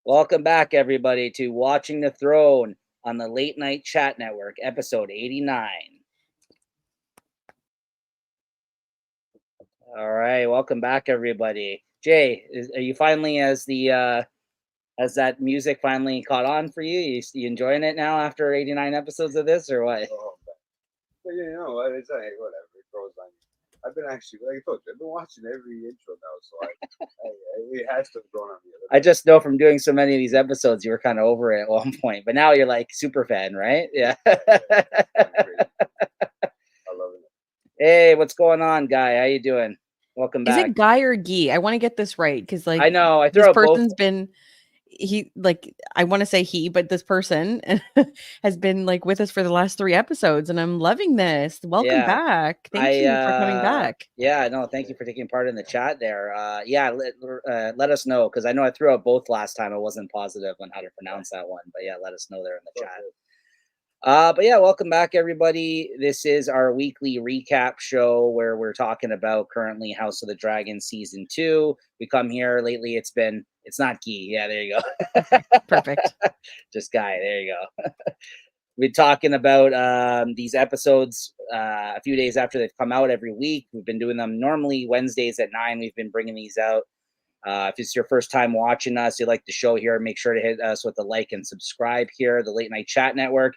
Welcome back, everybody, to Watching the Throne on the Late Night Chat Network, episode 89. All right, welcome back, everybody. Jay, are you finally as that music finally caught on for you? You enjoying it now after 89 episodes of this, or what? Oh, but you know what? It's like whatever. It grows on you. I've been actually, like I told you, I've been watching every intro now, so it has to have grown on me a little I bit. just know from doing so many of these episodes, you were kind of over it at one point, but now you're like super fan, right? Yeah. I'm crazy. I love it. Hey, what's going on, guy? How you doing? Welcome Is back. it Guy or Gee? I want to get this right because, I know I this throw out both. person's been I want to say he, but this person has been with us for the last 3 episodes, and I'm loving this. Welcome Yeah. back. Thank you for coming back. Yeah, no, thank you for taking part in the chat there. Yeah, let us know because I know I threw out both last time. I wasn't positive on how to pronounce that one, but yeah, let us know there in the chat. But yeah, welcome back, everybody. This is our weekly recap show where we're talking about currently House of the Dragon season 2. We come here lately. It's not Guy. Yeah, there you go. Perfect. Just Guy. There you go. We're talking about these episodes a few days after they've come out every week. We've been doing them normally Wednesdays at 9. We've been bringing these out. If it's your first time watching us, you like the show here, make sure to hit us with a like and subscribe here, the Late Night Chat Network.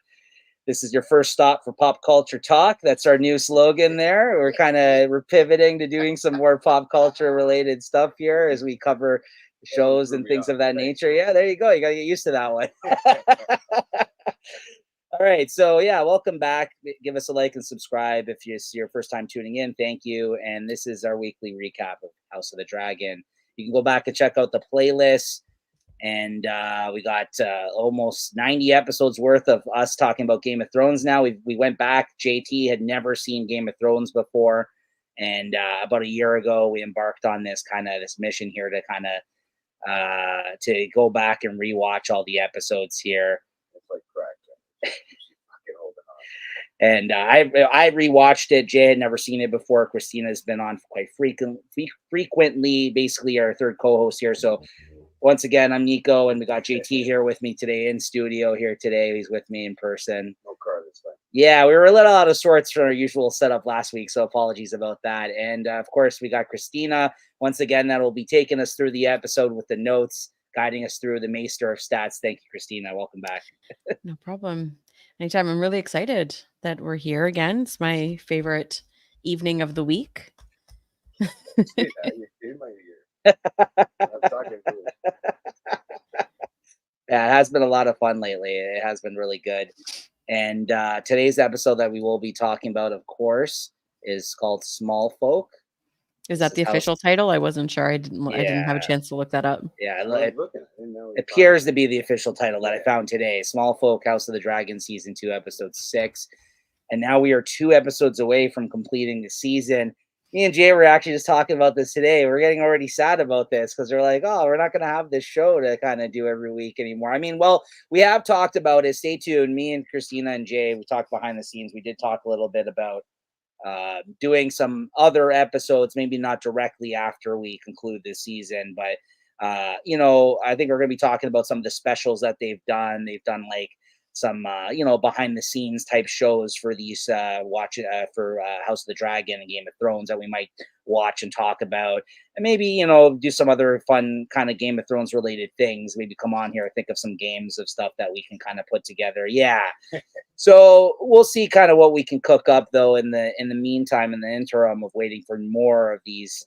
This is your first stop for pop culture talk. That's our new slogan there. We're pivoting to doing some more pop culture related stuff here as we cover shows and things of that nature. Yeah, there you go. You got to get used to that one. All right, so yeah, welcome back. Give us a like and subscribe if it's your first time tuning in. Thank you. And this is our weekly recap of House of the Dragon. You can go back and check out the playlist. And we got almost 90 episodes worth of us talking about Game of Thrones now. We went back. JT had never seen Game of Thrones before. And about a year ago, we embarked on this mission here to to go back and rewatch all the episodes here. It's like crack. And I rewatched it. Jay had never seen it before. Christina's been on quite frequently, basically our third co-host here. So once again, I'm Nico, and we got JT here with me today in studio here today. He's with me in person. No car this time. Yeah, we were a little out of sorts from our usual setup last week, so apologies about that. And of course, we got Christina once again that will be taking us through the episode with the notes, guiding us through the Maester of Stats. Thank you, Christina. Welcome back. No problem. Anytime. I'm really excited that we're here again. It's my favorite evening of the week. You're in my ear. I'm talking to you. Yeah, it has been a lot of fun lately. It has been really good. And today's episode that we will be talking about, of course, is called Smallfolk. Is that the official title? I wasn't sure. I didn't have a chance to look that up. Yeah, it appears to be the official title that I found today. Smallfolk, House of the Dragon, season 2, episode 6. And now we are 2 episodes away from completing the season. Me and Jay were actually just talking about this today. We're getting already sad about this because we're like, oh, we're not going to have this show to kind of do every week anymore. I mean, well, we have talked about it. Stay tuned. Me and Christina and Jay, we talked behind the scenes. We did talk a little bit about doing some other episodes, maybe not directly after we conclude this season, but I think we're going to be talking about some of the specials that they've done. They've done like some behind the scenes type shows for these for House of the Dragon and Game of Thrones that we might watch and talk about, and maybe do some other fun kind of Game of Thrones related things. Maybe come on here, think of some games of stuff that we can kind of put together. Yeah. So we'll see kind of what we can cook up though in the meantime, in the interim of waiting for more of these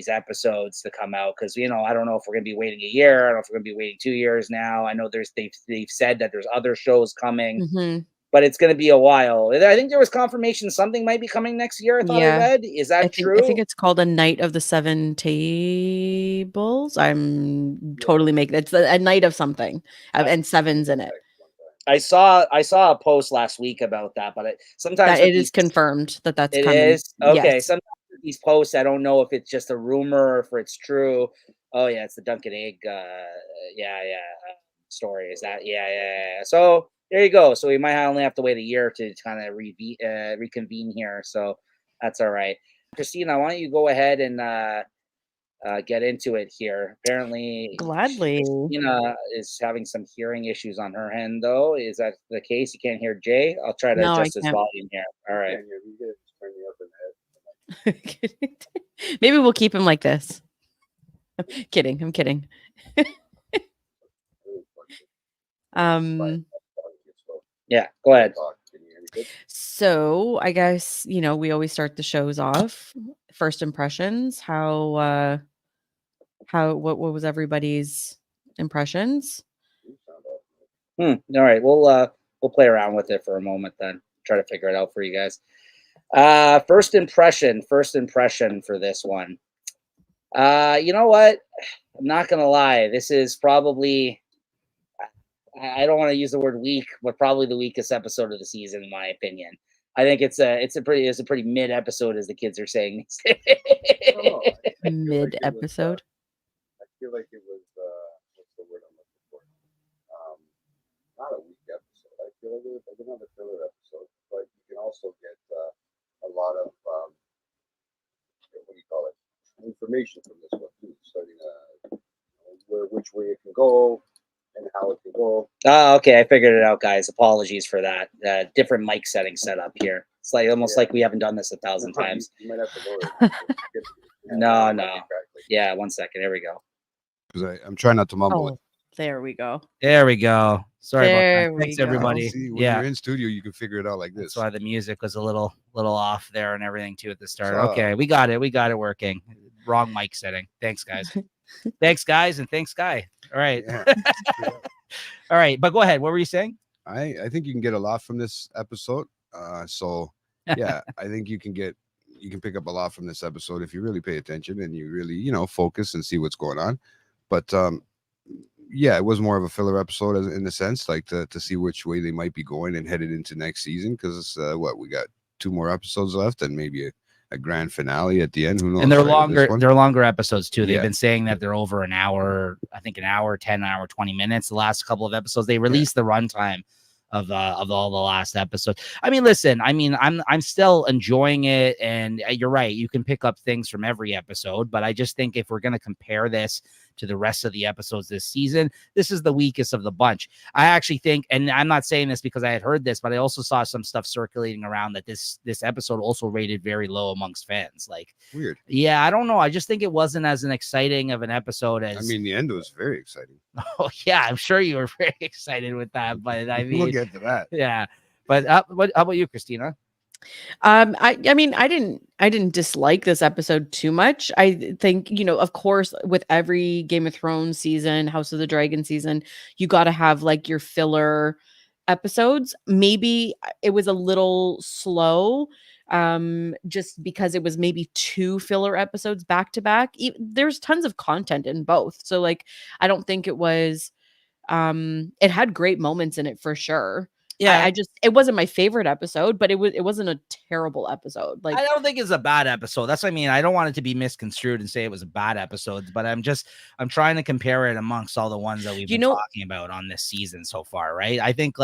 episodes to come out, because I don't know if we're gonna be waiting a year. I don't know if we're gonna be waiting 2 years now. I know they've said that there's other shows coming, but it's gonna be a while. I think there was confirmation something might be coming next year. I thought I read. Is that true? I think it's called A Night of the Seven Tables. I'm totally making it's a night of something, and sevens in it. I saw a post last week about that, but sometimes it is confirmed that's it coming. Is okay. Yes. Sometimes these posts, I don't know if it's just a rumor or if it's true. Oh yeah, it's the Duncan Egg. Story is that? Yeah. So there you go. So we might only have to wait a year to kind of reconvene here. So that's all right. Christina, why don't you go ahead and get into it here. Apparently, Gladly. Christina is having some hearing issues on her end, though. Is that the case? You can't hear Jay? I'll try to No, I adjust his can't. volume here. All right. Yeah, you get to turn me up in the head. Maybe we'll keep him like this. Kidding. I'm kidding. Really funny. Um, Yeah, go ahead. Talk. Can you hear me good? so I guess, we always start the shows off. First impressions. What was everybody's impressions? You sound awesome. All right, we'll play around with it for a moment, then try to figure it out for you guys. First impression for this one. You know what? I'm not gonna lie. This is probably, I don't want to use the word weak, but probably the weakest episode of the season, in my opinion. I think it's a pretty mid episode, as the kids are saying. I don't know. I feel Mid like it was, episode. I feel like it was what's the word I'm looking for? Not a weak episode. I feel like it was like another filler episode, but you can also get a lot of what do you call it? Information from this one too, starting which way it can go and how it can go. Oh, okay, I figured it out, guys. Apologies for that. Different mic setting set up here. It's like almost like we haven't done this 1,000 times. You might have to lower it. No. Yeah, 1 second. There we go. Because I'm trying not to mumble it. Oh, there we go. There we go. Sorry There about that. we Thanks, go. everybody. See, when Yeah, you're in studio, you can figure it out like that's this. why the music was a little off there and everything too at the start. So- Okay, we got it working. Wrong mic setting. Thanks, guys. Thanks, guys, and thanks, Guy. All right. Yeah. All right, but go ahead. What were you saying? I think you can get a lot from this episode. So yeah, I think you can pick up a lot from this episode if you really pay attention and you really, focus and see what's going on. But yeah, it was more of a filler episode in the sense, like to see which way they might be going and headed into next season. Because we got 2 more episodes left and maybe a grand finale at the end. Who knows? And they're right, with this one? They're longer episodes too. They've Yeah. been saying that they're over an hour, I think an hour, 10 hour, 20 minutes. The last couple of episodes, they released the runtime of all the last episodes. I mean, listen, I'm still enjoying it, and you're right. You can pick up things from every episode, but I just think if we're going to compare this to the rest of the episodes this season, this is the weakest of the bunch. I actually think, and I'm not saying this because I had heard this, but I also saw some stuff circulating around that this episode also rated very low amongst fans. Like, Weird. yeah, I don't know. I just think it wasn't as an exciting of an episode as. I mean, the end was very exciting. Oh yeah, I'm sure you were very excited with that, but I mean, We'll get to that. yeah. But how about you, Christina? I mean, I didn't dislike this episode too much. I think, of course, with every Game of Thrones season, House of the Dragon season, you got to have like your filler episodes. Maybe it was a little slow, just because it was maybe 2 filler episodes back to back. There's tons of content in both. So like, I don't think it was, it had great moments in it for sure. Yeah, It wasn't my favorite episode, but it wasn't a terrible episode. Like, I don't think it's a bad episode. That's what I mean. I don't want it to be misconstrued and say it was a bad episode, but I'm trying to compare it amongst all the ones that we've been talking about on this season so far, right? I think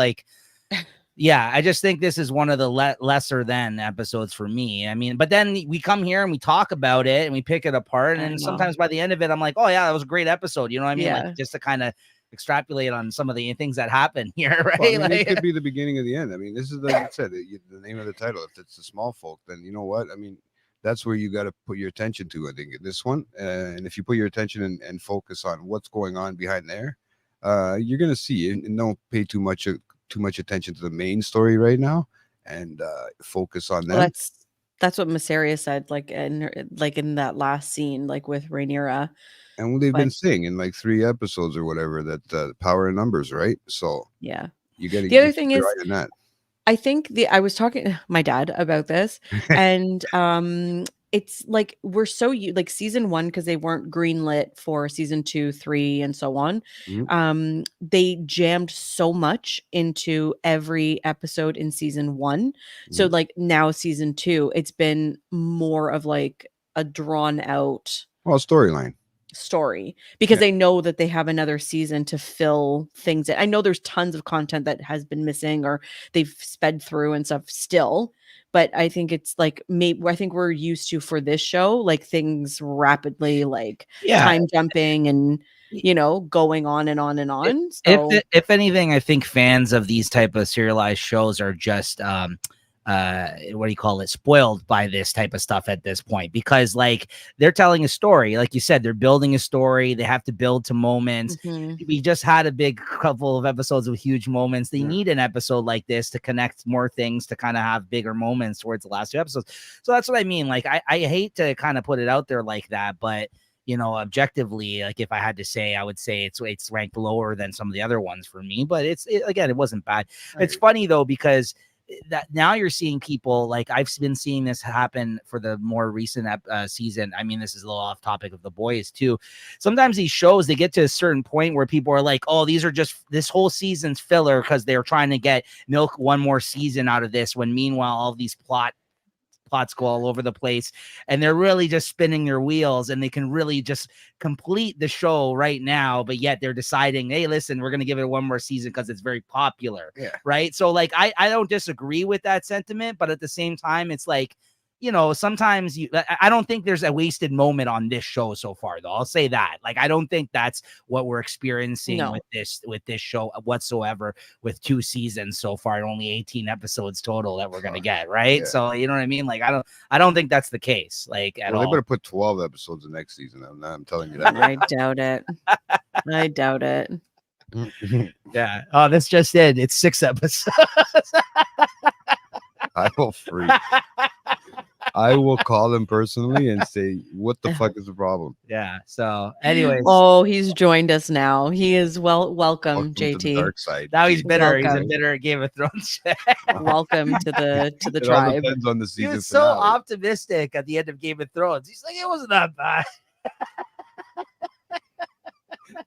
yeah, I just think this is one of the lesser than episodes for me. I mean, but then we come here and we talk about it and we pick it apart, and sometimes by the end of it, I'm like, oh yeah, that was a great episode. You know what I mean? Yeah. Like, just to kind of extrapolate on some of the things that happen here, right? Well, I mean, it could be the beginning of the end. I mean, this is like I said, the name of the title. If it's the Smallfolk, then you know what? I mean, that's where you got to put your attention to. I think this one, and if you put your attention and focus on what's going on behind there, you're gonna see. And don't pay too much attention to the main story right now, and focus on that. Well, that's what Mysaria said, like in that last scene, like with Rhaenyra. And they've been saying in like 3 episodes or whatever that power in numbers, right? So yeah, you got to. The other thing is, right in that. I think I was talking to my dad about this, and it's like we're so like season 1, because they weren't greenlit for season 2, 3, and so on. Mhm. They jammed so much into every episode in season 1. So like now season 2, it's been more of like a drawn out Well, storyline. story because Yeah. they know that they have another season to fill things in. I know there's tons of content that has been missing or they've sped through and stuff still, but I think it's like maybe I think we're used to for this show like things rapidly like Yeah. time jumping and going on and on and on. If anything, I think fans of these type of serialized shows are just what do you call it, spoiled by this type of stuff at this point, because like they're telling a story, like you said, they're building a story, they have to build to moments. We just had a big couple of episodes with huge moments. They need an episode like this to connect more things, to kind of have bigger moments towards the last 2 episodes. So that's what I mean. Like I hate to kind of put it out there like that, but objectively, like if I had to say, I would say it's ranked lower than some of the other ones for me, but again, it wasn't bad. It's funny though, because that now you're seeing people, like I've been seeing this happen for the more recent season. I mean, this is a little off topic of The Boys too. Sometimes these shows, they get to a certain point where people are like, oh, these are just this whole season's filler because they're trying to milk one more season out of this, when meanwhile all these plots go all over the place and they're really just spinning their wheels and they can really just complete the show right now, but yet they're deciding, hey, listen, we're going to give it one more season because it's very popular. Right. So like I don't disagree with that sentiment, but at the same time, it's like, sometimes I don't think there's a wasted moment on this show so far, though. I'll say that. Like, I don't think that's what we're experiencing with this show whatsoever, with 2 seasons so far and only 18 episodes total that we're going to get. Right. So, you know what I mean? Like, I don't think that's the case. Like, at all. They better put 12 episodes the next season. I'm telling you that. I doubt it. I doubt it. Yeah. Oh, that's just it. It's 6 episodes. I will freak. I will call them personally and say, what the fuck is the problem? Yeah. So anyways. Oh, he's joined us now. He is welcome JT. To the dark side. Now he's bitter. Welcome. He's a bitter Game of Thrones. Welcome to the It tribe. all depends on the season. He was so optimistic at the end of Game of Thrones. He's like, it wasn't that bad.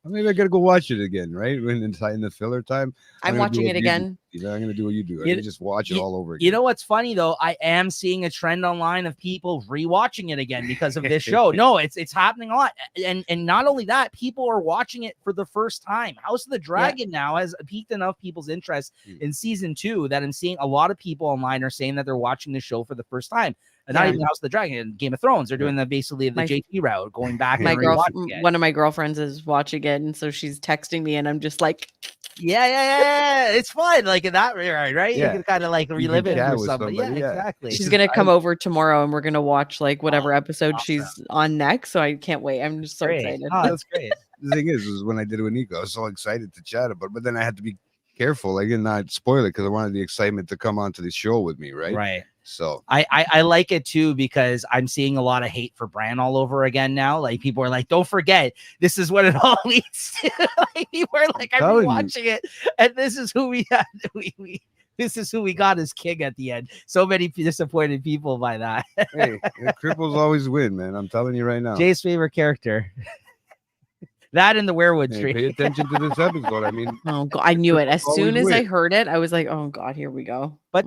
Maybe I gotta go watch it again, right? When in the filler time. I'm watching it again. I'm gonna do what you do. I can just watch it all over again. You know what's funny though? I am seeing a trend online of people rewatching it again because of this show. No, it's happening a lot. And not only that, people are watching it for the first time. House of the Dragon now has piqued enough people's interest in season 2 that I'm seeing a lot of people online are saying that they're watching the show for the first time. And not even House of the Dragon, Game of Thrones. They're doing basically the JT route, going back. One of my girlfriends is watching it, and so she's texting me, and I'm just like, yeah. It's fun, like in that regard, right? You can kind of like relive it with somebody. Yeah, exactly. She's gonna come over tomorrow, and we're gonna watch like whatever episode she's on next. So I can't wait. I'm just so excited. Oh, that's great. The thing is when I did it with Nico, I was so excited to chat about it, but then I had to be careful. I did not spoil it because I wanted the excitement to come onto the show with me, right? Right. So I like it too, because I'm seeing a lot of hate for Bran all over again now. Like people are like, don't forget, this is what it all leads to. Like, people are like, I've been watching it, and this is who we had. This is who we got as king at the end. So many disappointed people by that. Hey, cripples always win, man. I'm telling you right now. Jay's favorite character. That and the Werewood Tree. Pay attention to this episode. I mean, oh God, I knew it as soon as I heard it. I was like, oh God, here we go. But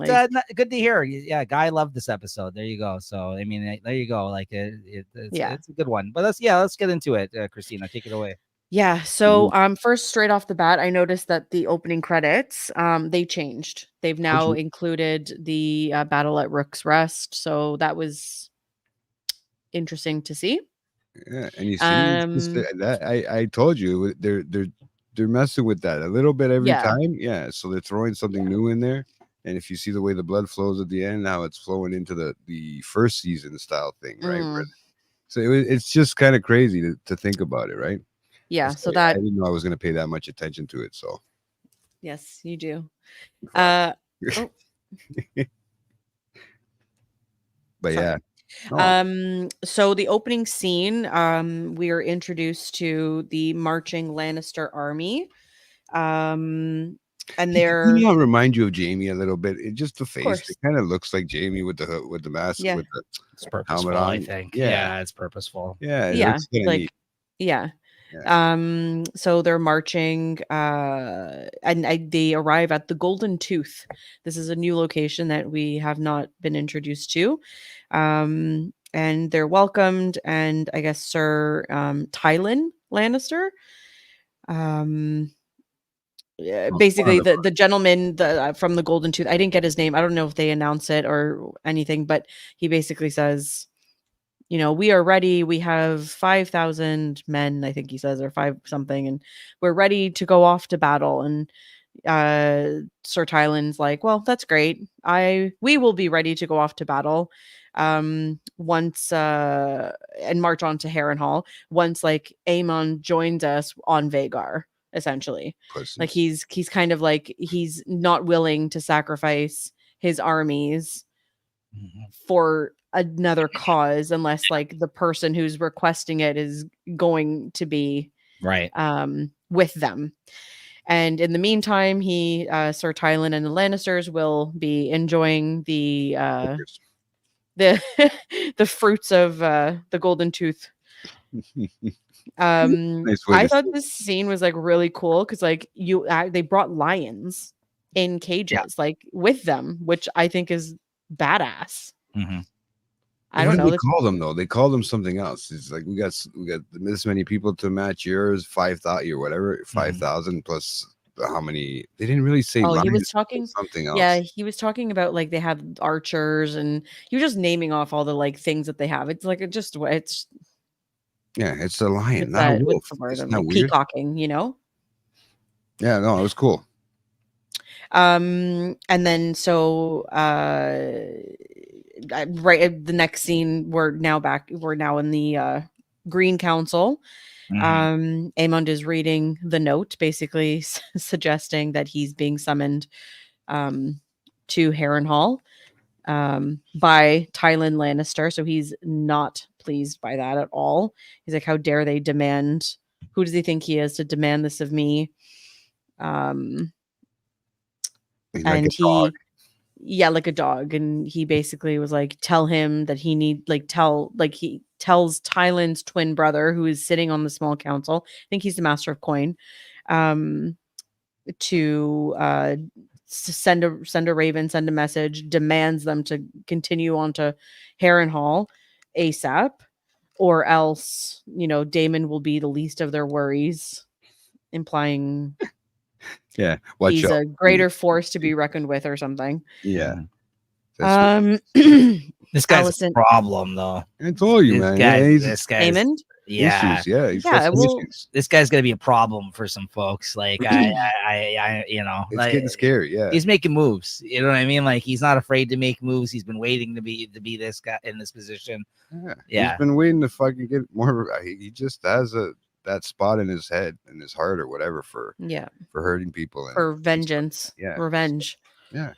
good to hear. Yeah, Guy loved this episode. There you go. So I mean, there you go. Like it's a good one. But let's get into it. Christina, take it away. Yeah. So first, straight off the bat, I noticed that the opening credits they changed. They've now included the battle at Rook's Rest. So that was interesting to see. Yeah, and you see, I told you they're messing with that a little bit every time. Yeah, so they're throwing something new in there, and if you see the way the blood flows at the end, how it's flowing into the first season style thing, right? So it's just kind of crazy to think about it, right? Yeah. So that I didn't know I was going to pay that much attention to it. So yes, you do. But Sorry. yeah. So the opening scene, we are introduced to the marching Lannister army. And they're remind you of Jamie a little bit. It just the face. It kind of looks like Jamie with the mask, with the purposeful, helmet on. I think. Yeah, it's purposeful. Yeah. Like neat. So they're marching and they arrive at the Golden Tooth. This is a new location that we have not been introduced to. and they're welcomed. And I guess Sir Tywin Lannister, um, Well, one of basically them. the gentleman from the Golden Tooth. I didn't get his name. I don't know if they announce it or anything, but he basically says, we are ready. We have 5,000 men, I think he says, or five something, and we're ready to go off to battle. And Sir Tywin's like, well, that's great. We will be ready to go off to battle once and march on to Harrenhal once like Aemon joins us on Vhagar, essentially. Pussy. Like he's kind of like he's not willing to sacrifice his armies for another cause unless like the person who's requesting it is going to be Right. with them. And in the meantime, Sir Tywin and the Lannisters will be enjoying the the the fruits of the Golden Tooth. Nice way I to thought say it. this scene was like really cool because like they brought lions in cages like with them, which I think is badass. Mhm. I What don't do know. they call them though? They call them something else. It's like we got this many people to match yours, 5,000 or whatever, 5,000 plus how many? They didn't really say. Oh, he was Lions, talking. something Yeah, else. he was talking about like they have archers, and he was just naming off all the like things that they have. It's like it's Yeah, it's a lion, what's not a that? wolf. What's the word? It's I'm not like weird. peacocking, you know. Yeah, no, it was cool. And then so right the next scene we're now in the Green Council. Aemond is reading the note, basically suggesting that he's being summoned to Harrenhal by Tywin Lannister. So he's not pleased by that at all. He's like, how dare they demand, who does he think he is to demand this of me? He's like And a dog. yeah, like a dog. And he basically was like, tell him that he tells Tywin's twin brother, who is sitting on the small council. I think he's the master of coin, to send a raven, send a message, demands them to continue on to Harrenhal ASAP, or else, Damon will be the least of their worries, implying Yeah, watch he's out. a greater force to be reckoned with or something. Yeah, that's This guy's Allison, a problem, though. I told you, man. Yeah, he's This guy's Aemond? yeah. issues. Yeah, he's Yeah, got some well, issues. This guy's gonna be a problem for some folks. Like I It's like, getting scary. Yeah, he's making moves. You know what I mean? Like he's not afraid to make moves. He's been waiting to be this guy in this position. He's been waiting to fucking get more. He just has that spot in his head, in his heart, or whatever for hurting people and for vengeance, revenge. Yeah.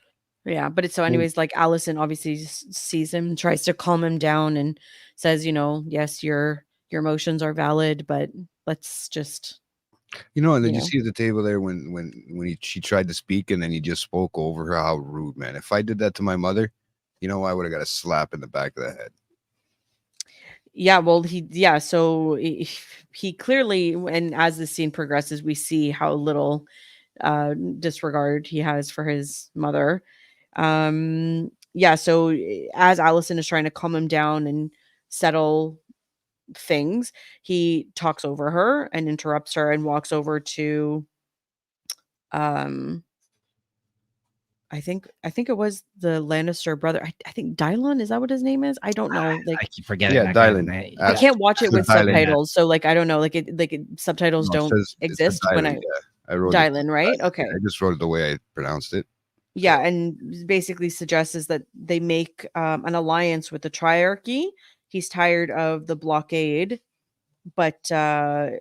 But it's so anyways, like Allison obviously sees him, tries to calm him down, and says, yes, your emotions are valid, but let's just and then you see at the table there when she tried to speak and then he just spoke over her. How rude, man. If I did that to my mother, I would have got a slap in the back of the head. Yeah, well, so he clearly, and as the scene progresses, we see how little disregard he has for his mother. So as Allison is trying to calm him down and settle things, he talks over her and interrupts her and walks over to I think it was the Lannister brother. I think Dylon, is that what his name is? I don't know. Like I keep forgetting. Yeah, Dylan. I can't watch it with subtitles, so like I don't know. Subtitles don't exist when I wrote Dylan, it. right? Okay. I just wrote it the way I pronounced it. Yeah, and basically suggests is that they make an alliance with the Triarchy. He's tired of the blockade, but the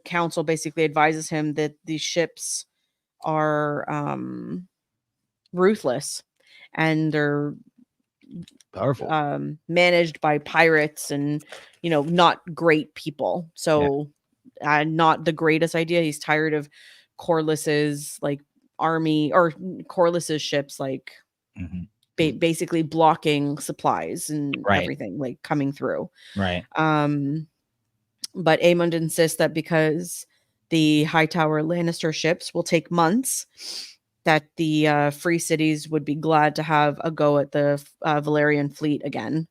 council basically advises him that these ships are ruthless and they're powerful, managed by pirates and not great people. So not the greatest idea. He's tired of Corliss's like army or Corliss's ships like basically blocking supplies and everything like coming through. Right. But Aemond insists that because the Hightower Lannister ships will take months, that the free cities would be glad to have a go at the Valyrian fleet again.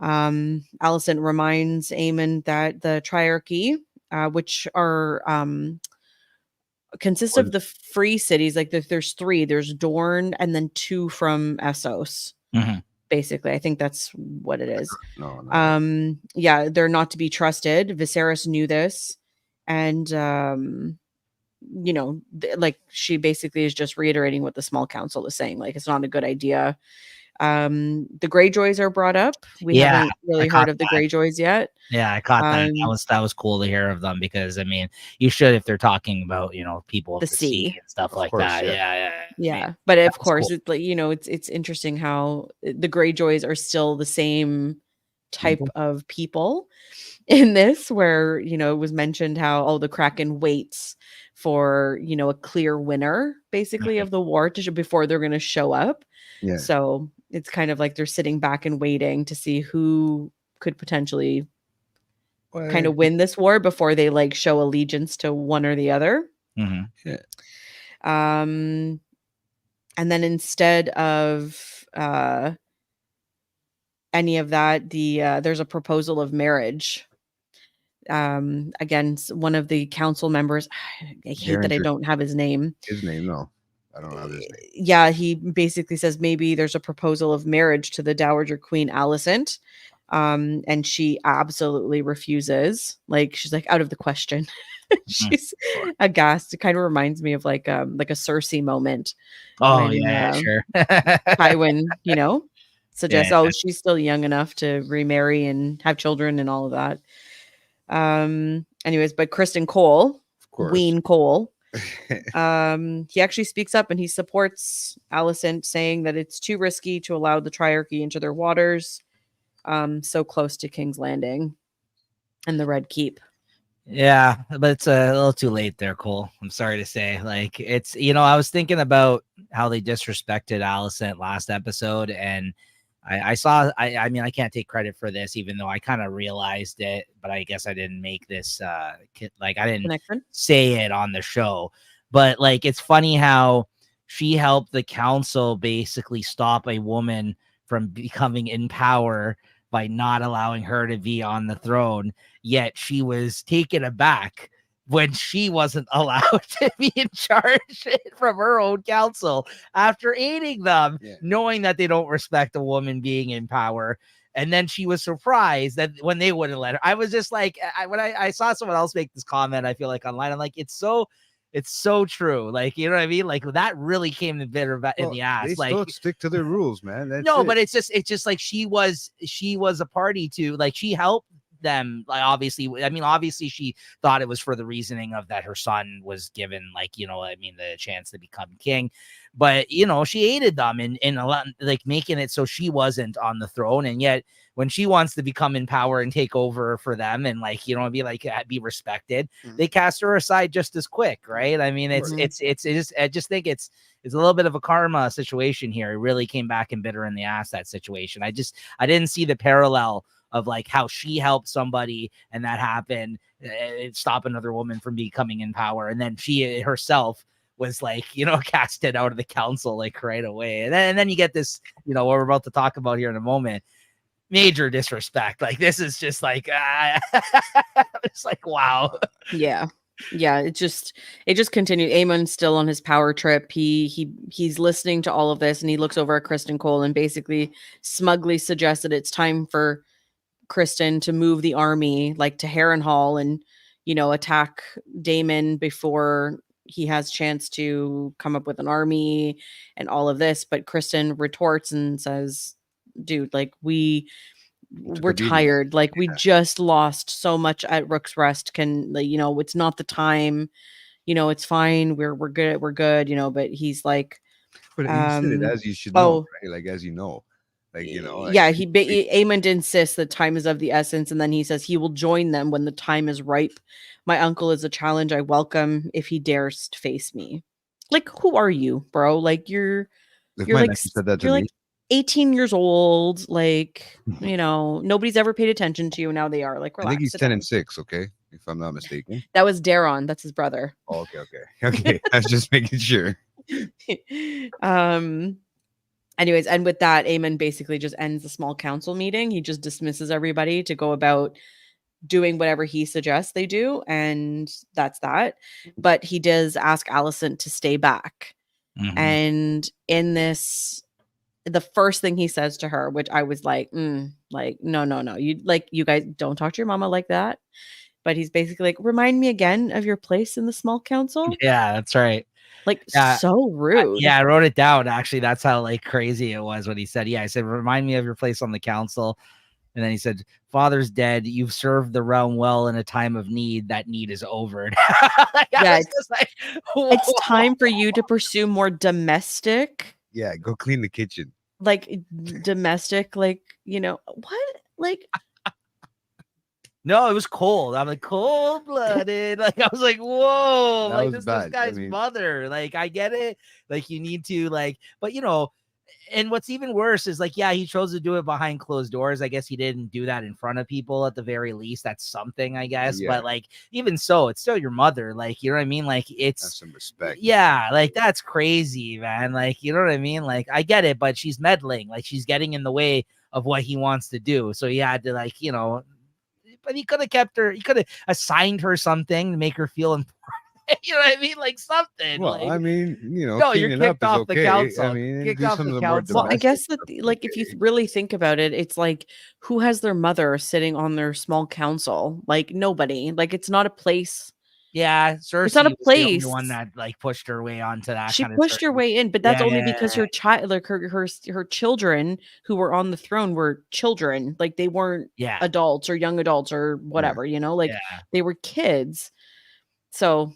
Alicent reminds Aemon that the Triarchy, which are consist of the free cities, like there's 3. There's Dorne and then 2 from Essos. Mhm. Basically, I think that's what it is. No. Yeah, they're not to be trusted. Viserys knew this, and like she basically is just reiterating what the small council is saying. Like it's not a good idea. The Greyjoys are brought up. We Yeah, haven't really I caught heard of the that. Greyjoys yet. Yeah, I caught that. Um, That was cool to hear of them because I mean, you should if they're talking about people the of the sea sea. and stuff Of like course, that. yeah. Yeah. I mean, Yeah, but of that's course, cool. it's like it's interesting how the Greyjoys are still the same type People? of people in this, where it was mentioned how the Kraken waits for a clear winner, basically, Mhm. of the war before they're going to show up. Yeah. So it's kind of like they're sitting back and waiting to see who could potentially kind of win this war before they like show allegiance to one or the other. Mhm. Um, and then instead of any of that, there's a proposal of marriage. Again, one of the council members, I hate that I don't have his name. His name, no. I don't have his name. Yeah, he basically says maybe there's a proposal of marriage to the Dowager Queen Alicent. And she absolutely refuses. Like she's like, out of the question. She's aghast. It kind of reminds me of like a Cersei moment Oh when yeah, sure. Tywin, suggests, Yeah. she's still young enough to remarry and have children and all of that. Anyways, but Kristen Cole, Of course. Ween Cole, he actually speaks up and he supports Alicent, saying that it's too risky to allow the Triarchy into their waters, so close to King's Landing and the Red Keep. Yeah, but it's a little too late there, Cole. I'm sorry to say. Like it's I was thinking about how they disrespected Alicent last episode, and I saw I mean I can't take credit for this, even though I kind of realized it, but I guess I didn't make this like I didn't Connection. say it on the show. But like it's funny how she helped the council basically stop a woman from becoming in power by not allowing her to be on the throne, yet she was taken aback when she wasn't allowed to be in charge from her own council after aiding them, knowing that they don't respect a woman being in power. And then she was surprised that when they wouldn't let her. I was just like, when I saw someone else make this comment, I feel like online, I'm like, it's so true. Like, you know what I mean? Like that really came to bitter in the ass. They like still stick to their rules, man. That's no, it. but it's just like she was a party to, like, she helped them. Like obviously she thought it was for the reasoning of that her son was given, like, the chance to become king, but she aided them in a lot, like making it so she wasn't on the throne. And yet when she wants to become in power and take over for them and be respected, they cast her aside just as quick, right? I mean, I just think it's a little bit of a karma situation here. It really came back and bit her in the ass, that situation. I didn't see the parallel of like how she helped somebody and that happened, stop another woman from becoming in power, and then she herself was like, casted out of the council like right away. And then you get this, what we're about to talk about here in a moment. Major disrespect. Like this is just like it's like wow. Yeah. It just continued. Aemon's still on his power trip. He's listening to all of this and he looks over at Kristen Cole and basically smugly suggests that it's time for Kristen to move the army like to Harrenhal and attack Daemon before he has chance to come up with an army and all of this. But Kristen retorts and says, dude, like we're tired. Like we just lost so much at Rook's Rest. It's not the time, it's fine. We're good. We're good. But he's like, but he said it as you should know, right? Like, as like, Aemond insists that time is of the essence. And then he says he will join them when the time is ripe. My uncle is a challenge I welcome if he dares to face me. Like, who are you, bro? Like you're like 18 years old, like nobody's ever paid attention to you. Now they are. Like, relax. I think he's 10 and 6, okay, if I'm not mistaken. That was Daron. That's his brother. Oh, okay. I was just making sure. And Anyways, and with that, Aemon basically just ends the small council meeting. He just dismisses everybody to go about doing whatever he suggests they do, and that's that. But he does ask Alicent to stay back. Mhm. And in this, the first thing he says to her, which I was like, no, you guys don't talk to your mama like that. But he's basically like, remind me again of your place in the small council. Yeah, that's right. Like, Yeah. so rude. Yeah, I wrote it down. Actually, that's how like crazy it was when he said, "Yeah." I said, "Remind me of your place on the council." And then he said, "Father's dead. You've served the realm well in a time of need. That need is over." Like, Yeah, I was just like, It's time for you to pursue more domestic, Yeah, go clean the kitchen. like domestic, like, what? Like, No, it was cold. I'm like cold blooded. Like I was like, whoa, That like was this bad. I guy's mean- mother. Like I get it. Like you need to like, but and what's even worse is like, yeah, he chose to do it behind closed doors. I guess he didn't do that in front of people at the very least. That's something, I guess. Yeah. But like, even so, it's still your mother. Like, you know what I mean? Like, Have it's some respect. yeah, like that's crazy, man. Like, you know what I mean? Like, I get it, but she's meddling. Like, she's getting in the way of what he wants to do. So he had to, like, but he could have kept her. He could have assigned her something to make her feel important. You know what I mean? Like something. Well, like, I mean, no, you're cleaning up kicked is off the okay. council. I mean, Kicked do off some the of the more council. well, I domestic guess that, stuff is like, if you okay. really think about it, it's like, who has their mother sitting on their small council? Like, nobody. Like, it's not a place. Yeah, Cersei not a was the only place. one that like pushed her way onto that She kind of pushed her certain. way in, but that's Yeah, only yeah, because yeah, her child, like her children who were on the throne were children. Like, they weren't yeah, adults or young adults or whatever, like yeah, they were kids. So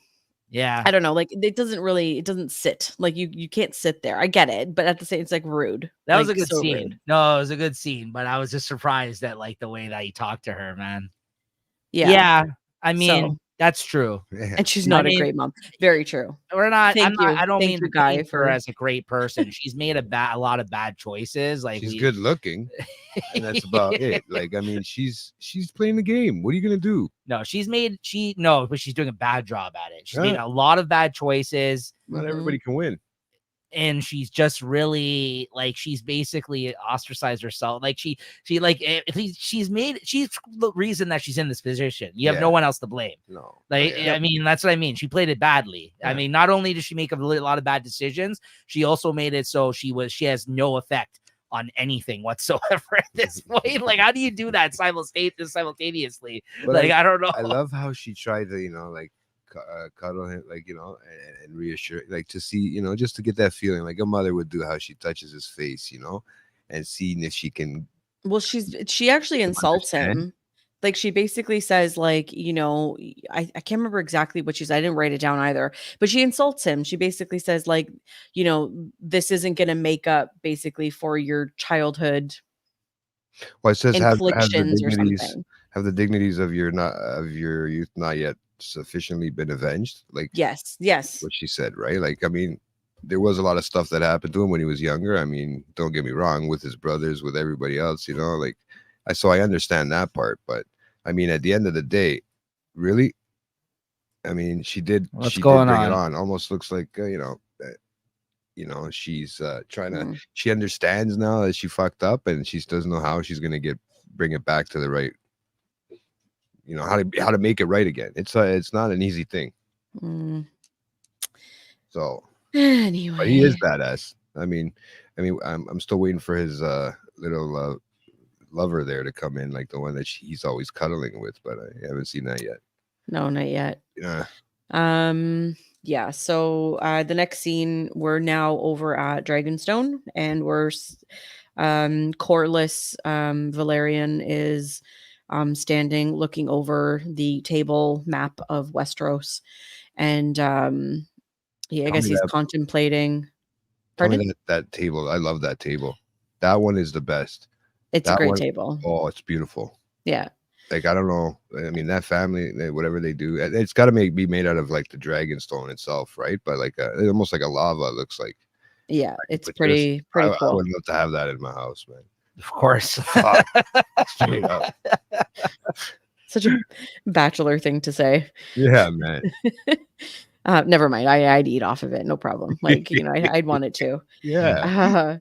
yeah. I don't know, like it doesn't sit. Like you can't sit there. I get it, but at the same, it's like rude. That was Like, a good so scene. rude. No, it was a good scene, but I was just surprised at like the way that he talked to her, man. Yeah. Yeah, I mean, So- that's true. Yeah. And she's not I a mean, great mom. Very true. We're not. Thank you. I don't Thank mean you, to Guy, paint her for as a great person. She's made a lot of bad choices. Like She's good looking, and that's about it. Like, I mean, she's playing the game. What are you gonna do? No, but she's doing a bad job at it. She's made Yeah. a lot of bad choices. Not Mhm. everybody can win. And she's just really like she's basically ostracized herself. Like she's the reason that she's in this position. You have no Yeah. one else to blame. No, Like yeah. I mean, that's what I mean. She played it badly. I Yeah. mean, not only did she make a lot of bad decisions, she also made it so she has no effect on anything whatsoever at this point. Like, how do you do that simultaneously? But Like, I don't know. I love how she tried to, like, cuddle him, like, and reassure, like, to see, just to get that feeling, like a mother would do, how she touches his face, and seeing if she can. Well, she actually insults understand. him. Like, she basically says, like, I can't remember exactly what she said. I didn't write it down either, but she insults him. She basically says, like, this isn't going to make up basically for your childhood Well, it says have the inflictions or dignities, something. have the dignities of your youth not yet sufficiently been avenged. Like, Yes. what she said, right? Like, I mean, there was a lot of stuff that happened to him when he was younger. I mean, don't get me wrong, with his brothers, with everybody else, like, I understand that part, but I mean, at the end of the day, really, I mean, she did going bring it on? on. Almost looks like, she's trying to, Mhm. she understands now that she fucked up, and she doesn't know how she's gonna bring it back to the right, how to make it right again. It's not an easy thing. Mm. So, Anyway, but he is badass. I mean, I'm still waiting for his little lover there to come in, like the one that he's always cuddling with, but I haven't seen that yet. No, not yet. Yeah. Yeah, so the next scene, we're now over at Dragonstone, and we're Corlys Valerian is standing looking over the table map of Westeros, and I guess he's contemplating. Tell me Pardon? that table. I love that table. That one is the best. It's a That great one- table. Oh, it's beautiful. Yeah. Like, I don't know. I mean, that family, whatever they do, it's got to be made out of like the dragon stone itself, right? But like almost like a lava, it looks like. Yeah, it's But pretty I cool. would love to have that in my house, man. Of course. Fuck. Straight up. Such a bachelor thing to say. Yeah, man. Never mind. I'd eat off of it, no problem. Like, I'd want it too. Yeah.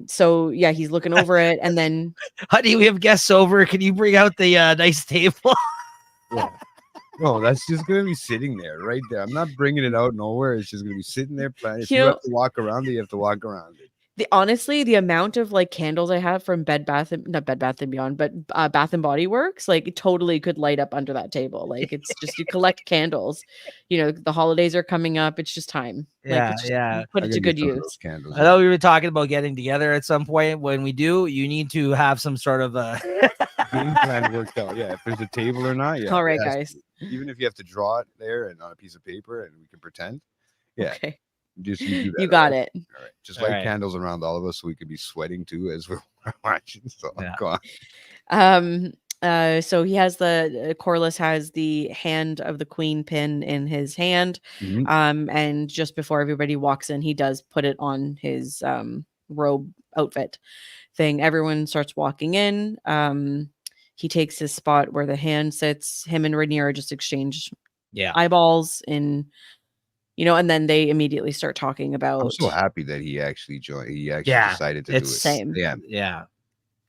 So yeah, he's looking over it, and then Honey, we have guests over. Can you bring out the nice table? Yeah. No, that's just gonna be sitting there, right there. I'm not bringing it out nowhere. It's just gonna be sitting there. If You you know- have to walk around it, you have to walk around it. honestly, the amount of like candles I have from not Bed Bath and Beyond, but Bath and Body Works, like it totally could light up under that table. Like it's just you collect candles. You know, the holidays are coming up. It's just time. Yeah, it's just, yeah. you put I it to gotta good get some of use. those candles. I know we were talking about getting together at some point. When we do, you need to have some sort of a game plan worked out. Yeah, if there's a table or not. Yeah. All right, it has guys. to be. Even if you have to draw it there and on a piece of paper, and we can pretend. Yeah, Okay, just you do that. you got all it. right. Just All light right. candles around all of us, so we could be sweating too as we're watching. So Yeah. go on. So he has Corliss has the hand of the queen pin in his hand. Mhm. And just before everybody walks in, he does put it on his robe outfit thing. Everyone starts walking in. He takes his spot where the hand sits. Him and Rhaenyra just exchange eyeballs and then they immediately start talking about. I'm so happy that he actually joined. He actually Yeah, decided to do it. it's same. Yeah, yeah.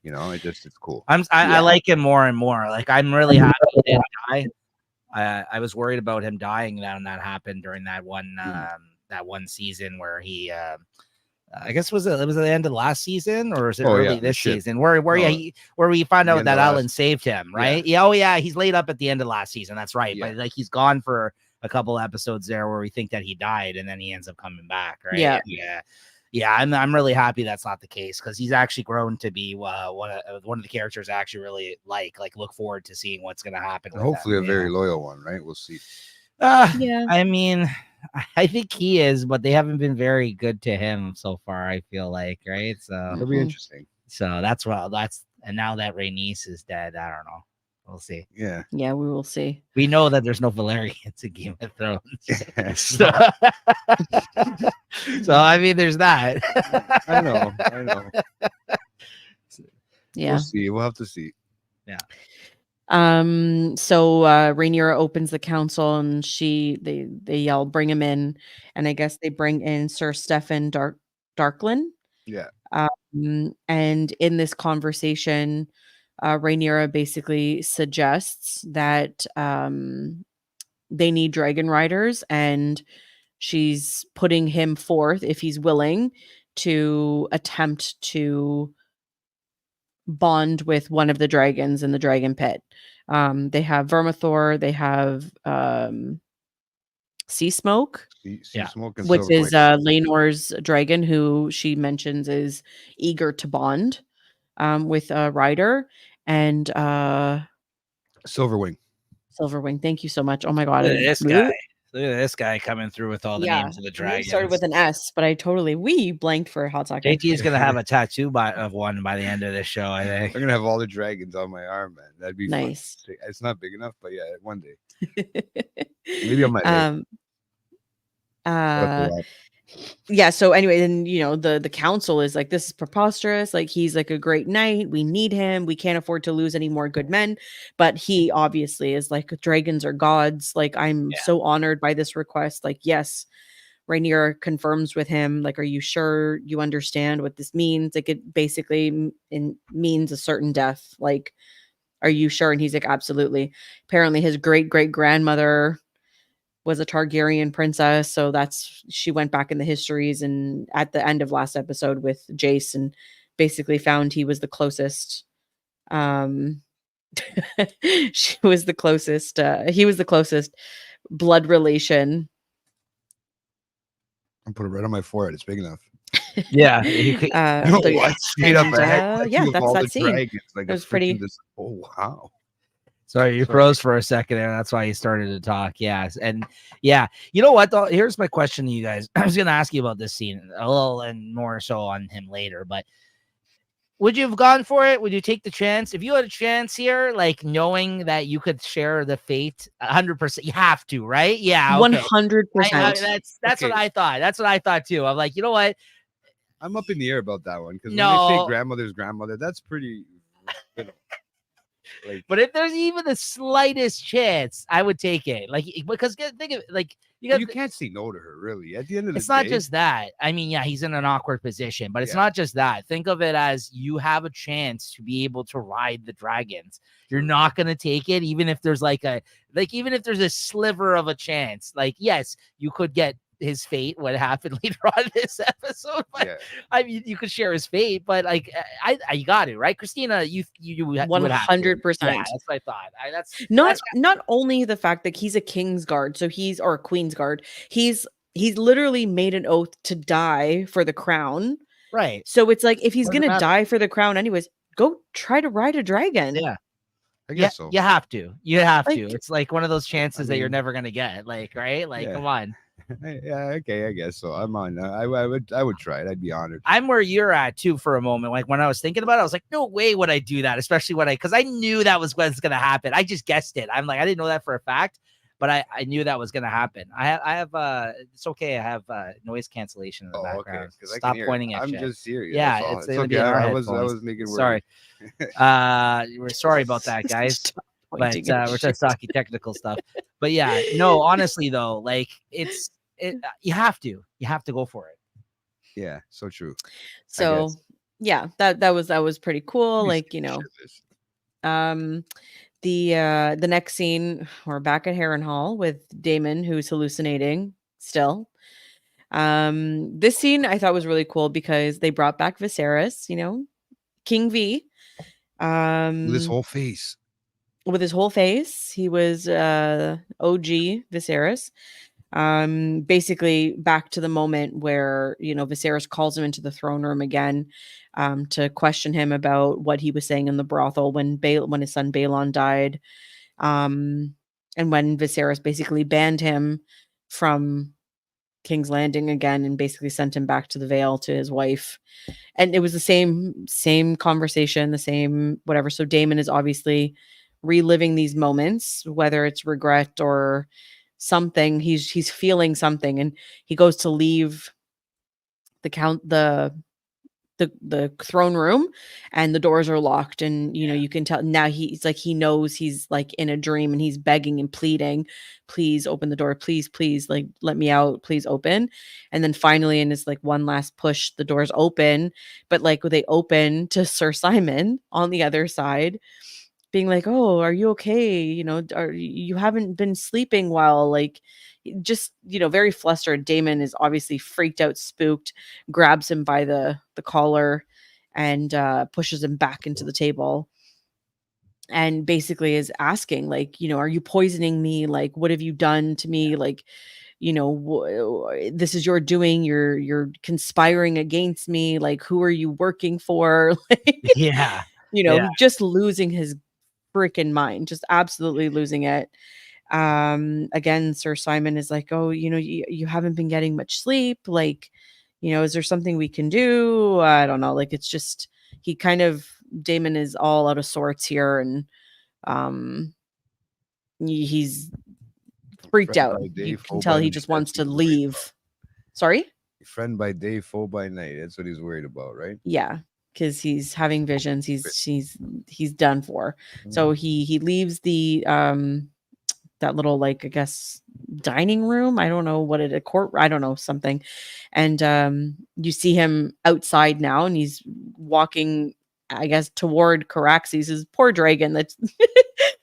you know, it's cool. I Yeah. like him more and more. Like I'm really happy he didn't die. I was worried about him dying when that happened during that one season where he I guess it was at the end of last season, or is it early this season where we found out that Alan saved him, right? Yeah, he's laid up at the end of last season. That's right. Yeah. But like he's gone for a couple episodes there where we think that he died and then he ends up coming back, right? Yeah. I'm really happy that's not the case because he's actually grown to be one of the characters I actually really like look forward to seeing what's going to happen. And hopefully a very loyal one, right? We'll see. Yeah. I mean, I think he is, but they haven't been very good to him so far. I feel like, right? So It'll be interesting. So and now that Rhaenys is dead, I don't know. We'll see. Yeah, we will see. We know that there's no Valerians in Game of Thrones. So I mean, there's that. I know. Yeah, We'll see. We'll have to see. Yeah. So Rhaenyra opens the council and they yell, "Bring him in!" And I guess they bring in Sir Stefan Darklin. Yeah. And in this conversation, Rhaenyra basically suggests that they need dragon riders, and she's putting him forth if he's willing to attempt to bond with one of the dragons in the dragon pit. They have Vermithor, they have Sea Smoke, Smoke and which is Silverwing. Laenor's dragon, who she mentions is eager to bond with a rider, and Silverwing. Thank you so much. Oh my god, Look at this guy coming through with all the names of the It dragons. started with an S, but I totally blanked for a hot second. JT is gonna have a tattoo of one by the end of this show. I think I'm gonna have all the dragons on my arm, man. That'd be nice. Fun. It's not big enough, but yeah, one day. Maybe on my leg. Yeah, so anyway, then the council is like, this is preposterous, like he's like a great knight, we need him, we can't afford to lose any more good men, but he obviously is like, dragons are gods, like I'm so honored by this request, like yes. Rhaenyra confirms with him, like, are you sure you understand what this means? Like it basically means a certain death, like are you sure? And he's like, absolutely. Apparently his great-great-grandmother was a Targaryen princess, so she went back in the histories, and at the end of last episode with Jace, and basically found he was the closest he was the closest blood relation. I'll put it right on my forehead. It's big enough. Yeah. Straight up ahead. That's that scene. Dragons, like it was pretty. Oh wow. Sorry, you froze for a second there. That's why you started to talk. Yes. And yeah, you know what, though? Here's my question to you guys. I was going to ask you about this scene a little and more so on him later, but would you have gone for it? Would you take the chance? If you had a chance here, like knowing that you could share the fate 100%, you have to, right? Yeah. Okay. 100%. That's what I thought. That's what I thought too. I'm like, you know what? I'm up in the air about that one because when they say grandmother's grandmother, that's pretty. Like, But if there's even the slightest chance, I would take it. Like, because think of it, like you can't say no to her, really. At the end of the it's not day, just that. I mean, yeah, he's in an awkward position, but it's Yeah. not just that. Think of it as you have a chance to be able to ride the dragons. You're True. not going to take it, even if there's even if there's a sliver of a chance. Like, yes, you could get his fate, what happened later on in this episode. But yeah, I mean, you could share his fate, but like, I got it right, Christina. You would have to. 100%. Yeah, that's what I thought. Not only the fact that he's a king's guard, so he's or a queen's guard, he's literally made an oath to die for the crown. right. So it's like if he's Doesn't gonna matter. die for the crown anyways, go try to ride a dragon. Yeah. I Yeah, guess so. you have to. You have Like- to. It's like one of those chances that you're mean- never gonna get. Like, right? Like, Yeah. come on. Yeah, okay, I guess so. I'm on. I would try it. I'd be honored. I'm where you're at too for a moment. Like when I was thinking about it, I was like, no way would I do that, especially because I knew that was what's gonna happen. I just guessed it. I'm like, I didn't know that for a fact, but I knew that was gonna happen. I have it's okay. I have noise cancellation in the background. Because I Stop can hear pointing it. at I'm shit. just serious. Yeah, that's all. it's It's gonna be okay. in our I was headphones. making Sorry. We're sorry about that, guys. Stop But pointing at we're shit. just talking technical stuff. But yeah, no, honestly though, like you have to go for it. Yeah, so true. So guess. yeah, that was pretty cool. Let me Like, see the shit list. the next scene, we're back at Harrenhal with Damon, who's hallucinating still. This scene I thought was really cool because they brought back Viserys, King V. This whole face. With his whole face. He was OG Viserys. Basically back to the moment where Viserys calls him into the throne room again, to question him about what he was saying in the brothel when his son Balon died, and when Viserys basically banned him from King's Landing again and basically sent him back to the Vale to his wife. And it was the same conversation, the same whatever. So Daemon is obviously reliving these moments, whether it's regret or something. He's feeling something, and he goes to leave the throne room, and the doors are locked, and you can tell now he's like, he knows he's like in a dream, and he's begging and pleading, please open the door, please, like let me out, please open. And then finally, in his like one last push, the doors open, but like they open to Sir Simon on the other side being like, oh, are you okay? You haven't been sleeping well, like just very flustered. Damon is obviously freaked out, spooked, grabs him by the collar and pushes him back into the table, and basically is asking like, are you poisoning me? Like, what have you done to me? Like, this is your doing, you're conspiring against me, like who are you working for? Yeah. Just losing his freaking mind, just absolutely losing it. Again, Sir Simon is like, oh, you haven't been getting much sleep, like, is there something we can do? I don't know, like it's just Damon is all out of sorts here, and he's freaked Friend out. by day, You foe can tell by he night, just that's wants what to he's worried leave. about. Sorry? Friend by day, foe by night. That's what he's worried about, right? Yeah, because he's having visions. He's done for. So he leaves the that little, like, I guess, dining room. I don't know what a court. I don't know, something. And you see him outside now, and he's walking, I guess, toward Caraxes, his poor dragon that's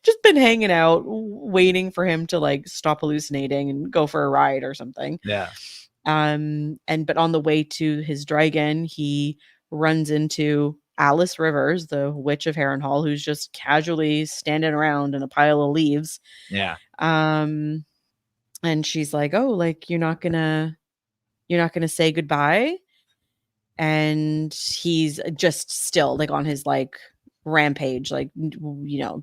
just been hanging out, waiting for him to like stop hallucinating and go for a ride or something. Yeah. But on the way to his dragon, he runs into Alice Rivers, the witch of Harrenhal, who's just casually standing around in a pile of leaves. Yeah. And she's like, oh, like you're not gonna say goodbye. And he's just still like on his like rampage, like,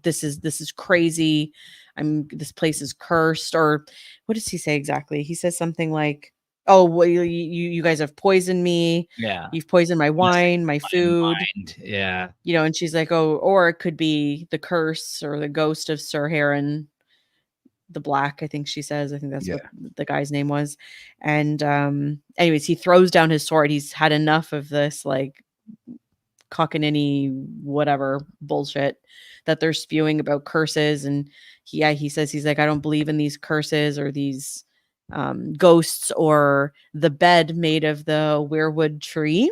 this is crazy. This place is cursed. Or what does he say exactly? He says something like, oh, well, you guys have poisoned me. Yeah. You've poisoned my wine, my food. Yeah. And she's like, oh, or it could be the curse or the ghost of Sir Heron the Black, I think she says. I think that's what the guy's name was. And anyways, he throws down his sword. He's had enough of this like cockanini whatever bullshit that they're spewing about curses. And he says, he's like, I don't believe in these curses or these ghosts or the bed made of the weirwood tree.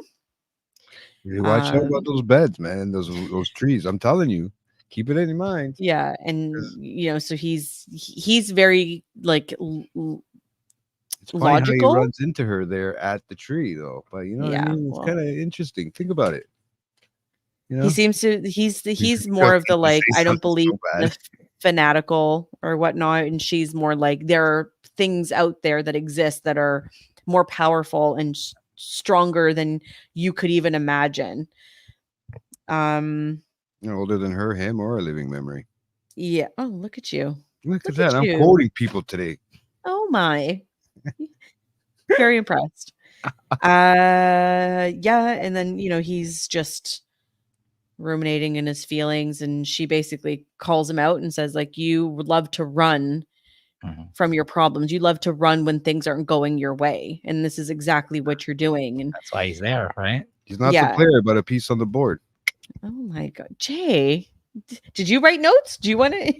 You watch out about Um, those beds, man, and those trees. I'm telling you, keep it in mind. yeah, and 'Cause so he's very like it's funny how he logical. runs into her there at the tree, though. But you know what I Yeah, mean? It's well, kind of interesting. Think about it. You know, he seems to he's just more of the wanted to like, say I don't something believe so in bad. the fanatical or whatnot, and she's more like, there are things out there that exist that are more powerful and stronger than you could even imagine. You know, older than her, him, or a living memory. Yeah. Oh, look at you. Look at Look that. at I'm you. quoting people today. Oh my. Very impressed. Yeah, and then he's just ruminating in his feelings, and she basically calls him out and says, like, you would love to run from your problems. You love to run when things aren't going your way, and this is exactly what you're doing. And That's why he's there, right? He's not the yeah. player, but a piece on the board. Oh my god, Jay, did you write notes? Do you want to?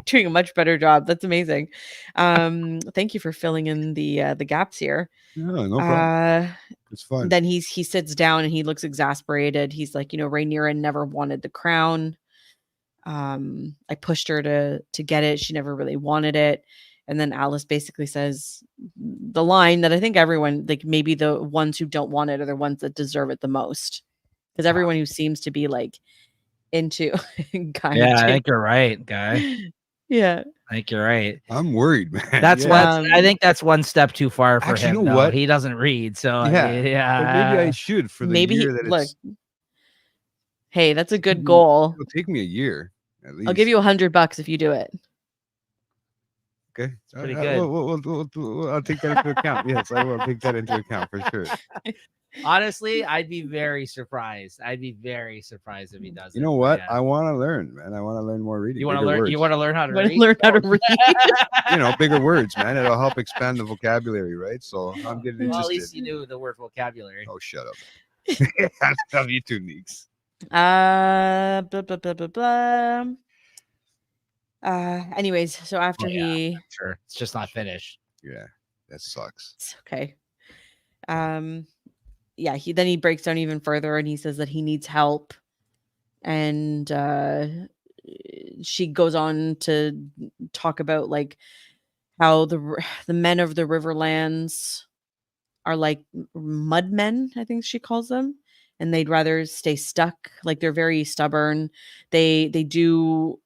Doing a much better job. That's amazing. Thank you for filling in the gaps here. Yeah, no problem. It's fun. Then he sits down and he looks exasperated. He's like, Rhaenyra never wanted the crown. I pushed her to get it. She never really wanted it. And then Alice basically says the line that I think everyone, like maybe the ones who don't want it are the ones that deserve it the most. Because everyone who seems to be like into Guy. Yeah, I Jake. think you're right, Guy. Yeah. I think you're right. I'm worried, man. That's yeah. what I think. That's one step too far for Actually, him. you know though. what? He doesn't read, so Yeah. But maybe I should for the maybe year that look. it's. Hey, that's a good goal. It'll take me a year at least. I'll give you $100 if you do it. Okay, pretty good. I'll take that into account. Yes, I will take that into account for sure. Honestly, I'd be very surprised. I'd be very surprised if he does. You know what? Yeah. I want to learn, man. I want to learn more reading. You want to learn? Words. You want to learn how to read? Learn how to read. You know, bigger words, man. It'll help expand the vocabulary, right? So I'm getting interested. Well, at least you knew the word vocabulary. Oh, shut up. I love you too, Neeks. Blah blah blah blah blah. Anyways, so after sure, it's just not finished. Yeah, that sucks. It's okay. Yeah, he breaks down even further and he says that he needs help. And she goes on to talk about like how the men of the Riverlands are like mud men, I think she calls them, and they'd rather stay stuck. Like they're very stubborn. They do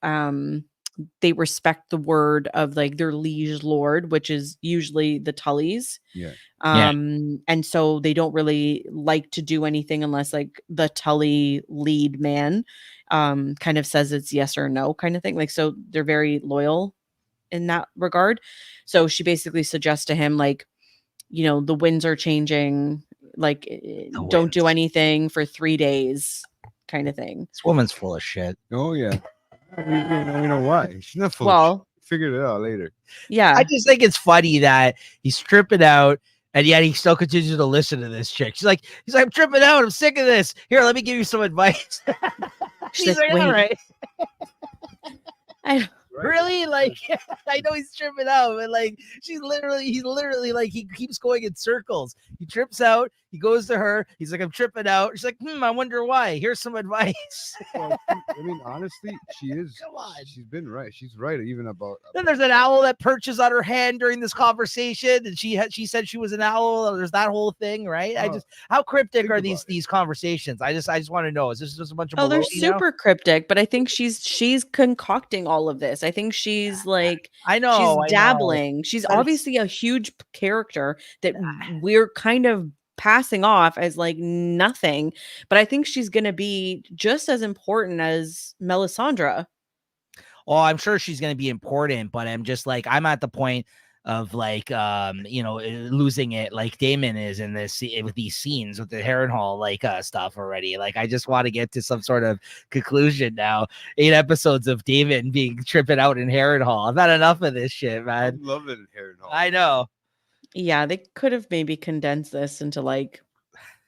they respect the word of like their liege lord, which is usually the Tullys. Yeah. And so they don't really like to do anything unless like the Tully lead man kind of says it's yes or no kind of thing. Like, so they're very loyal in that regard. So she basically suggests to him, like, the winds are changing, like don't do anything for 3 days kind of thing. This woman's full of shit. Oh yeah. You know why? She's not full of shit. Figured it out later. Yeah. I just think it's funny that he's tripping out and yet he still continues to listen to this chick. He's like, I'm tripping out. I'm sick of this. Here, let me give you some advice. She's like, all right. Really? Like, I know he's tripping out, but like, he's literally like, he keeps going in circles. He trips out. He goes to her. He's like, I'm tripping out. She's like, I wonder why. Here's some advice. Well, I mean, honestly, she is. Come on. She's been right. She's right even about. Then there's an owl that perches on her hand during this conversation, and she said she was an owl. There's that whole thing, right? How cryptic are these conversations? I just want to know. Is this just a bunch of they're super cryptic, but I think she's concocting all of this. I think she's like, she's dabbling. She's obviously a huge character that we're kind of passing off as like nothing, but I think she's gonna be just as important as Melisandre. Oh, I'm sure she's gonna be important, but I'm just like, I'm at the point of like losing it like Damon is in this with these scenes with the Harrenhal like stuff already. Like I just want to get to some sort of conclusion now. 8 episodes of Damon being tripping out in Harrenhal. I've had enough of this shit, man. I love it in Harrenhal. I know. Yeah, they could have maybe condensed this into like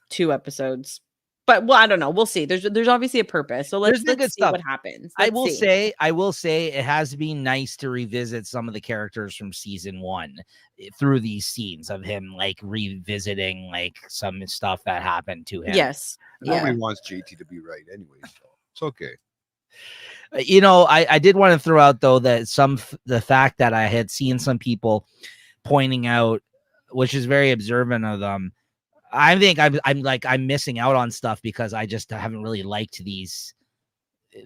2 episodes. But well, I don't know. We'll see. There's obviously a purpose. So There's let's good see stuff. what happens. I Let's will see. say it has been nice to revisit some of the characters from season 1 through these scenes of him like revisiting like some stuff that happened to him. Yes. Nobody Yeah. wants JT to be right anyways. So it's okay. You know, I did want to throw out though that the fact that I had seen some people pointing out, which is very observant of them. I think I'm missing out on stuff because I just haven't really liked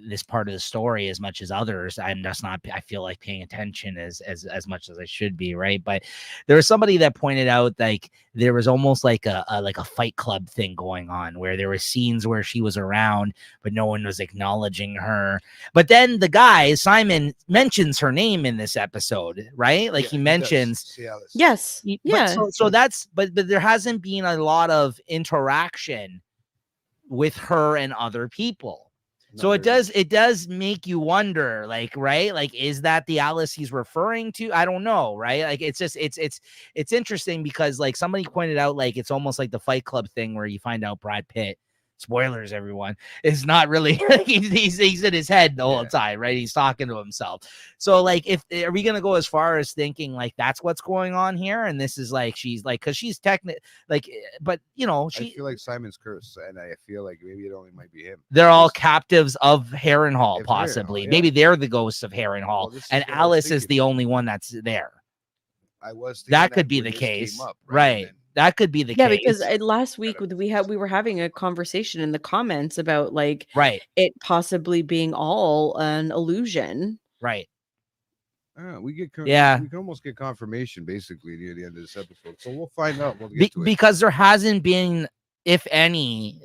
this part of the story as much as others. I'm just not, I feel like paying attention as much as I should be, right? But there was somebody that pointed out like there was almost like a Fight Club thing going on where there were scenes where she was around but no one was acknowledging her. But then the guy Simon mentions her name in this episode, right? Like he mentions Yes. Yeah. so that's but there hasn't been a lot of interaction with her and other people. So it does make you wonder, like, right? Like, is that the Alice he's referring to? I don't know, right? Like, it's just it's interesting because like somebody pointed out, like it's almost like the Fight Club thing where you find out Brad Pitt, spoilers, everyone, is not really he's in his head the whole time, right? He's talking to himself. So like, if are we gonna go as far as thinking like that's what's going on here, and this is like she's like because she's like, but you know I feel like Simon's curse, and I feel like maybe it only might be him. They're all captives of Harrenhal, Of possibly. Harrenhal, yeah. Maybe they're the ghosts of Harrenhal, Well, and Alice is the only one that's there. I was thinking That could be the case, up, right? That could be the case. Because last week we were having a conversation in the comments about like right, it possibly being all an illusion. right. We can almost get confirmation basically near the end of this episode, so we'll find out. We'll get to it. Because there hasn't been, if any,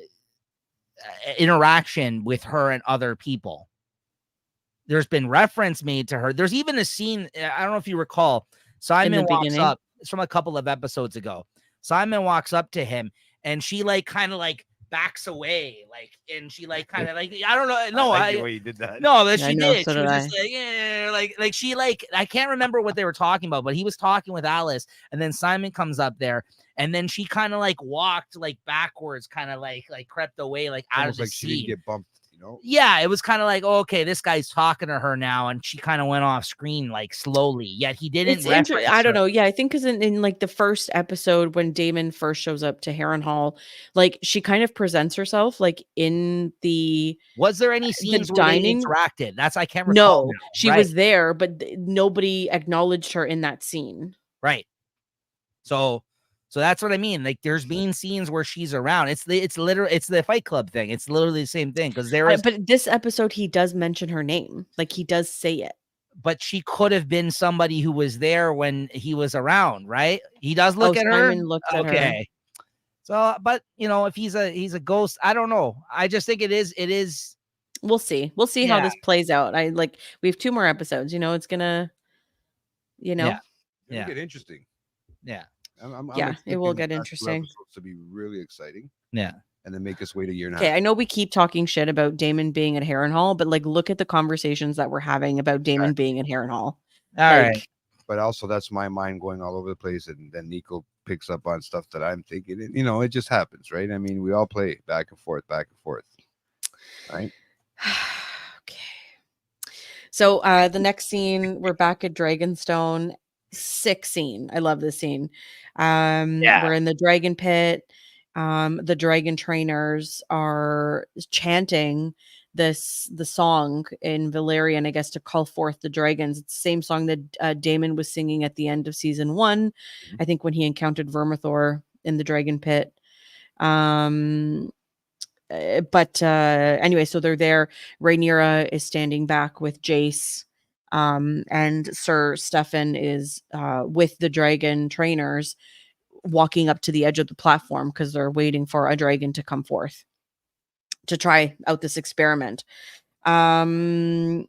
interaction with her and other people. There's been reference made to her. There's even a scene, I don't know if you recall, Simon walks up, it's from a couple of episodes ago. Simon walks up to him and she like kind of like backs away, like, and she like kind of like, I don't know, no, I like the way you did that. No, but she did. So she was just like, yeah, like she like, I can't remember what they were talking about, but he was talking with Alice, and then Simon comes up there, and then she kind of like walked like backwards, kind of like crept away, like out of the scene. She didn't get bumped. You know? Yeah, it was kind of like, oh, okay, this guy's talking to her now, and she kind of went off screen like slowly. Yet he didn't. I don't know. Yeah, I think because in like the first episode when Damon first shows up to Harrenhal, like she kind of presents herself like in the. Was there any scenes where they interacted? That's I can't No, recall. she was there, but nobody acknowledged her in that scene. Right. So that's what I mean. Like, there's been scenes where she's around. It's the Fight Club thing. It's literally the same thing because there is. But this episode, he does mention her name. Like he does say it. But she could have been somebody who was there when he was around, right? He does look at her. Simon looks at her. So, but you know, if he's a ghost, I don't know. I just think it is. We'll see. We'll see how this plays out. We have 2 more episodes. You know, it's gonna. You know. It'll get interesting. Yeah. It will get interesting. To be really exciting. Yeah. And then make us wait a year and a half. Okay, I know we keep talking shit about Damon being at Harrenhal, but like look at the conversations that we're having about Damon being at Harrenhal. All right. But also that's my mind going all over the place, and then Nico picks up on stuff that I'm thinking, and, you know, it just happens, right? I mean, we all play back and forth, right? Okay. So the next scene, we're back at Dragonstone. Sick scene. I love this scene. We're in the dragon pit. The dragon trainers are chanting the song in Valerian, I guess, to call forth the dragons. It's the same song that Damon was singing at the end of season 1, I think, when he encountered Vermithor in the dragon pit. But anyway, so they're there. Rhaenyra is standing back with Jace. And Sir Stefan is with the dragon trainers walking up to the edge of the platform because they're waiting for a dragon to come forth to try out this experiment. So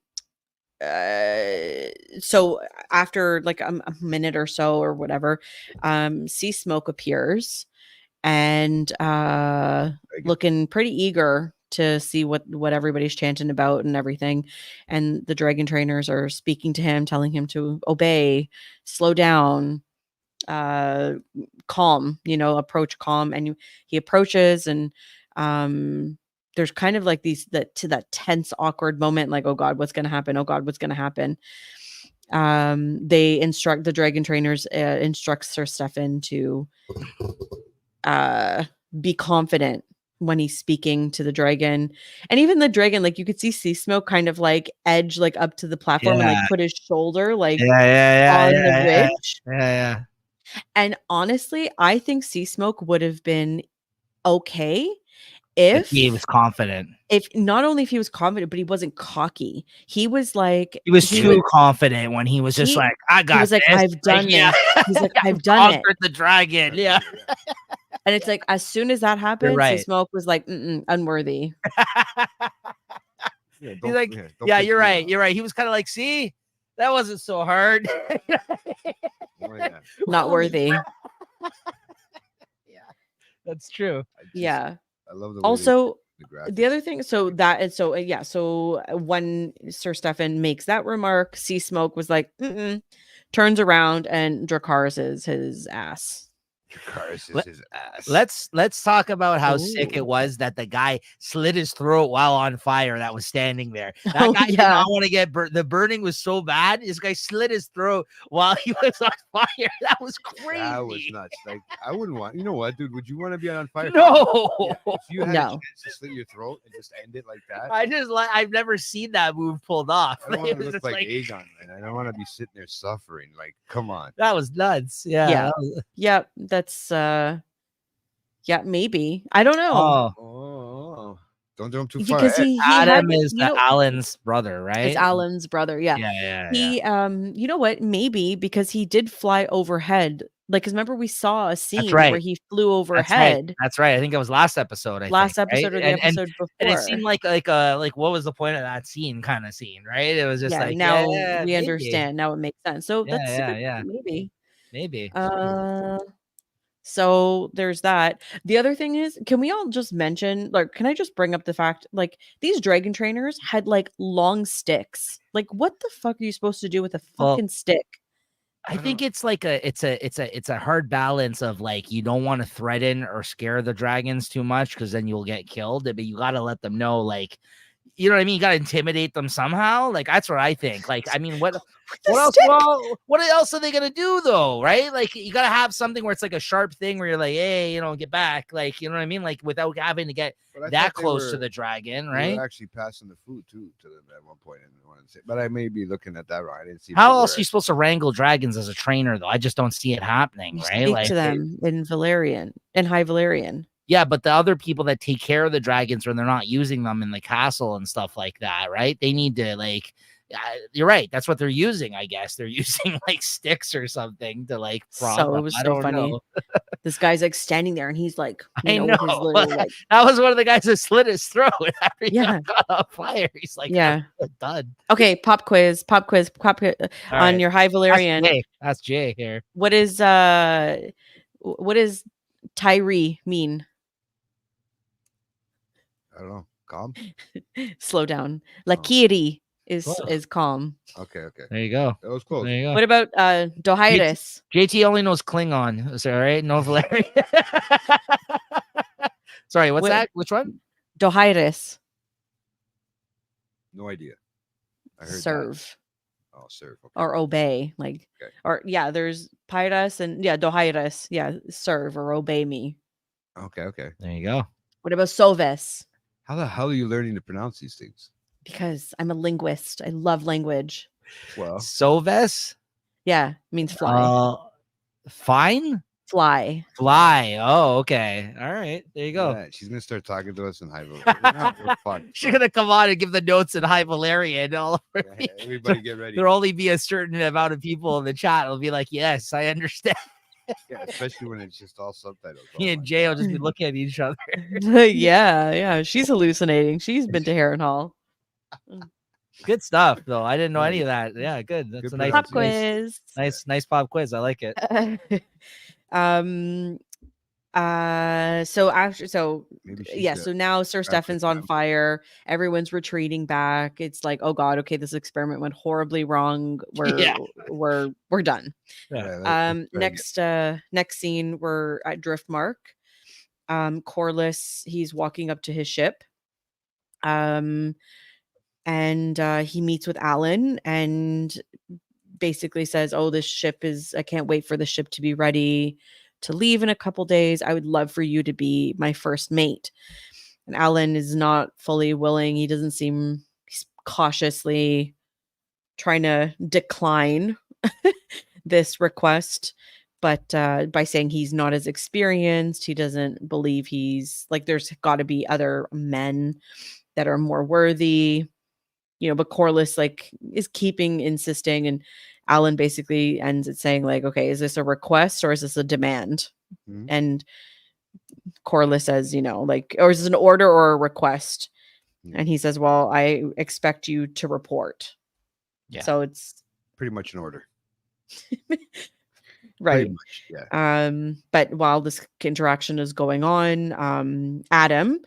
after like a minute or so or whatever, Sea Smoke appears and looking pretty eager to see what everybody's chanting about and everything. And the dragon trainers are speaking to him, telling him to obey, slow down, calm, you know, approach calm. And he approaches and There's kind of like that tense, awkward moment, like, oh God, what's gonna happen? Oh God, what's gonna happen? They instruct the dragon trainers, instructs Sir Stefan to be confident when he's speaking to the dragon. And even the dragon, like you could see Sea Smoke kind of like edge like up to the platform and like put his shoulder like on the ridge. Yeah. And honestly, I think Sea Smoke would have been okay If if he was confident. not only if he was confident, but he wasn't cocky. He was like He was too confident when he was just like, I got he was like, this. I've done yeah. this. He's like, I've done it. Conquered the dragon. Yeah. And it's like, as soon as that happened, right. Sea Smoke was like, unworthy. He's like, yeah, you're right. You're right. He was kind of like, see, that wasn't so hard. Not worthy. Yeah, that's true. Yeah. I love the also the other thing. So that is so yeah. So when Sir Stefan makes that remark, Sea Smoke was like, turns around and Dracarys is his ass. Dracarys is his ass. Let's talk about how sick it was that the guy slit his throat while on fire that was standing there. That guy did not want to get burnt. The burning was so bad. This guy slit his throat while he was on fire. That was crazy. That was nuts. Like, I wouldn't want. You know what, dude? Would you want to be on fire? No. Yeah, if you had a chance to slit your throat and just end it like that. I've never seen that move pulled off. I don't want to look like Aegon, man. I don't want to be sitting there suffering. Like, come on. That was nuts. Yeah. Yeah. That's maybe. I don't know. Oh. Don't jump too far. Because Adam is Alan's brother, right? It's Alan's brother. Yeah. He you know what? Maybe because he did fly overhead. Like, because remember we saw a scene where he flew overhead. That's right. I think it was last episode. Or the episode before. And it seemed like what was the point of that scene? Kind of scene, right? It was just now we understand. Now it makes sense. So that's maybe. So there's that. The other thing is, can we all just mention, like, can I just bring up the fact, like, these dragon trainers had like long sticks. Like, what the fuck are you supposed to do with a fucking stick? I think it's like it's a hard balance of like, you don't want to threaten or scare the dragons too much because then you'll get killed, but you got to let them know, like, you know what I mean? You got to intimidate them somehow. Like, that's what I think. Like, I mean, what else? Well, what else are they going to do though? Right? Like, you got to have something where it's like a sharp thing where you're like, hey, get back. Like, you know what I mean? Like, without having to get that close to the dragon, right? They were actually passing the food too to them at one point. But I may be looking at that wrong. I didn't see. How else are you supposed to wrangle dragons as a trainer though? I just don't see it happening, right? Speak to them in Valyrian, in High Valyrian. Yeah, but the other people that take care of the dragons when they're not using them in the castle and stuff like that, right? They need to, like, you're right. That's what they're using, I guess. They're using like sticks or something to like prop So them. it was so funny. This guy's like standing there and he's like, I know. with his little, like... that was one of the guys that slit his throat after he got on fire. He's like, yeah, done. Okay, pop quiz on your High Valyrian. That's Jay here. What is Tyree mean? I don't know. Calm. Slow down. Lakiri is calm. Okay. There you go. That was close. There you go. What about Dohaeris? JT only knows Klingon. Is that right? No Valyrian. Sorry, what's that? Which one? Dohaeris. No idea. I heard serve. That. Oh, serve. Okay. Or obey. Like, or there's Pyras and Dohaeris. Yeah, serve or obey me. Okay. There you go. What about Soves? How the hell are you learning to pronounce these things? Because I'm a linguist. I love language. Well, Soves? Yeah, means fly. Fine? Fly. Oh, okay. All right. There you go. Yeah, she's gonna start talking to us in High Valyrian. She's gonna come on and give the notes in High Valyrian. Everybody get ready. There'll only be a certain amount of people in the chat. It'll be like, yes, I understand. Yeah, especially when it's just all subtitles. Me and Jay will just be looking at each other. yeah. She's hallucinating. She's been to Harrenhal. Good stuff, though. I didn't know any of that. Yeah, good. That's a nice pop quiz. Nice pop quiz. I like it. So now Sir Stefan's on fire. Everyone's retreating back. It's like, oh god, okay, this experiment went horribly wrong. We're done. Yeah. Next scene, we're at Driftmark. Corlys, he's walking up to his ship. And he meets with Alan and basically says, "Oh, this ship is, I can't wait for the ship to be ready to leave in a couple days. I would love for you to be my first mate." And Alan is not fully willing. He doesn't seem, he's cautiously trying to decline this request, but by saying he's not as experienced, he doesn't believe he's like, there's got to be other men that are more worthy, but Corlys like is keeping insisting, and Alan basically ends it saying like, "Okay, is this a request or is this a demand?" Mhm. And Corlys says, like, "Or is this an order or a request?" Mhm. And he says, "Well, I expect you to report." Yeah. So it's Pretty much an order. right. Pretty much, yeah. But while this interaction is going on, Adam,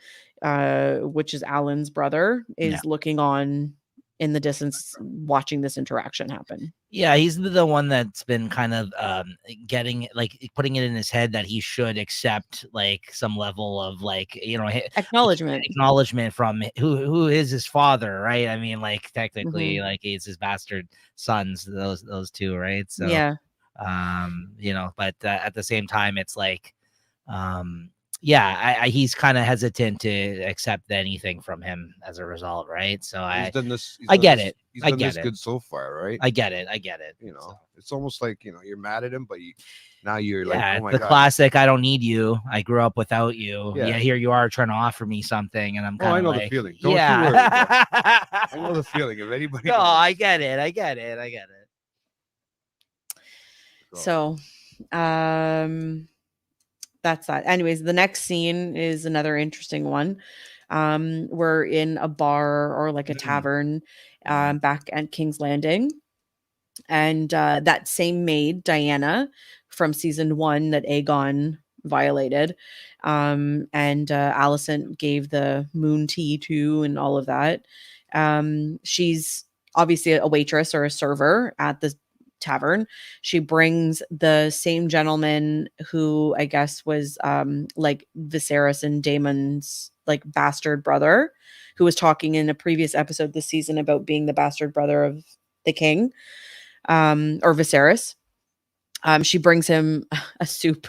which is Alan's brother, is Yeah. looking on in the distance, watching this interaction happen. Yeah, he's the one that's been kind of getting like putting it in his head that he should accept like some level of like Acknowledgement from who is his father, right? I mean, like technically, Mhm. like it's his bastard sons, those two, right? So Yeah. but at the same time, it's like, yeah, he's kind of hesitant to accept anything from him as a result, right? So He's done this. I get it. He's I done get this it. good so far, right? I get it. So it's almost like you're mad at him, but now you're like, yeah, oh my the god, classic. I don't need you. I grew up without you. Yeah. Yeah, here you are trying to offer me something, and I'm kind of I know like, the feeling. Don't yeah. you worry. I know the feeling. If anybody No, knows. I get it. So, that's that. Anyways, the next scene is another interesting one. We're in a bar or like a tavern, back at King's Landing. And that same maid, Diana, from season 1 that Aegon violated, and Allison gave the moon tea to and all of that. She's obviously a waitress or a server at the tavern. She brings the same gentleman who I guess was like Viserys and Daemon's like bastard brother, who was talking in a previous episode this season about being the bastard brother of the king, or Viserys. She brings him a soup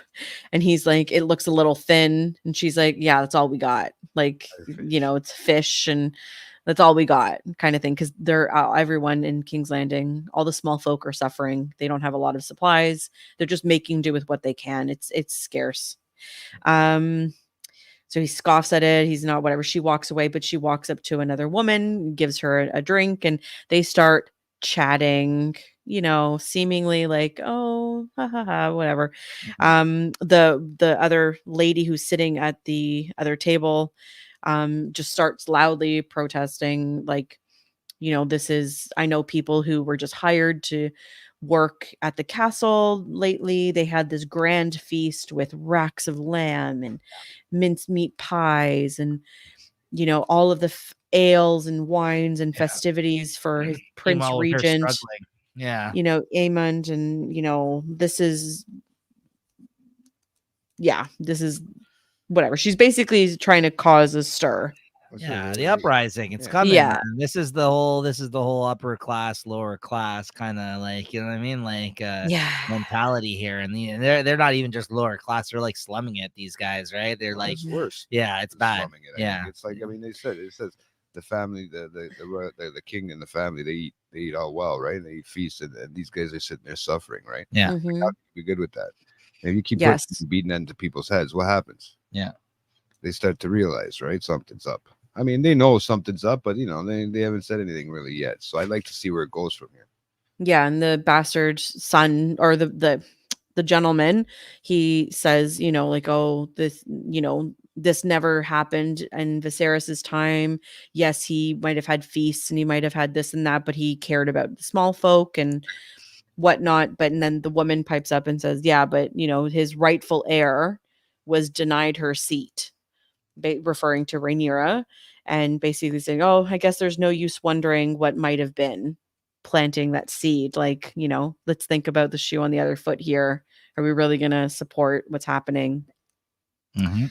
and he's like, "It looks a little thin." And she's like, "Yeah, that's all we got." Like, it's fish and that's all we got kind of thing. Cause they're everyone in King's Landing, all the small folk are suffering. They don't have a lot of supplies. They're just making do with what they can. It's scarce. So he scoffs at it. He's not whatever. She walks away, but she walks up to another woman, gives her a drink, and they start chatting, seemingly like, "Oh, ha ha ha," whatever. The other lady who's sitting at the other table just starts loudly protesting, like, this is, I know people who were just hired to work at the castle lately. They had this grand feast with racks of lamb and mincemeat pies and, all of the ales and wines and festivities for his Prince Meanwhile, they're Regent, struggling. Yeah. Aemond, and, this is whatever. She's basically trying to cause a stir. Yeah, the uprising. It's coming. Yeah. Man. This is the whole upper class, lower class kind of like, you know what I mean? Like mentality here. And they're not even just lower class, they're like slumming it, these guys, right? They're like it's worse. Yeah, it's bad. Slumming it, I think. It's like, I mean, it says the family, the king and the family, they eat all well, right? They eat feast, and these guys are sitting there suffering, right? Yeah. Mhm. How can you be good with that? If you keep beating into people's heads, what happens? Yeah. They start to realize, right, something's up. I mean, they know something's up, but they haven't said anything really yet. So I'd like to see where it goes from here. Yeah, and the bastard son, or the gentleman, he says, like, "Oh, this never happened in Viserys's time. Yes, he might have had feasts and he might have had this and that, but he cared about the small folk and whatnot." And then the woman pipes up and says, "Yeah, but his rightful heir was denied her seat," referring to Rhaenyra, and basically saying, "Oh, I guess there's no use wondering what might have been," planting that seed. Like, let's think about the shoe on the other foot here. Are we really going to support what's happening? Mm-hmm.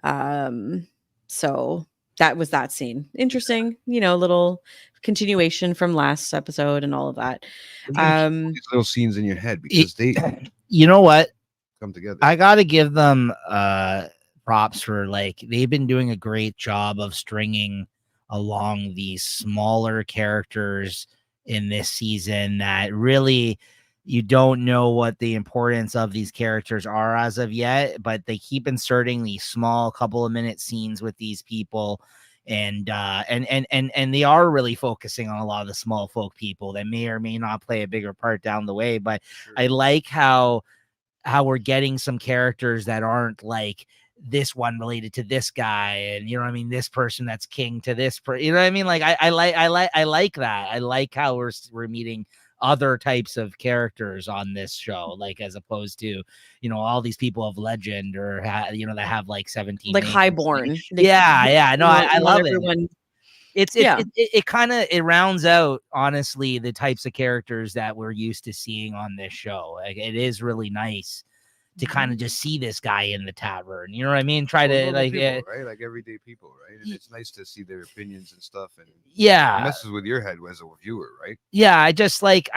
So that was that scene. Interesting, little continuation from last episode and all of that. You gotta keep all these little scenes in your head Y- because they You know what? come together. I gotta give them props for like they've been doing a great job of stringing along these smaller characters in this season that really you don't know what the importance of these characters are as of yet, but they keep inserting these small couple of minute scenes with these people. And they are really focusing on a lot of the small folk people that may or may not play a bigger part down the way. But I like how we're getting some characters that aren't like this one related to this guy, and you know what I mean, this person that's king to this you know what I mean, like I like that. I like how we're meeting other types of characters on this show, like as opposed to all these people of legend or that have like 17 Like names. Highborn. Yeah, no, I love it. Everyone. It kind of it rounds out honestly the types of characters that we're used to seeing on this show. Like, it is really nice to kind of just see this guy in the tavern. You know what I mean? Try to like people, right? Like everyday people, right? And it's nice to see their opinions and stuff. And yeah, it messes with your head as a viewer, right? Yeah, I just think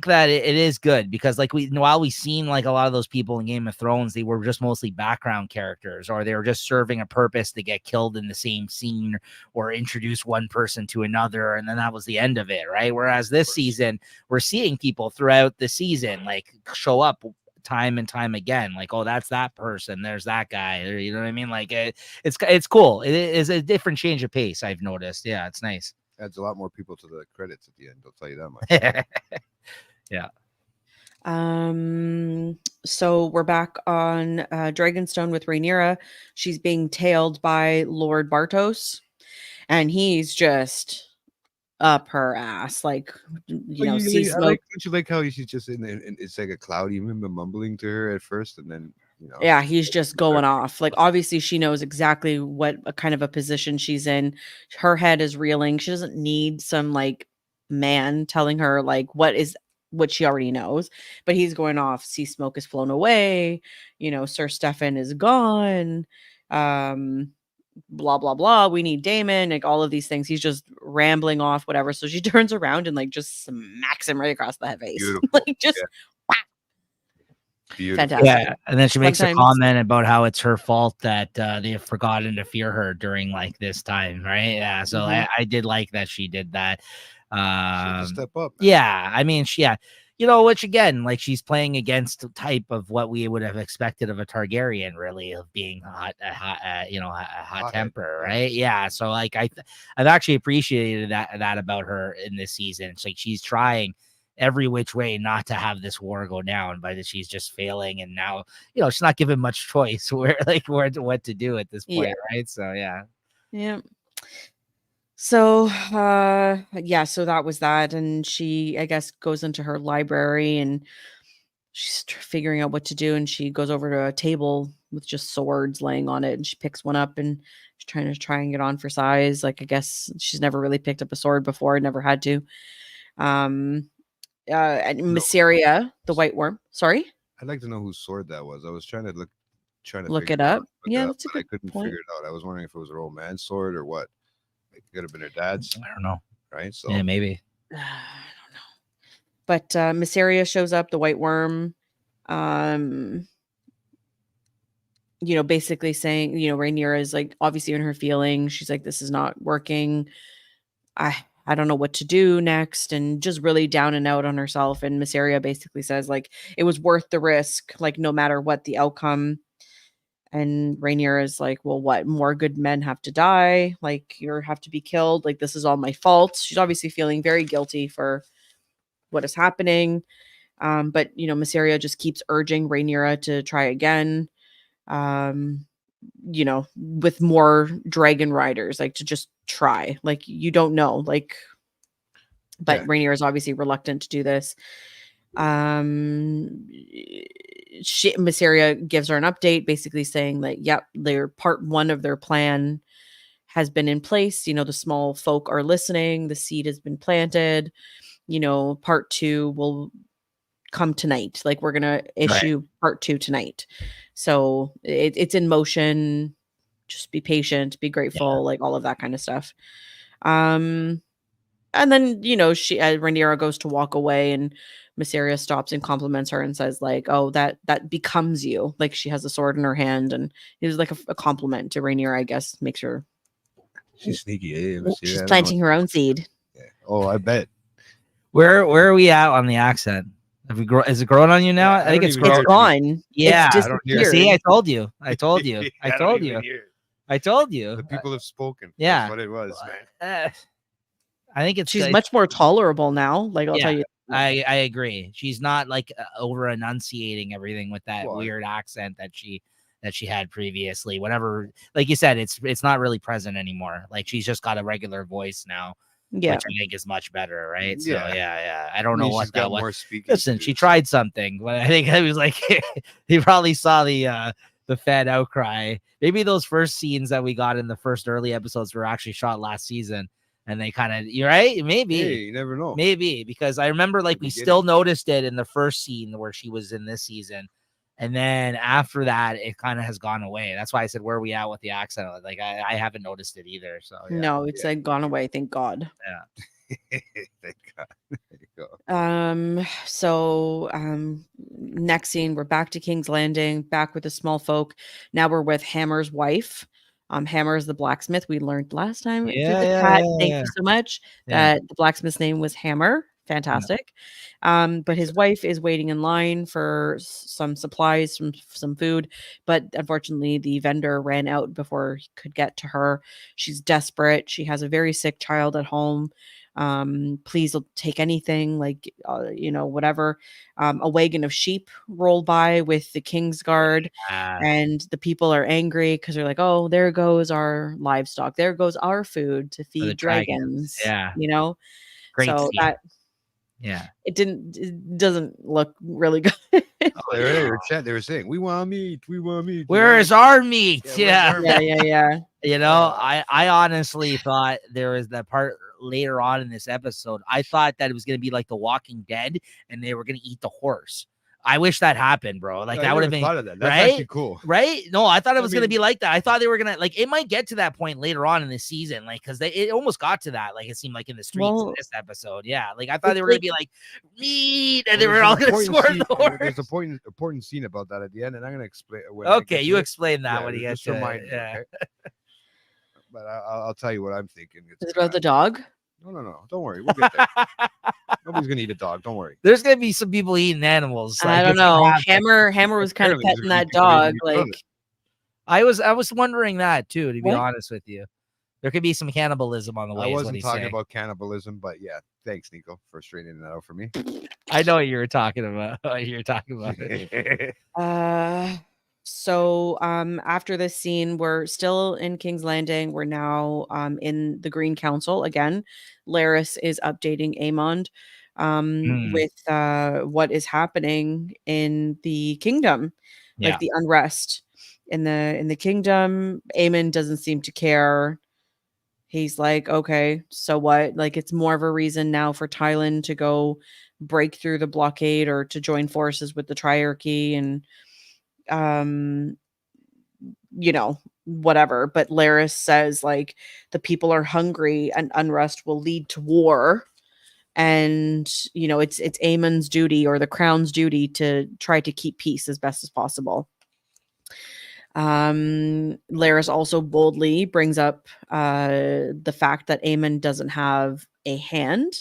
that it is good because like while we've seen like a lot of those people in Game of Thrones, they were just mostly background characters, or they were just serving a purpose to get killed in the same scene or introduce one person to another, and then that was the end of it, right? Whereas this season, we're seeing people throughout the season like show up time and time again, like, oh, that's that person, there's that guy, or you know what I mean, like it's cool. It is a different change of pace, I've noticed. Yeah, it's nice. Adds a lot more people to the credits at the end, I'll tell you that much. Yeah. So we're back on Dragonstone with Rhaenyra. She's being tailed by Lord Bartos, and he's just up her ass, like see smoke. Don't you like how she's just in and it's like a cloud? You remember mumbling to her at first, and then Yeah, he's just going off. Like, obviously she knows exactly what a kind of a position she's in. Her head is reeling. She doesn't need some like man telling her like what she already knows. But he's going off. Sea smoke is flown away. Sir Stefan is gone. Blah blah blah. We need Damon. Like all of these things. He's just rambling off, whatever. So she turns around and like just smacks him right across the face. Like just beautiful. fantastic. Yeah, and then she makes a comment about how it's her fault that they have forgotten to fear her during like this time, right? Yeah, so I did like that she did that. Step up. Man. Yeah, I mean, which again, like she's playing against the type of what we would have expected of a Targaryen, really, of being a hot temper, right? Yeah, so like I've actually appreciated that about her in this season. It's like she's trying every which way not to have this war go down, but she's just failing, and now she's not given much choice what to do at this point, right? So yeah. So so that was that, and she, I guess, goes into her library and she's figuring out what to do, and she goes over to a table with just swords laying on it, and she picks one up and she's trying it on for size. Like, I guess she's never really picked up a sword before, never had to. And Mysaria, the White Worm. Sorry? I'd like to know whose sword that was. I was trying to look it up. Yeah, that's a good I couldn't point. figure it out. I was wondering if it was her old man's sword or what. It could have been her dad's. I don't know. Right? So yeah, maybe. I don't know. But Mysaria shows up, the White Worm. Basically saying, Rhaenyra is like obviously in her feelings. She's like, this is not working. I don't know what to do next, and just really down and out on herself. And Mysaria basically says like it was worth the risk, like no matter what the outcome. And Rhaenyra is like, well, what, more good men have to die? Like, you have to be killed. Like, this is all my fault. She's obviously feeling very guilty for what is happening. But Mysaria just keeps urging Rhaenyra to try again. With more dragon riders, like to just try. Like, you don't know. Like, but Rhaenyra is obviously reluctant to do this. Mysaria gives her an update, basically saying that, yep, their part one of their plan has been in place. The small folk are listening. The seed has been planted. Part two will come tonight. Like, we're going to issue part two tonight. So it's in motion. just be patient, be grateful, like all of that kind of stuff. And then, you know, Rhaenyra goes to walk away, and Mysaria stops and compliments her and says, like, oh, that becomes you. Like, she has a sword in her hand, and it was like a compliment to Rhaenyra, I guess, makes her. She's sneaky. Eh? She's planting her own seed. Yeah. Oh, I bet. Where are we at on the accent? Have we is it growing on you now? Yeah, I think it's don't even growing. It's gone. Yeah, It's I don't hear it. disappeared. See, I told you. I told you. I don't told even you. hear it. I told you. The people have spoken. yeah. That's what it was, man. I think it's She's much more tolerable now. Like, I'll Yeah. tell you. I agree. She's not like over enunciating everything with that Well, weird accent that she had previously. Whatever, like you said, it's not really present anymore. Like, she's just got a regular voice now, Yeah. which I think is much better, right? So Yeah. yeah. I don't know She's what got that was. more speaking. Listen, to she do, tried something, but I think it was like he probably saw the fan outcry. Maybe those first scenes that we got in the first early episodes were actually shot last season, and they kind of, you're right, maybe. Hey, you never know. Maybe, because I remember like we still noticed it in the first scene where she was in this season. And then after that, it kind of has gone away. That's why I said, where are we at with the accent? Like, I haven't noticed it either. So yeah. No, it's like gone away. Thank God. Yeah. Thank God. There you go. So next scene, we're back to King's Landing, back with the Smallfolk. Now we're with Hammer's wife. Hammer is the blacksmith we learned last time through the chat. Thank you so much. That the blacksmith's name was Hammer. Fantastic. But his wife is waiting in line for some supplies, some food, but unfortunately the vendor ran out before he could get to her. She's desperate. She has a very sick child at home. Please take anything, like you know, whatever. A wagon of sheep rolled by with the King's Guard, and the people are angry because they're like, oh, there goes our livestock, there goes our food to feed dragons. Yeah, you know. Great so scene. that it doesn't look really good. They were saying, we want meat, Where is our meat? Yeah. You know, I honestly thought there was that part later on in this episode. I thought that it was going to be like The Walking Dead and they were going to eat the horse. I wish that happened, bro. Like, that would have been thought of that. That's right? actually cool. Right? No, I thought it was going to be like that. I thought they were going to, like, it might get to that point later on in this season, like, because it almost got to that. Like, it seemed like in the streets in this episode. Yeah. Like, I thought they were going to be like, meat, and they were all going to score the horse. There's a important scene about that at the end, and I'm going to explain. Okay, you explain that when you get to it. Okay? But I'll tell you what I'm thinking. Is it about the dog? No. Don't worry. We'll get there. Nobody's gonna eat a dog. Don't worry. There's gonna be some people eating animals. Like, I don't know. Hammer was kind of petting that dog. Like, I was wondering that too. To be honest with you, there could be some cannibalism on the way. I wasn't talking about cannibalism, but yeah. Thanks, Nico, for straightening that out for me. I know what you were talking about. You're talking about it. So after this scene, we're still in King's Landing. We're now in the Green Council again. Larys is updating Aemond with what is happening in the kingdom, like the unrest in the kingdom. Aemond doesn't seem to care. He's like, okay, so what? Like, it's more of a reason now for Tylan to go break through the blockade or to join forces with the Triarchy and you know, whatever. But Larys says, like, the people are hungry and unrest will lead to war. And, you know, it's Aemon's duty or the crown's duty to try to keep peace as best as possible. Larys also boldly brings up the fact that Aemon doesn't have a hand.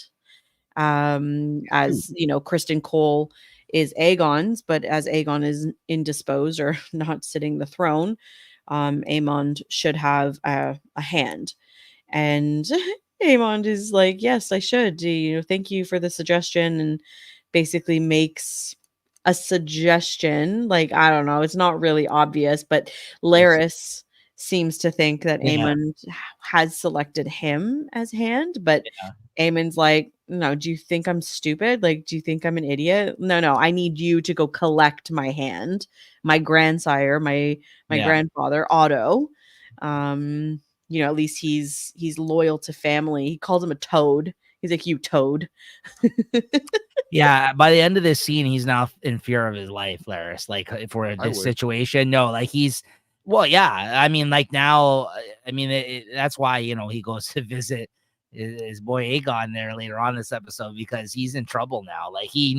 As you know, Kristen Cole is Aegon's, but as Aegon is indisposed or not sitting the throne, Aemond should have a hand. And Aemond is like, yes, I should. You know, thank you for the suggestion, and basically makes a suggestion. Like, I don't know, it's not really obvious, but Larys seems to think that Aemond has selected him as hand, but Aemon's like, no, do you think I'm stupid? Like, do you think I'm an idiot? No, I need you to go collect my hand. My grandsire, my grandfather, Otto. You know, at least he's loyal to family. He calls him a toad. He's like, you toad. Yeah, by the end of this scene, he's now in fear of his life, Larys. Like, for this situation, no, like he's Well, yeah. I mean, like now, I mean, that's why, he goes to visit his boy Aegon there later on this episode, because he's in trouble now. Like he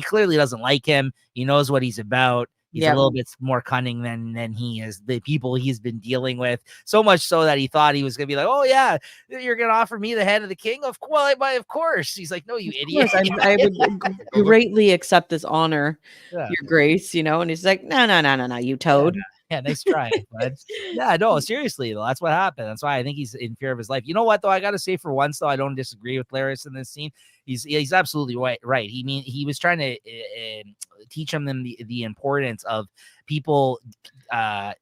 clearly doesn't like him. He knows what he's about. He's a little bit more cunning than he is the people he's been dealing with. So much so that he thought he was gonna be like, "Oh yeah, you're gonna offer me the head of the king? Of course." He's like, "No, you idiot." I would greatly accept this honor, Yeah. your grace, and he's like, no, you toad. Yeah, nice try, bud. Yeah, no, seriously though, that's what happened. That's why I think he's in fear of his life. You know what though? I gotta say, for once though, I don't disagree with Laris in this scene. He's absolutely right. He was trying to teach them the importance of people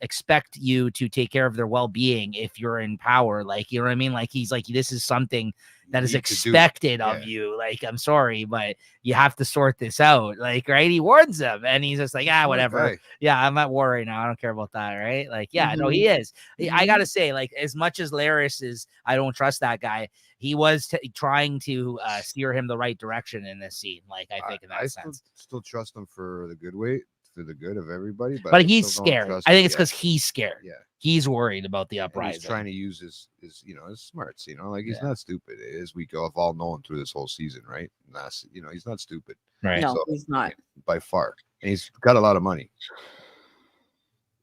expect you to take care of their well-being if you're in power. Like, you know what I mean? Like, he's like, this is something that is expected of you. Like, I'm sorry, but you have to sort this out. Like, right? He warns them, and he's just like, whatever. Yeah, I'm at war right now. I don't care about that, right? Like, yeah, no, he is. I gotta say, like, as much as Laris is, I don't trust that guy. He was trying to steer him the right direction in this scene. Like, I think in that sense, still trust him for the good way, for the good of everybody. But he's scared. I think it's because he's scared. Yeah, he's worried about the uprising. He's trying to use his his smarts. Like, he's not stupid, as we have all known through this whole season, right? And that's, he's not stupid. Right? No, he's not by far, and he's got a lot of money.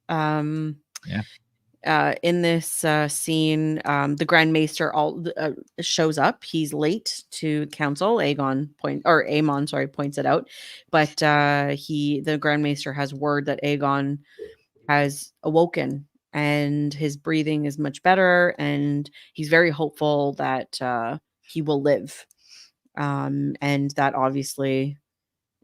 Yeah. In this scene, the Grand Maester shows up. He's late to council. Amon points it out, but the Grand Maester has word that Aegon has awoken and his breathing is much better, and he's very hopeful that he will live. And that obviously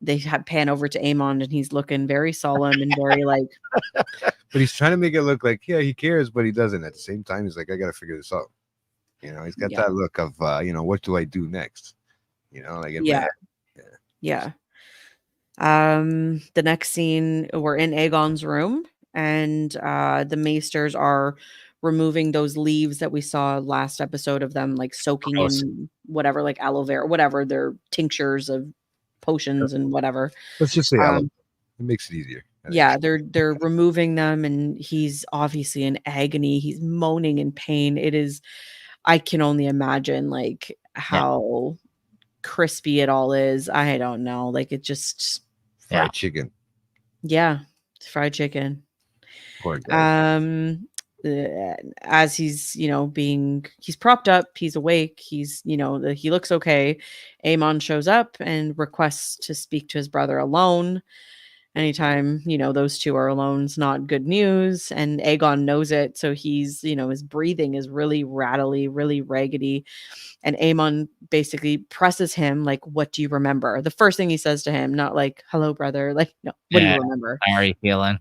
they pan over to Amon, and he's looking very solemn and very like. But he's trying to make it look like, yeah, he cares, but he doesn't. At the same time, he's like, I got to figure this out. He's got that look of, what do I do next? Like, yeah. The next scene, we're in Aegon's room, and the Maesters are removing those leaves that we saw last episode of them, like soaking in whatever, like aloe vera, whatever, their tinctures of potions and whatever. Let's just say aloe. It makes it easier. Yeah, they're removing them, and he's obviously in agony. He's moaning in pain. It is, I can only imagine like how crispy it all is. I don't know. Like, it just fried chicken. Yeah, fried chicken. Poor guy. As he's, he's propped up, he's awake, he's, he looks okay. Amon shows up and requests to speak to his brother alone. Anytime, those two are alone is not good news. And Aegon knows it. So he's, his breathing is really rattly, really raggedy. And Amon basically presses him like, what do you remember? The first thing he says to him, not like, hello, brother. Like, no, what do you remember? How are you feeling?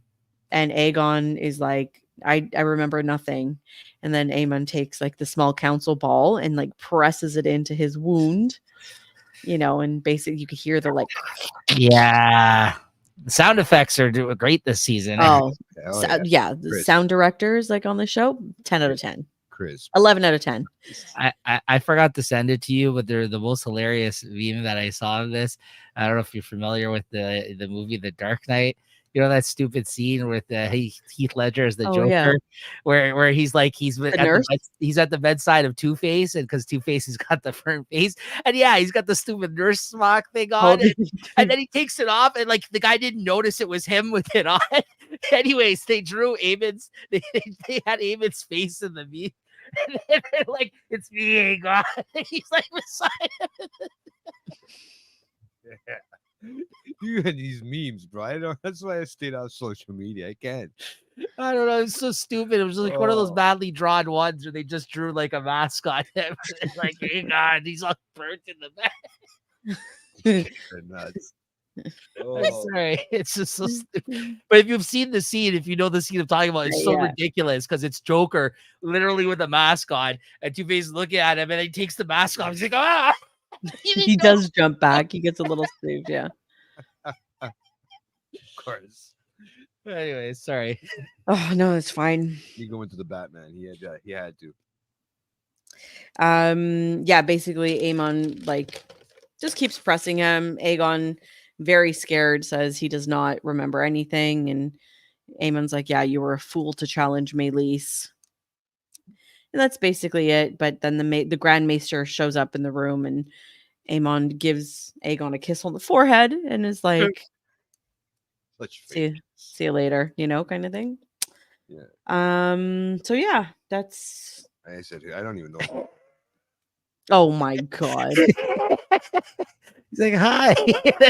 And Aegon is like, I remember nothing. And then Amon takes like the small council ball and like presses it into his wound, and basically you could hear the like. Yeah. The sound effects are doing great this season. The sound directors like on the show, 10 out of 10. Chris. 11 out of 10. I forgot to send it to you, but they're the most hilarious meme that I saw of this. I don't know if you're familiar with the movie The Dark Knight. That stupid scene with Heath Ledger as the Joker, where he's like he's at the bedside of Two-Face, and because Two-Face has got the firm face, and he's got the stupid nurse smock thing on, and then he takes it off, and like the guy didn't notice it was him with it on. Anyways, they drew Amon's, they had Amon's face in the meme, and they're like, it's me, Aegon. He's like beside him. Yeah. You had these memes, bro. That's why I stayed off social media. I can't. I don't know. It's so stupid. It was like one of those badly drawn ones where they just drew like a mask on him. Like, hey, God, he's all burnt in the back. They're nuts. I'm sorry. It's just so stupid. But if you've seen the scene, if you know the scene I'm talking about, it's so ridiculous because it's Joker literally with a mask on, and Two-Face looking at him, and he takes the mask off. He's like, ah! He does jump back. He gets a little spooked, yeah. Of course. Anyway, sorry. Oh no, it's fine. You go into the Batman. He had to. Basically Amon like just keeps pressing him. Aegon, very scared, says he does not remember anything, and Aemon's like, yeah, you were a fool to challenge Maelys. And that's basically it. But then the Grand Maester shows up in the room, and Aemon gives Aegon a kiss on the forehead and is like, Such see fake. you later, kind of thing. Yeah. So yeah, that's I said I don't even know. oh my god. He's like, hi.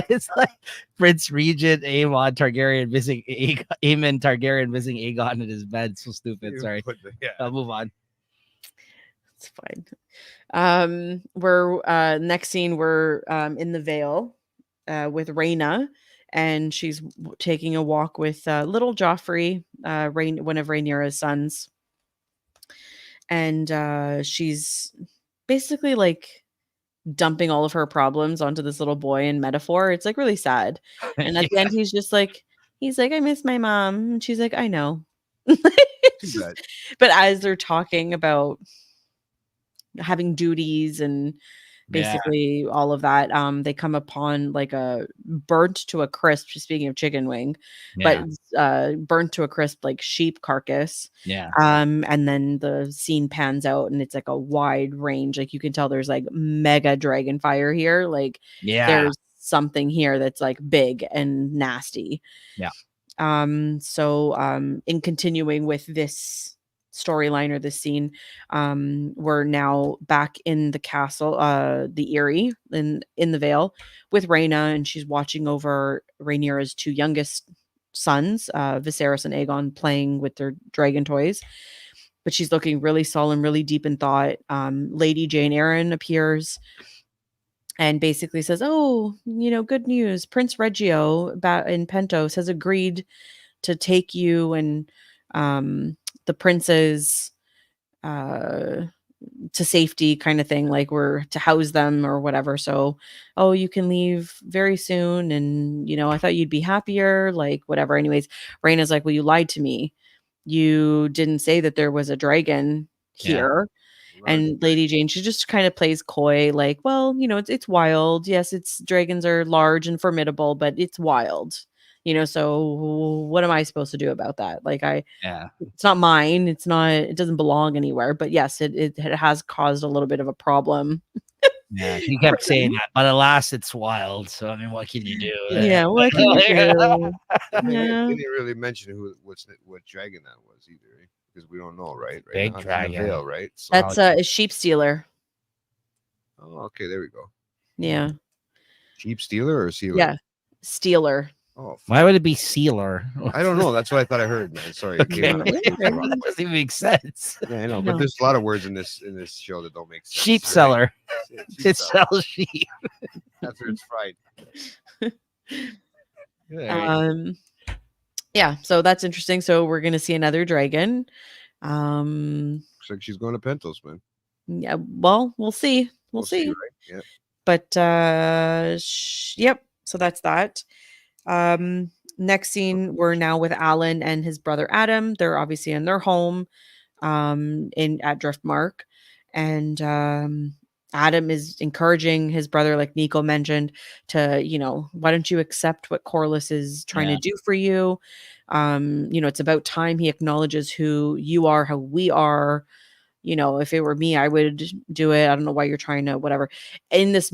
It's like Prince Regent Aemon Targaryen visiting Aemon Targaryen visiting Aegon in his bed. So stupid. Sorry. I'll move on. It's fine. We're next scene, we're in the Vale with Rhaena, and she's taking a walk with little Joffrey, one of Rhaenyra's sons. And she's basically like dumping all of her problems onto this little boy in metaphor. It's like really sad. And at the end, he's like, I miss my mom. And she's like, I know. But as they're talking about having duties and basically all of that, they come upon like a burnt to a crisp, speaking of chicken wing, but burnt to a crisp like sheep carcass. And then the scene pans out and it's like a wide range, like you can tell there's like mega dragon fire here, like there's something here that's like big and nasty. So in continuing with this storyline or this scene, we're now back in the castle, the Eyrie in the Vale with Rhaena, and she's watching over Rhaenyra's two youngest sons, Viserys and Aegon, playing with their dragon toys. But she's looking really solemn, really deep in thought. Lady Jane Eyre appears and basically says, oh, good news. Prince Reggio in Pentos has agreed to take you and the princes to safety, kind of thing, like we're to house them or whatever. So, oh, you can leave very soon. And, I thought you'd be happier, like whatever. Anyways, Rhaena's like, well, you lied to me. You didn't say that there was a dragon here. And Lady Jane, she just kind of plays coy, like, well, it's wild. Yes, dragons are large and formidable, but it's wild. So what am I supposed to do about that? Like, it's not mine. It doesn't belong anywhere. But yes, it has caused a little bit of a problem. Yeah, he kept saying that, but alas, it's wild. So I mean, what can you do? Yeah, what can you do? Didn't really mention what dragon that was either, eh? Because we don't know, right? Big dragon, Vale, right? So, that's a sheep stealer. Oh, okay, there we go. Yeah, sheep stealer or sealer? Yeah, stealer. Oh, why would it be sealer? I don't know. That's what I thought I heard, man. Sorry. That doesn't even make sense. Yeah, I know, but there's a lot of words in this show that don't make sense. Sheep seller. It sells sheep after it's fried. Yeah, so that's interesting. So we're gonna see another dragon. Looks like she's going to Pentos, man. Yeah, well, we'll see. We'll see. Right? Yeah. But yep. So that's that. Next scene, we're now with Alan and his brother Adam. They're obviously in their home, at Driftmark, and Adam is encouraging his brother, like Nico mentioned, to, why don't you accept what Corlys is trying to do for you? It's about time he acknowledges who you are, how we are. If it were me, I would do it. I don't know why you're trying to whatever. In this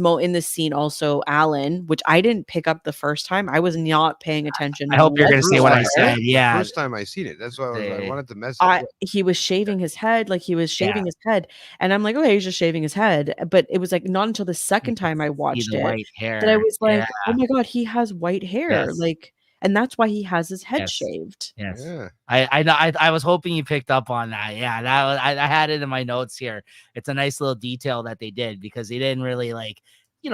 scene, also Alan, which I didn't pick up the first time. I was not paying attention. I hope you're going to say what I said. Yeah. First time I seen it. That's why I wanted to message. He was shaving his head, like he was shaving his head. And I'm like, okay, he's just shaving his head. But it was like not until the second time I watched it white hair. that I was like, oh my God, he has white hair. Like, and that's why he has his head shaved. Yes. Yeah. I was hoping you picked up on that. Yeah, that was, I had it in my notes here. It's a nice little detail that they did because they didn't really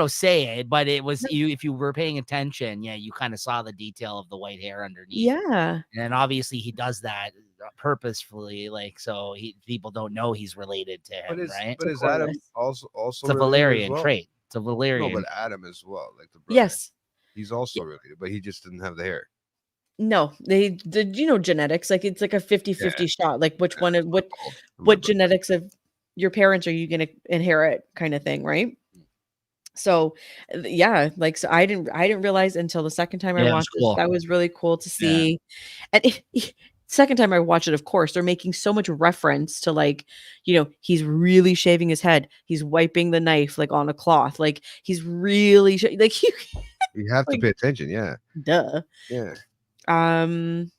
say it, but it was if you were paying attention, you kind of saw the detail of the white hair underneath. Yeah. And obviously he does that purposefully, so people don't know he's related to him, right? But is Adam also it's a Valyrian trait. It's a Valyrian. No, but Adam as well, like the brother. Yes. He's also related, but he just didn't have the hair. No, they did, genetics, like it's like a 50-50 shot. Like which one of what genetics of your parents are you going to inherit kind of thing, right? So yeah, like so I didn't realize until the second time I Yeah, it was watched this. cool. That was really cool to Yeah. see. And second time I watched it, of course, they're making so much reference to like, he's really shaving his head. He's wiping the knife like on a cloth. Like he's really like You have to like pay attention. Yeah. duh. Yeah. Um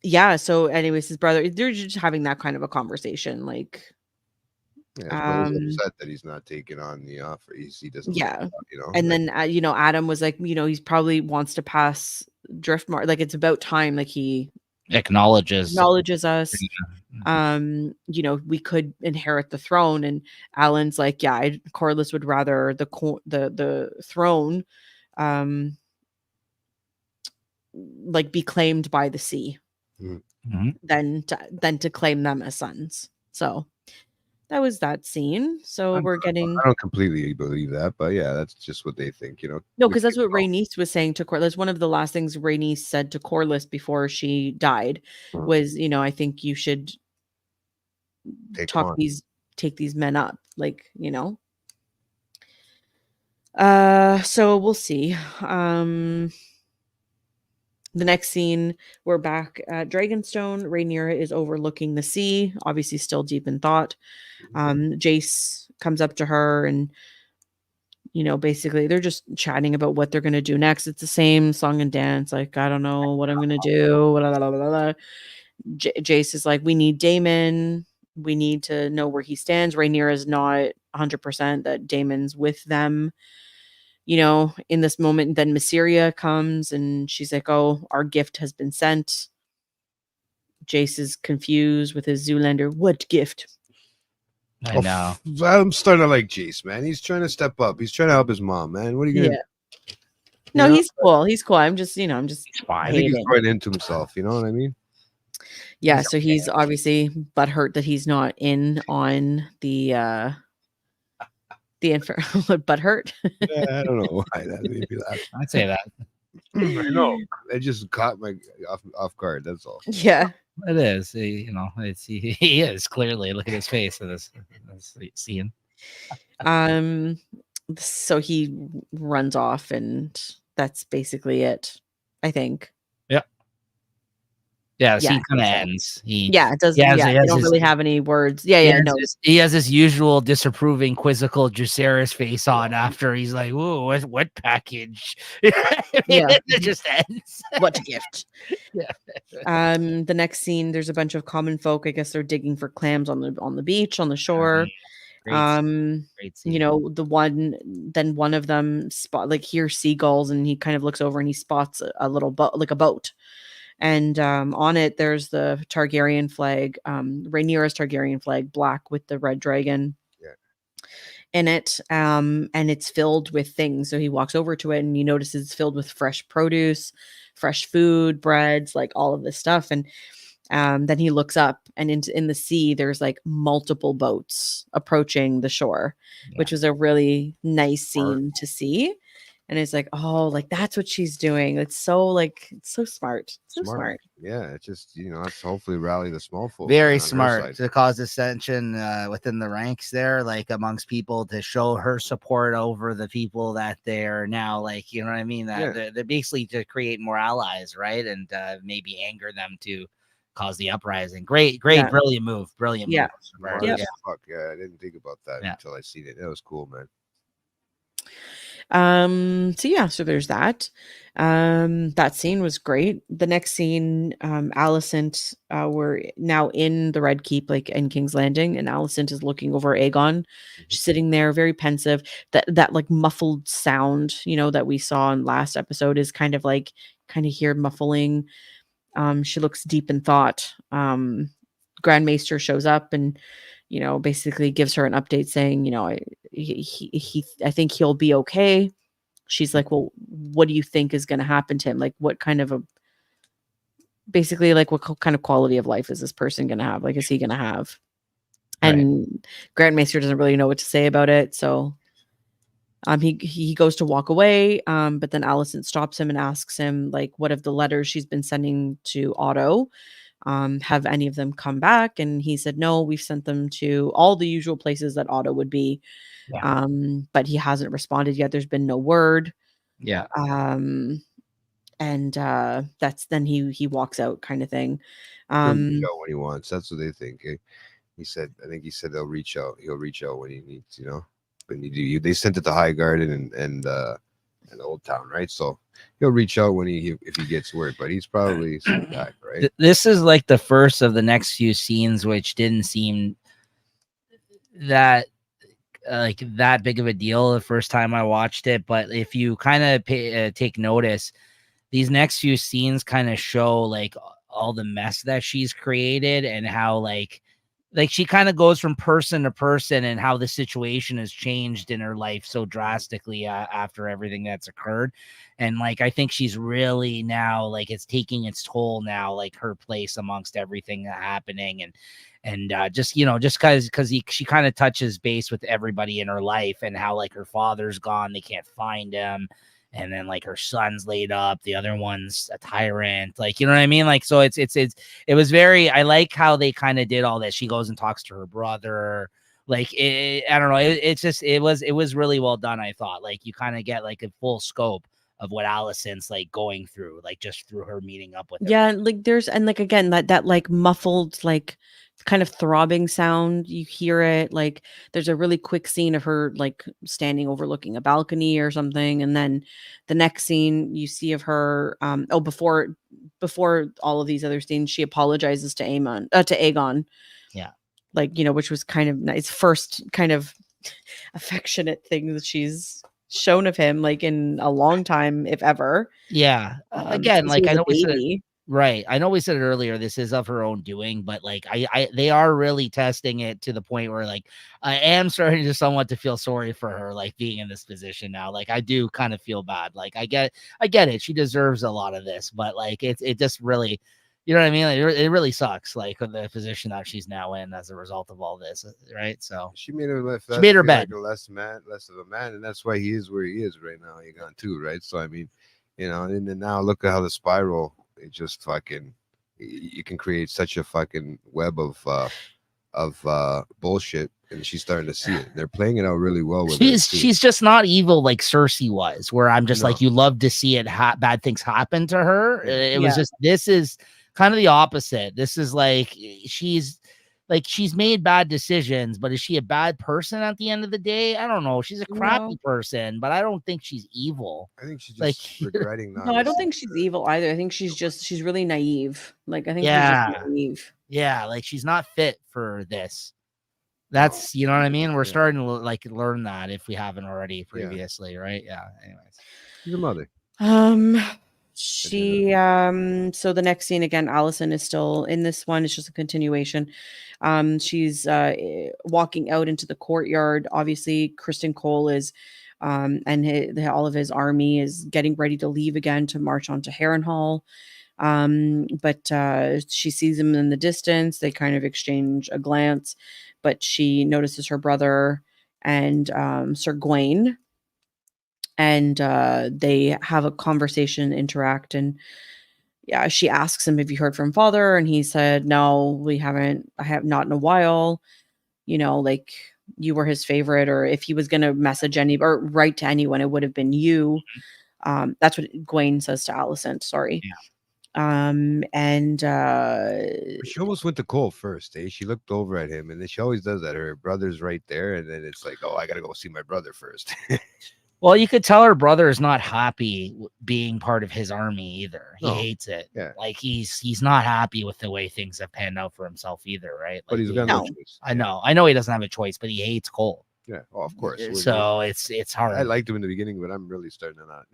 yeah, so anyways, his brother, they're just having that kind of a conversation. Like, Yeah. His brother's um upset that he's not taking on the offer. He doesn't like yeah. it, And like, then Adam was like, he's probably wants to pass Driftmark. Like it's about time, like he Acknowledges. acknowledges us. We could inherit the throne. And Alan's like, yeah, Corlys would rather the throne like be claimed by the sea Mhm. than to claim them as sons. So that was that scene. So we're getting I don't completely believe that, but yeah, that's just what they think. no, We because that's can't what know. Rhaenys was saying to Corlys. One of the last things Rhaenys said to Corlys before she died Mhm. was, I think you should Take 'em on. take these men up, like. So we'll see. The next scene, we're back at Dragonstone. Rhaenyra is overlooking the sea, obviously still deep in thought. Jace comes up to her and basically they're just chatting about what they're going to do next. It's the same song and dance. Like, I don't know what I'm going to do. Blah, blah, blah, blah, blah. Jace is like, we need Daemon. We need to know where he stands. Rhaenyra is not 100% that Daemon's with them, in this moment. Then Mysaria comes and she's like, oh, our gift has been sent. Jace is confused with his Zoolander. What gift? I know. I'm starting to like Jace, man. He's trying to step up. He's trying to help his mom, man. What are you gonna? Yeah. No, know? he's cool. He's cool. I'm just, I'm just He's fine. I think he's hating. going into himself. You know what I mean? Yeah, He's so he's obviously butthurt that he's not in on the butthurt. Yeah, I don't know why that made me laugh. I'd say that. I know. It just caught my off guard. That's all. Yeah. It is. He is clearly. Look at his face in this scene. So he runs off and that's basically it, I think. Yeah, the Yeah, scene kind of so. ends. Yeah, it doesn't. he has- Yeah, he they has don't his- really have any words. Yeah, no. He has his usual disapproving, quizzical Jacaerys face on after he's like, "Ooh, what package?" Yeah. It just ends. What a gift. Yeah. The next scene, there's a bunch of common folk. I guess they're digging for clams on the beach, on the shore. Great scene. One of them hears seagulls and he kind of looks over and he spots a little boat, like a boat. And on it, there's the Targaryen flag, Rhaenyra's Targaryen flag, black with the red dragon in it. And it's filled with things. So he walks over to it and he notices it's filled with fresh produce, fresh food, breads, like all of this stuff. And then he looks up and in the sea, there's like multiple boats approaching the shore, which was a really nice scene to see. And it's like, oh, like that's what she's doing. It's so smart. So smart. Yeah, it's just that's hopefully rally the small folk. Very on her smart side. to cause dissension within the ranks there, like amongst people, to show her support over the people that they're now, like, you know what I mean? That they're basically to create more allies, right? And maybe anger them to cause the uprising. Great, Yeah. brilliant move. Brilliant Yeah. move. Smart Yep. as fuck. Yeah, I didn't think about that until I seen it. That was cool, man. So there's that. That scene was great. The next scene, Alicent, we're now in the Red Keep, like in King's Landing, and Alicent is looking over Aegon. She's sitting there very pensive. That like muffled sound, that we saw in last episode is kind of hear muffling. She looks deep in thought. Grand Maester shows up and basically gives her an update saying, I think he'll be okay. She's like, well, what do you think is going to happen to him? Like, what kind of what kind of quality of life is this person going to have? Like, is he going to have? And Grand Maester doesn't really know what to say about it. So he goes to walk away. But then Alicent stops him and asks him, like, what of the letters she's been sending to Otto? have any of them come back? And he said, no, we've sent them to all the usual places that Otto would be. Yeah. But he hasn't responded yet. There's been no word. Yeah. And that's then he walks out kind of thing. He'll reach out when he wants. That's what they think. Eh? I think he said they'll reach out. He'll reach out when he needs, When you do, they sent it to High Garden and Old Town, right? So he'll reach out when if he gets word, but he's probably sent back, right? This is like the first of the next few scenes, which didn't seem that like that big of a deal the first time I watched it. But if you kind of take notice, these next few scenes kind of show like all the mess that she's created and how like she kind of goes from person to person and how the situation has changed in her life so drastically after everything that's occurred. And like, I think she's really now like it's taking its toll now, like her place amongst everything that's happening. And just because she kind of touches base with everybody in her life and how like her father's gone, they can't find him. And then like her son's laid up, the other one's a tyrant, like, you know what I mean? Like, so it was very, I like how they kind of did all this. She goes and talks to her brother. Like, I don't know. It was really well done. I thought like you kind of get like a full scope of what Allison's like going through, like just through her meeting up with him. Yeah, like there's and like again that like muffled like kind of throbbing sound, you hear it. Like there's a really quick scene of her like standing overlooking a balcony or something, and then the next scene you see of her before all of these other scenes, she apologizes to Aegon. Yeah, like, which was kind of nice, first kind of affectionate thing that she's shown of him like in a long time, if ever. Yeah. Again, like I know we said baby. right. I know we said it earlier. This is of her own doing, but like they are really testing it to the point where like I am starting to somewhat to feel sorry for her, like being in this position now. Like I do kind of feel bad. Like I get it. She deserves a lot of this, but like it just really, you know what I mean? Like, it really sucks, like the position that she's now in as a result of all this, right? So she made her bed like a less of a man, and that's why he is where he is right now. Aegon too, right? So I mean, and then now look at how the spiral. It just fucking, you can create such a fucking web of bullshit, and she's starting to see it. They're playing it out really well with she's just not evil like Cersei was, where I'm just like, you love to see it bad things happen to her. It was just, this is kind of the opposite. This is like she's made bad decisions, but is she a bad person at the end of the day? I don't know. She's a crappy person, but I don't think she's evil. I think she's just regretting not. No, I don't think she's evil either. I think she's really naive. Like I think she's just naive. Yeah, like she's not fit for this. That's you know what I mean? We're starting to like learn that if we haven't already previously, right? Yeah. Anyways. She's a mother. She so the next scene again, Allison is still in this one. It's just a continuation. She's walking out into the courtyard. Obviously, Kristen Cole is and all of his army is getting ready to leave again to march on to Harrenhal. But she sees him in the distance. They kind of exchange a glance, but she notices her brother and Sir Gawain. And they have a conversation, interact, and she asks him, have you heard from father? And he said, no, we haven't. I have not in a while. Like you were his favorite, or if he was going to message or write to anyone, it would have been you. That's what Gawain says to Allison. Sorry. Yeah. And she almost went to Cole first. She looked over at him, and then she always does that. Her brother's right there, and then it's like, oh, I gotta go see my brother first. Well, you could tell her brother is not happy being part of his army either. He hates it. Yeah. Like he's not happy with the way things have panned out for himself either, right? Like, but he's got no choice. I know he doesn't have a choice, but he hates Cole. Yeah, of course. So it's hard. I liked him in the beginning, but I'm really starting to not.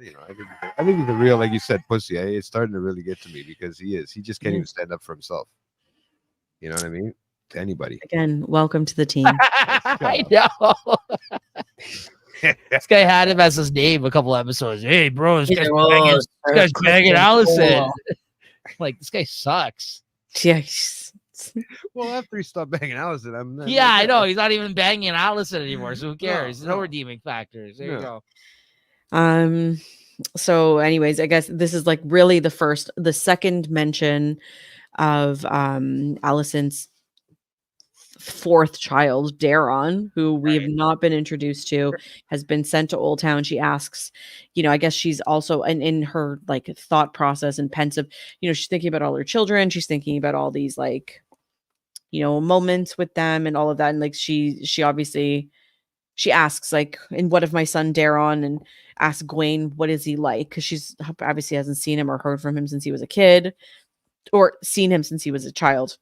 I think he's a real, like you said, pussy. It's starting to really get to me because he is. He just can't even stand up for himself. You know what I mean? To anybody. Again, welcome to the team. I know. This guy had him as his name a couple episodes. Hey, bro, this guy's banging Allison. Like, this guy sucks. Yeah. Well, after he stopped banging Allison, I know. He's not even banging Allison anymore, so who cares? There's no redeeming factors. There you go. So anyways, I guess this is like really the second mention of Allison's fourth child, Daron, who we have not been introduced to, has been sent to Old Town. She asks, I guess she's also in her like thought process and pensive, she's thinking about all her children. She's thinking about all these like, moments with them and all of that. And like she obviously she asks like, and what if my son Daron, and asks Gwen, what is he like? Because she's obviously hasn't seen him or heard from him since he was a kid, or seen him since he was a child.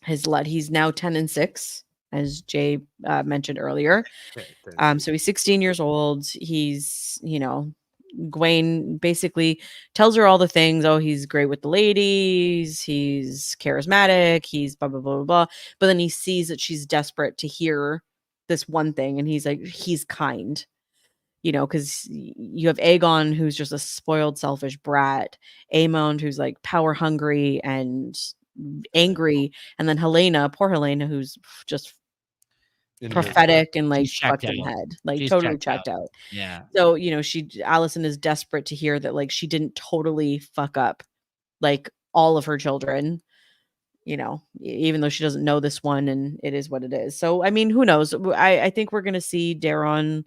He's now 10 and 6, as Jay mentioned earlier. So he's 16 years old. He's, Gwen basically tells her all the things. Oh, he's great with the ladies. He's charismatic. He's blah, blah, blah, blah, blah. But then he sees that she's desperate to hear this one thing. And he's like, he's kind, because you have Aegon, who's just a spoiled, selfish brat. Aemond, who's like power hungry and angry, and then poor Helena, who's just prophetic and like fucked in the head, like She's totally checked out. Yeah. So Allison is desperate to hear that like she didn't totally fuck up like all of her children, even though she doesn't know this one, and it is what it is. So I mean, who knows? I think we're gonna see Daron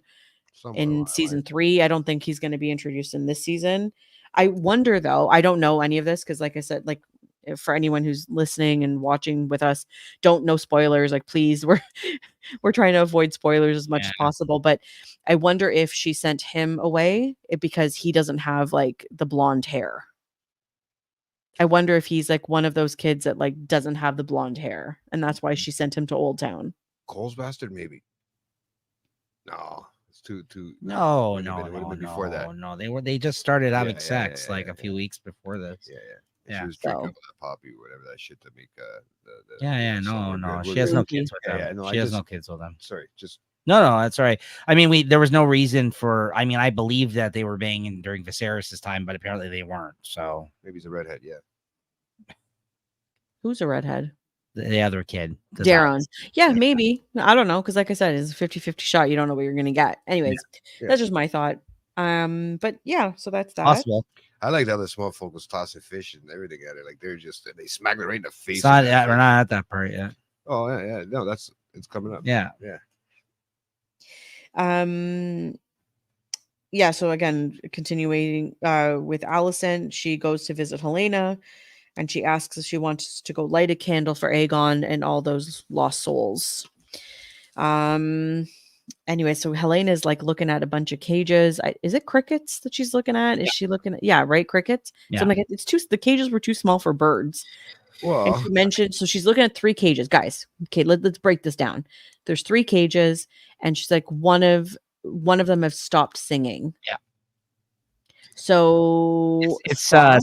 in season 3. I don't think he's going to be introduced in this season. I wonder though, I don't know any of this because like I said, like for anyone who's listening and watching with us, don't know spoilers, like please, we're trying to avoid spoilers as much as possible. But I wonder if she sent him away because he doesn't have like the blonde hair. I wonder if he's like one of those kids that like doesn't have the blonde hair, and that's why she sent him to Old Town. Cole's bastard, maybe. No, it's too. No, it would have been before that. No, they just started having sex like a few weeks before this. Yeah. She was drinking up that poppy or whatever that shit to make no. She has no kids with them. She has no kids with them. Sorry, just no, that's all right. I mean, there was no reason for. I mean, I believe that they were banging during Viserys' time, but apparently they weren't. So maybe he's a redhead. Yeah. Who's a redhead? The other kid, Daron. Yeah, maybe. I don't know, because like I said, it's a 50-50 shot. You don't know what you're gonna get. Anyways, that's just my thought. But yeah, so that's that. Possible. I liked how the small folk was tossing fish and everything at it. Like they smacked it right in the face. We're not at that part yet. Oh yeah. No, it's coming up. Yeah. Yeah, so again, continuing with Allison, she goes to visit Helena, and she asks if she wants to go light a candle for Aegon and all those lost souls. Anyway, so Helena is like looking at a bunch of cages. Is it crickets that she's looking at? Is she looking at? Yeah, right, crickets. Yeah. So I'm like, the cages were too small for birds. Whoa. And she mentioned, so she's looking at 3 cages, guys. Okay, let's break this down. There's 3 cages, and she's like, one of them have stopped singing. Yeah. So it's I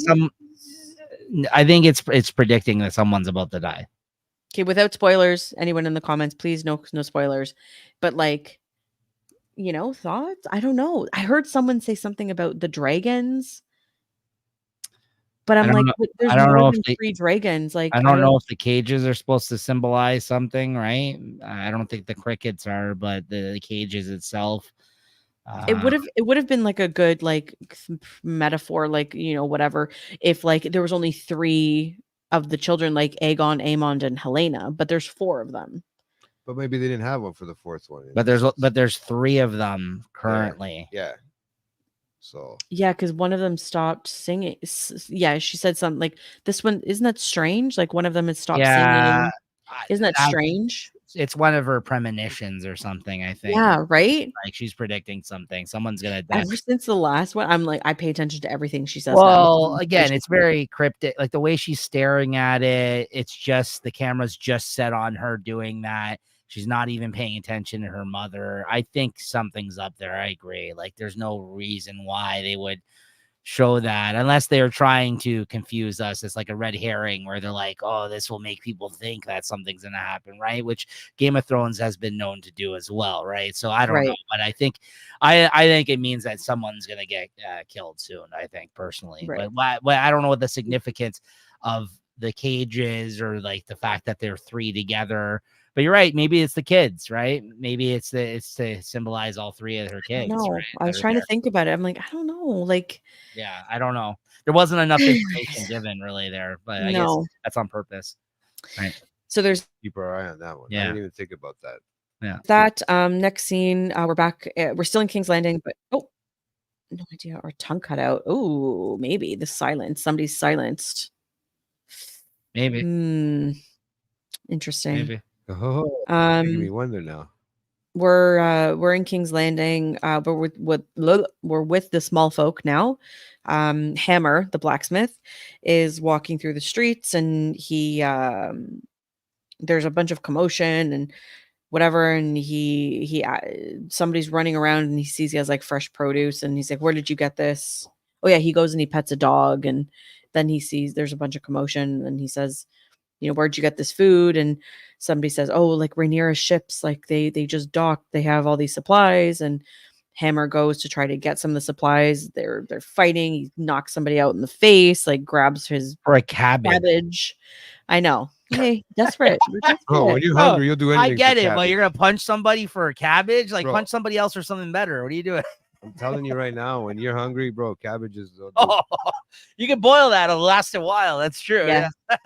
think it's predicting that someone's about to die. Okay, without spoilers, anyone in the comments, please, no spoilers. But like, thoughts? I don't know. I heard someone say something about the dragons. But I'm like, there's more than 3 dragons. Like, I don't know if the cages are supposed to symbolize something, right? I don't think the crickets are, but the cages itself. It would have been like a good like metaphor, like whatever. If like there was only 3 of the children, like Aegon, Aemond, and Helena, but there's 4 of them. But maybe they didn't have one for the 4th one. But there's 3 of them currently. Yeah. So yeah, because one of them stopped singing. Yeah, she said something like this one. Isn't that strange? Like one of them had stopped singing. Isn't that strange? It's one of her premonitions or something, I think. Yeah, right? Like she's predicting something. Someone's gonna die. Ever since the last one, I'm like, I pay attention to everything she says. Well, again, it's very cryptic. Like the way she's staring at it, it's just the camera's just set on her doing that. She's not even paying attention to her mother. I think something's up there. I agree. Like there's no reason why they would show that unless they're trying to confuse us. It's like a red herring where they're like, oh, this will make people think that something's going to happen, right? Which Game of Thrones has been known to do as well, right? So I don't know, but I think it means that someone's going to get killed soon, I think, personally. Right. But I don't know what the significance of the cages or like the fact that they're 3 together. But you're right. Maybe it's the kids, right? Maybe it's to symbolize all 3 of her kids. No, right? I was trying to think about it. I'm like, I don't know. know. Like, Yeah, I don't know. There wasn't enough information given really there, but I guess no. that's on purpose. Right. So there's Keep our eye on that one. I Yeah. didn't even think about that. Yeah. that. Next scene, we're back. We're still in King's Landing, but no idea. Our tongue cut out. Oh, maybe the silence. Somebody's silenced. Maybe. Interesting. Maybe. Oh, making me wonder now. We're in King's Landing, but we're with the small folk now. Hammer, the blacksmith, is walking through the streets, and he there's a bunch of commotion and whatever, and he somebody's running around, and he sees he has like fresh produce, and he's like, "Where did you get this?" Oh yeah, he goes and he pets a dog, and then he sees there's a bunch of commotion, and he says, "Where'd you get this food?" And somebody says, "Oh, like Rhaenyra's ships, like they just docked. They have all these supplies." And Hammer goes to try to get some of the supplies. They're fighting. He knocks somebody out in the face, like grabs his For a cabbage. I know. Hey, desperate. We're Oh, desperate. when you're hungry, you'll do anything. I get for it, but cabbage. you're gonna punch somebody for a cabbage? Like Bro. punch somebody else for something better. What are you doing? I'm telling you right now, when you're hungry, bro, cabbage is. Oh, you can boil that. It'll last a while. That's true. Yeah. Yeah.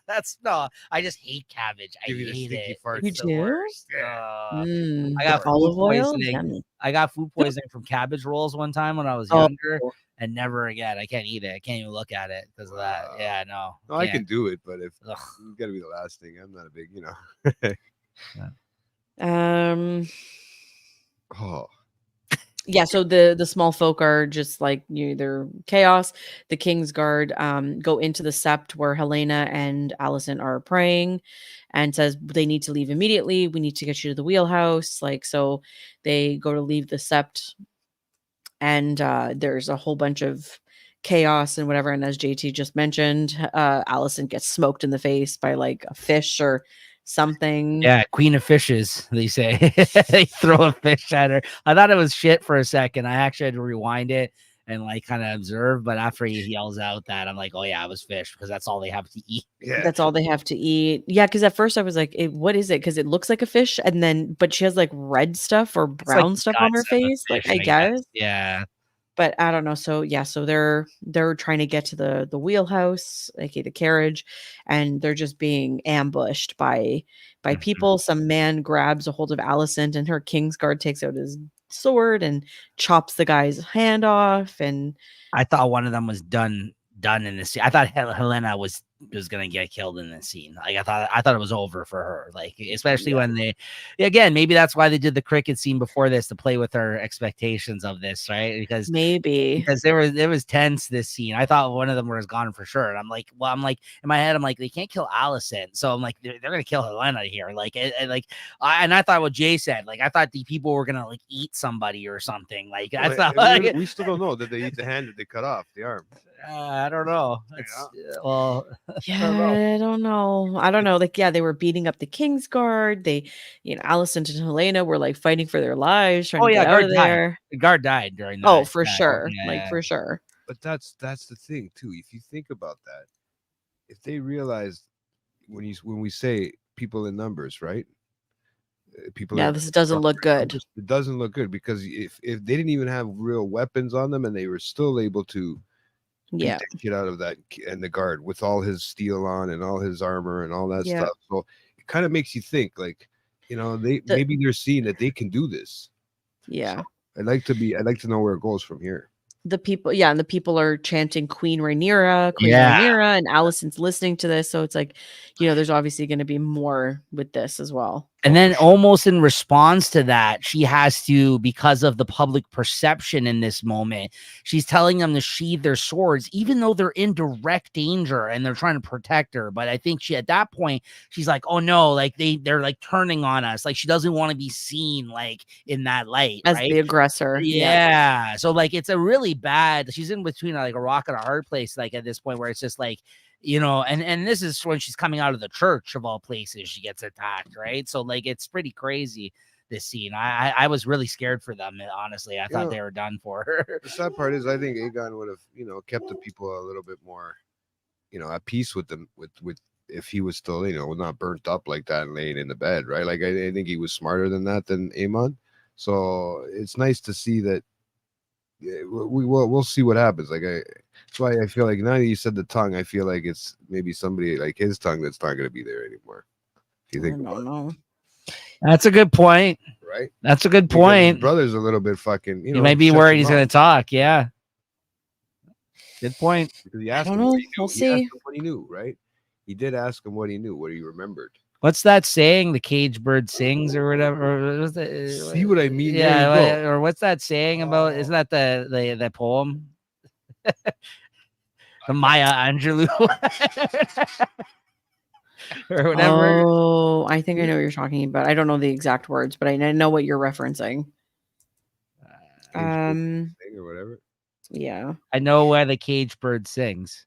That's no. I just hate cabbage. I Give you the hate stinky it. farts. It's You the do? worst. I got Olive food oil. poisoning. Yummy. I got food poisoning from cabbage rolls one time when I was Oh. younger, and never again. I can't eat it. I can't even look at it because of that. Yeah, no. No, I can't. can do it, but if Ugh. it's got to be the last thing, I'm not a big, Oh, Yeah, so the small folk are just like they're chaos. The King's Guard go into the sept where Helena and Allison are praying, and says they need to leave immediately. We need to get you to the wheelhouse. Like, so they go to leave the sept, and there's a whole bunch of chaos and whatever. And as JT just mentioned, Allison gets smoked in the face by like a fish or something. Yeah, queen of fishes, they say. They throw a fish at her. I thought it was shit for a second. I actually had to rewind it and like kind of observe. But after he yells out that, I'm like, oh yeah, it was fish because that's all they have to eat. yeah. That's all they have to eat. Yeah, because at first I was like, what is it? Because it looks like a fish, and then but she has like red stuff or It's like brown stuff on her guts of a face. Like, fish, I guess. Yeah. But I don't know. So yeah, so they're trying to get to the wheelhouse, aka the carriage, and they're just being ambushed by people. Some man grabs a hold of Allison, and her Kingsguard takes out his sword and chops the guy's hand off. And I thought one of them was done in this scene. I thought Helena was gonna get killed in this scene. Like I thought it was over for her. Like especially when they, again, maybe that's why they did the cricket scene before this to play with our expectations of this, right? Because there was tense this scene. I thought one of them was gone for sure, and I'm like in my head, I'm like they can't kill Allison, so I'm like they're gonna kill Helena here. And I thought what Jay said, like I thought the people were gonna like eat somebody or something. Like I thought we still don't know. Did they eat the hand? Did they cut off the arm? I don't know. Well, I don't know. Like, yeah, they were beating up the King's Guard. They, Allison and Helena were like fighting for their lives, trying to get out of there. The guard died during that. Oh, for sure. For sure. But that's the thing too. If you think about that, if they realize when we say people in numbers, right? This doesn't look good. It doesn't look good because if they didn't even have real weapons on them and they were still able to beat the shit out of that and the guard with all his steel on and all his armor and all that stuff. So it kind of makes you think like, maybe they're seeing that they can do this. Yeah. So I'd like to know where it goes from here. The people, and the people are chanting Queen Rhaenyra, Rhaenyra, and Allison's listening to this. So it's like, there's obviously going to be more with this as well. And then almost in response to that, she has to, because of the public perception in this moment, she's telling them to sheathe their swords, even though they're in direct danger and they're trying to protect her. But I think at that point, she's like, oh no, like they're like turning on us. Like she doesn't want to be seen like in that light. As the aggressor. Yeah. So like, it's a really bad, she's in between like a rock and a hard place. Like at this point where it's just like, and this is when she's coming out of the church of all places, she gets attacked, right? So like it's pretty crazy, this scene. I was really scared for them, honestly. I thought they were done for her. The sad part is I think Aegon would have kept the people a little bit more at peace with them with if he was still not burnt up like that and laying in the bed, right? Like I think he was smarter than Aemon. So it's nice to see that yeah, we'll see what happens. Like that's why I feel like now that you said the tongue, I feel like it's maybe somebody like his tongue that's not going to be there anymore. If you I think about don't know. That's a good point. it, right? That's a good Because his point. brother's a little bit fucking. You might be shuts worried him he's going off. to talk. Yeah. Good point. Because he I asked don't him what know. he knew. We'll He asked see. him what he knew, right? He did ask him what he knew, what he remembered. What's that saying? The cage bird sings or whatever. Or was See what I mean? Yeah. There you go. Or what's that saying about? Isn't that the poem? The Maya Angelou or whatever. Oh, I think I know what you're talking about. I don't know the exact words, but I know what you're referencing. Cage bird Um, thing or whatever. yeah. I know why the cage bird sings.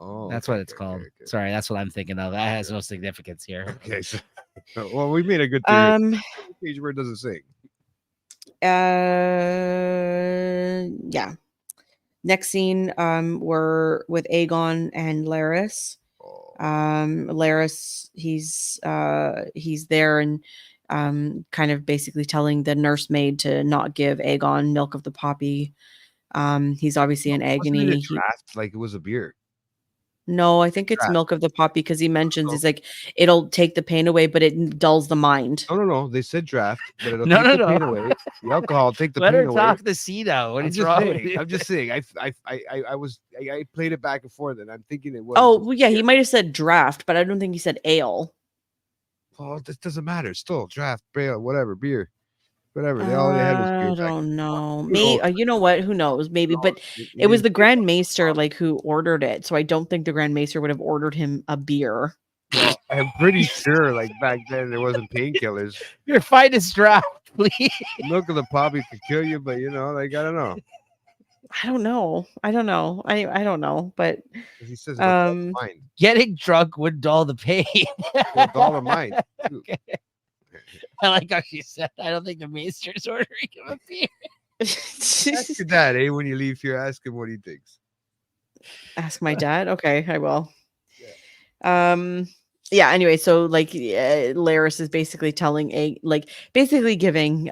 Oh, That's okay, what it's called. okay. Sorry, that's what I'm thinking of. That has no significance here. Okay, so, well, we made a good theory. Um, Cage bird doesn't sing. yeah. Next scene, we're with Aegon and Laris. Oh, Laris, he's there and kind of basically telling the nursemaid to not give Aegon milk of the poppy. He's obviously in wasn't it a agony. draft? Like it was a beer. No, I think it's Draft. milk of the poppy because he mentions he's like it'll take the pain away, but it dulls the mind. No. They said draft, but it'll No, take no, the pain no. away. The alcohol will take the Let pain her away. talk the seat out. What I'm is just wrong with saying. you? I'm just saying. I played it back and forth, and I'm thinking it was. Oh, well, yeah, he might have said draft, but I don't think he said ale. Oh, this doesn't matter. Still draft, beer, whatever, beer, whatever. All they had was beer. I back don't then. know. Who Maybe knows? you know what? Who knows? Maybe, Who but knows? They it was didn't the say Grand it. Maester like who ordered it, so I don't think the Grand Maester would have ordered him a beer. Well, I'm pretty sure, like back then, there wasn't painkillers. Your finest draft, please. Milk of the poppy could kill you, but like I don't know. I don't know. I don't know. I don't know, but 'Cause he says it'll dull the um, mind. Getting drunk would dull the pain. It'll dull the mind. too. I like how she said, I don't think the Maester's ordering him a beer. Ask your dad, when you leave here, ask him what he thinks. ask my dad. Okay, I will. Yeah, anyway, so like Laris is basically telling basically giving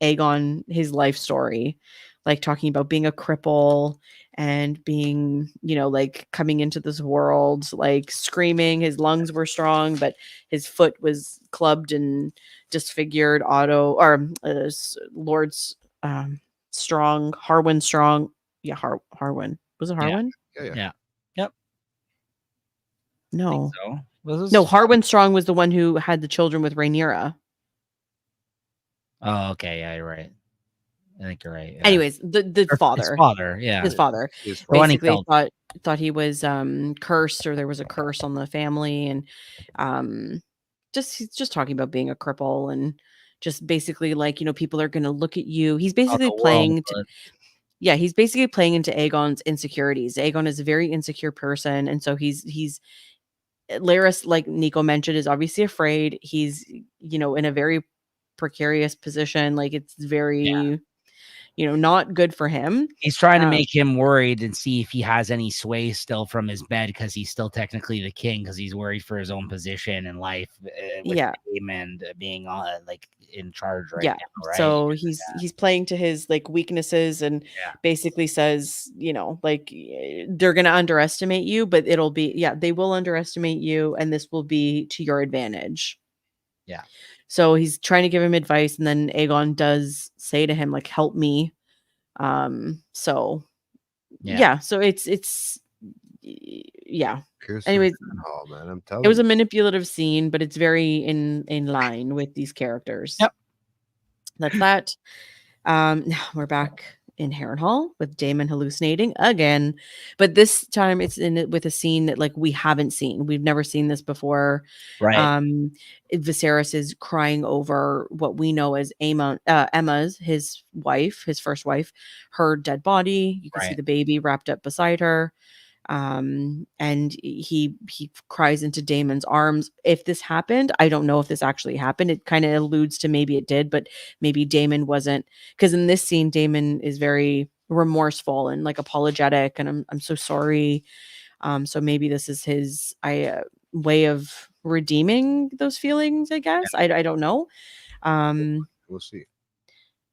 Aegon his life story, like talking about being a cripple and being, like coming into this world, like screaming. His lungs were strong, but his foot was clubbed and disfigured. Lord's strong, Harwin strong. Yeah, Harwin. Was it Yeah. Harwin? Yeah. Yep. No. So No, Harwin Strong was the one who had the children with Rhaenyra. Oh, okay. Yeah, you're right. I think you're right. Yeah. Anyways, the father. His father. Yeah. His father His The one he basically killed. thought he was cursed, or there was a curse on the family, and he's just talking about being a cripple and just basically like, people are gonna look at you. He's basically he's basically playing into Aegon's insecurities. Aegon is a very insecure person, and so he's Laris, like Nico mentioned, is obviously afraid. He's, in a very precarious position. Like it's very, not good for him. He's trying to make him worried and see if he has any sway still from his bed, because he's still technically the king, because he's worried for his own position in life with him and being like in charge right now, right? So he's playing to his like weaknesses and basically says, like they're gonna underestimate you, but it'll be they will underestimate you, and this will be to your advantage. Yeah. So he's trying to give him advice, and then Aegon does say to him, like, help me. So it's anyways, oh man, I'm telling it was you. a manipulative scene, but it's very in line with these characters. Yep. That's that. Now we're back in Harrenhal with Daemon hallucinating again, but this time it's with a scene that like we haven't seen. We've never seen this before. Right. Viserys is crying over what we know as Emma's, his first wife, her dead body. You can see the baby wrapped up beside her. And he cries into Daemon's arms. If this happened, I don't know if this actually happened. It kind of alludes to maybe it did, but maybe Daemon wasn't, because in this scene Daemon is very remorseful and like apologetic, and I'm so sorry. So maybe this is his way of redeeming those feelings, I guess. I don't know. We'll see.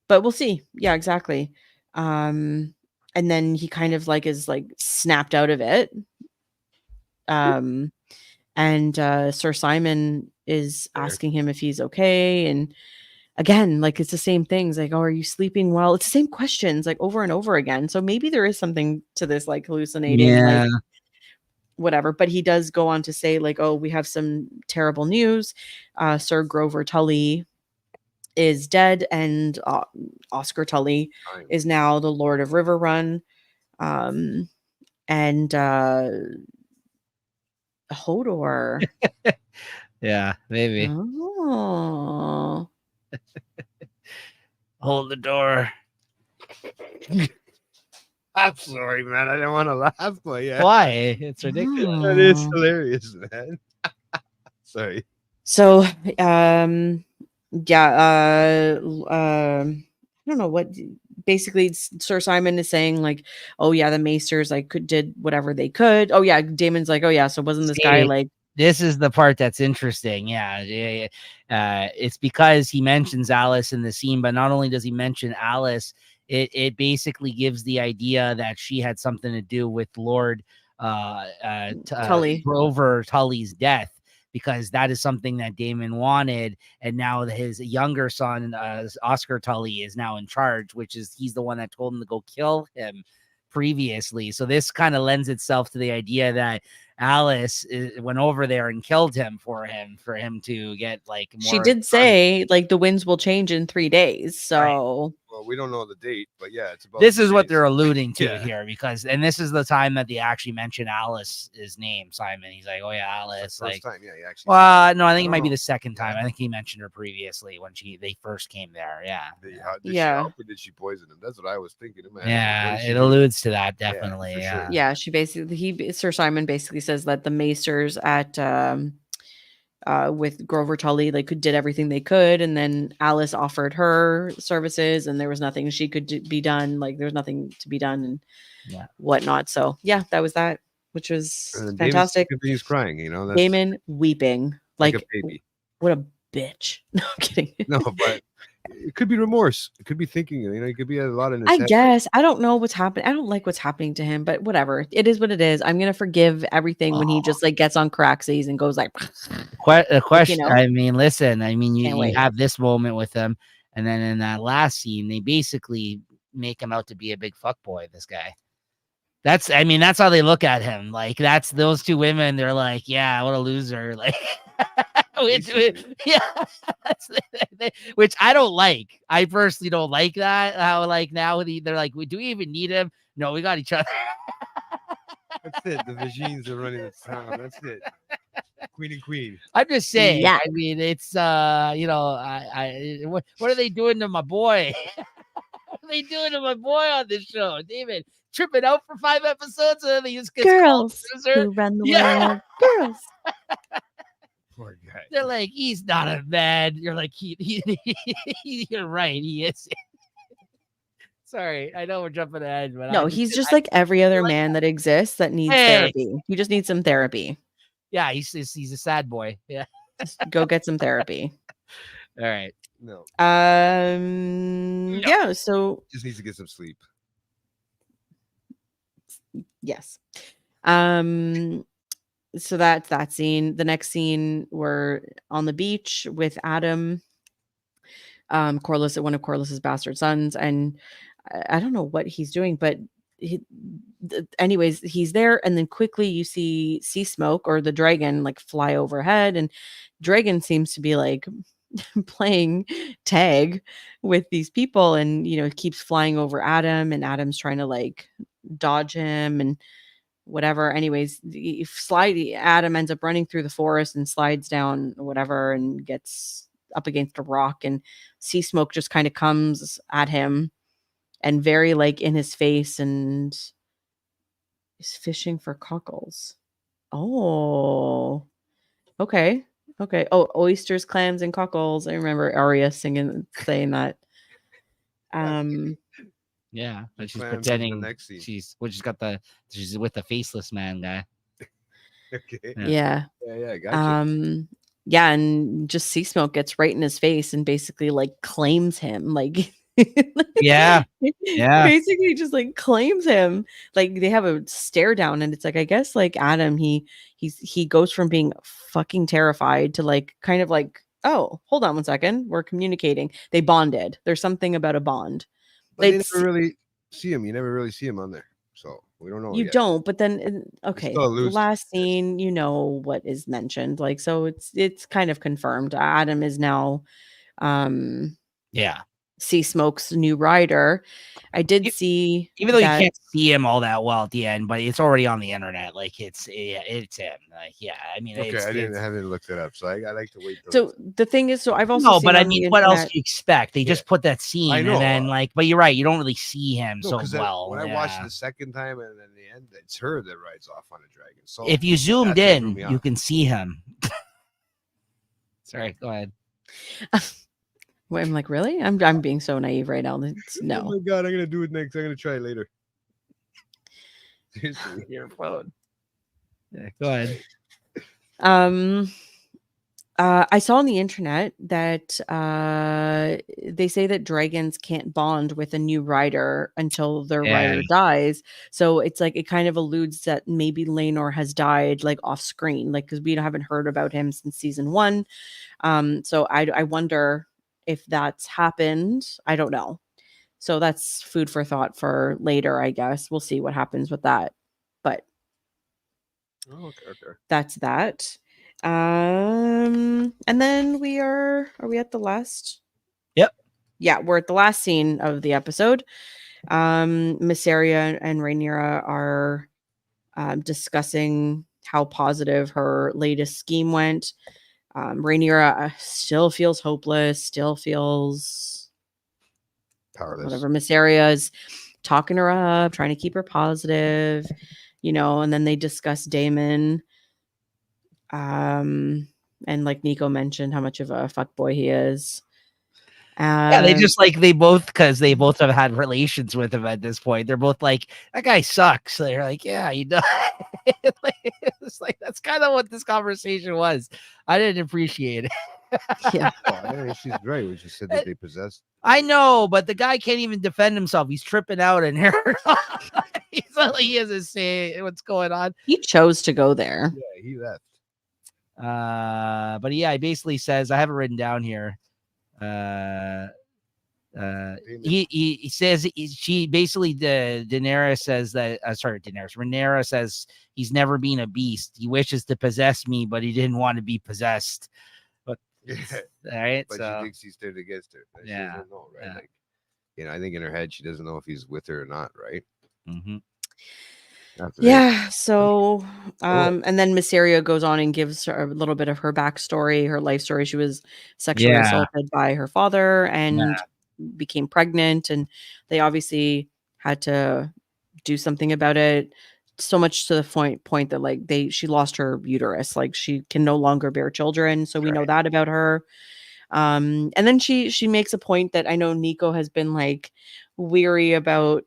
But we'll see. Yeah, exactly. And then he kind of like is like snapped out of it. And Sir Simon is asking him if he's okay, and again, like it's the same things, like, oh, are you sleeping well? It's the same questions like over and over again. So maybe there is something to this, like hallucinating, like whatever. But he does go on to say, like, oh, we have some terrible news. Sir Grover Tully is dead, and Oscar Tully is now the Lord of Riverrun. And Hodor. Yeah, maybe. Oh. Hold the door. I'm sorry, man. I didn't want to laugh, but yeah. Why? It's ridiculous. That is Oh. hilarious, man. Sorry. So, yeah, I don't know what. Basically, Sir Simon is saying like, "Oh yeah, the Maesters like did whatever they could." Oh yeah, Damon's like, "Oh yeah, so wasn't this guy like?" This is the part that's interesting. Yeah. It's because he mentions Alice in the scene, but not only does he mention Alice, it basically gives the idea that she had something to do with Lord Tully. Grover Tully's death, because that is something that Damon wanted, and now his younger son, Oscar Tully, is now in charge, which is he's the one that told him to go kill him previously. So this kind of lends itself to the idea that Alice went over there and killed him for him to get like more. She did say like the winds will change in 3 days. So Well, we don't know the date, but yeah, it's about. This is what days. they're alluding to Yeah. here, because and this is the time that they actually mention Alice's name, Simon. He's like, "Oh yeah, Alice." First Like, time, yeah, he actually. well, no, I think it might be know. the second time. I think he mentioned her previously when they first came there. Yeah, Did Yeah. she help or did she poison him? That's what I was thinking. Man. yeah, What did she it do? alludes to that definitely. for Yeah, sure. yeah, she basically Sir Simon basically says that the Maesters at with Grover Tully like did everything they could, and then Alice offered her services, and there was nothing she could be done. Like there was nothing to be done, and Yeah. whatnot. So yeah, that was that, which was And fantastic. Damon continues crying. You know, that's Damon weeping like like a baby. what a bitch. No, I'm kidding. No, but it could be remorse. It could be thinking. You know, it could be a lot in his I head. guess I don't know what's happening. I don't like what's happening to him, but whatever. It is what it is. I'm gonna forgive everything when he just like gets on Caraxes and goes like. The question. know? I mean, listen. I mean, Can't you wait. have this moment with him, and then in that last scene, they basically make him out to be a big fuckboy. This guy. That's how they look at him. Like that's those two women. They're like, yeah, what a loser. Like, yeah, which I don't like. I personally don't like that. How like now they're like, do we even need him? No, we got each other. That's it. The Vagines are running the town. That's it. Queen and queen. I'm just saying. Yeah. I mean, it's what are they doing to my boy? What are they doing to my boy on this show, David? Tripping out for 5 episodes, and then he just gets Girls called who run the Yeah. world. Girls. Poor guy. They're like, he's not a man. You're like, you're right. He is. Sorry, I know we're jumping ahead, but No, he's just like every other man that exists that needs therapy. He just needs some therapy. Yeah, he's a sad boy. Yeah. Just go get some therapy. All right. No. Yeah, so Just needs to get some sleep. yes. So that's that scene. The next scene, we're on the beach with Adam, Corliss, one of Corliss's bastard sons, and I don't know what he's doing, but anyways, he's there, and then quickly you see Sea Smoke or the dragon like fly overhead, and Dragon seems to be like playing tag with these people, and keeps flying over Adam, and Adam's trying to like dodge him and whatever. Anyways, Adam ends up running through the forest and slides down whatever and gets up against a rock, and Sea Smoke just kind of comes at him and very like in his face and is fishing for cockles. Oh, okay. Oh, oysters, clams, and cockles. I remember Arya saying that. Yeah, but she's Clams in the pretending next scene. she's with the faceless man guy. Okay. Yeah. Yeah, gotcha. Yeah, and just Sea Smoke gets right in his face and basically like claims him. Like Yeah. Yeah. Basically just like claims him. Like they have a stare down and it's like I guess like Adam he goes from being fucking terrified to like kind of like, oh, hold on one second. We're communicating. They bonded. There's something about a bond. But they It's never really see him. You never really see him on there, so we don't know you yet. don't, but then okay, still alludes to last this. scene, you know what is mentioned. Like so it's kind of confirmed. Adam is now Yeah. See Smoke's new rider. I did see Even though you that can't see him all that well at the end, but it's already on the internet. Like it's him. Like, yeah, I mean, Okay, it's, I haven't looked it up, so I like to wait. so the thing is, so I've also no, seen but I on the mean, what else do internet. you expect? They just put that scene, I know, and then like, but you're right, you don't really see him No, so because well. when I watched it yeah. the second time and then the end, it's her that rides off on a dragon. So If you zoomed that's what threw in, me you off. can see him. Sorry, go ahead. Where I'm like, really? I'm being so naive right now. It's, Oh no. my god, I'm gonna do it next. I'm gonna try it later. Seriously. Your phone. Yeah, go ahead. I saw on the internet that they say that dragons can't bond with a new rider until their Yeah. rider dies. So it's like it kind of alludes that maybe Laenor has died like off screen, like because we haven't heard about him since season 1. So I wonder if that's happened. I don't know. So that's food for thought for later, I guess. We'll see what happens with that. But Oh, okay. that's that. And then are we at the last? Yep. Yeah, we're at the last scene of the episode. Mysaria and Rhaenyra are discussing how positive her latest scheme went. Rhaenyra still feels hopeless, still feels Powerless. whatever. Mysaria is talking her up, trying to keep her positive, and then they discuss Daemon. And like Nico mentioned, how much of a fuckboy he is. Yeah, they just like because they both have had relations with him at this point. They're both like, that guy sucks. They're like, yeah, he does. It's like that's kind of what this conversation was. I didn't appreciate it. Yeah. Well, she's right when she said that they possessed. I know, but the guy can't even defend himself. He's tripping out in here. He's not like he doesn't say what's going on. He chose to go there. Yeah, he left. But yeah, he basically says, I have it written down here. He says she basically Daenerys says that Rhaenyra says he's never been a beast. He wishes to possess me, but he didn't want to be possessed. But Yeah. all right, But so she thinks he's there against her. She yeah, doesn't know, right? yeah. Like, I think in her head she doesn't know if he's with her or not, right? Mm-hmm. Yeah. So, and then Mysaria goes on and gives her a little bit of her backstory, her life story. She was sexually assaulted by her father and became pregnant, and they obviously had to do something about it. So much to the point that like she lost her uterus, like she can no longer bear children. So we know that about her. And then she makes a point that I know Nico has been like weary about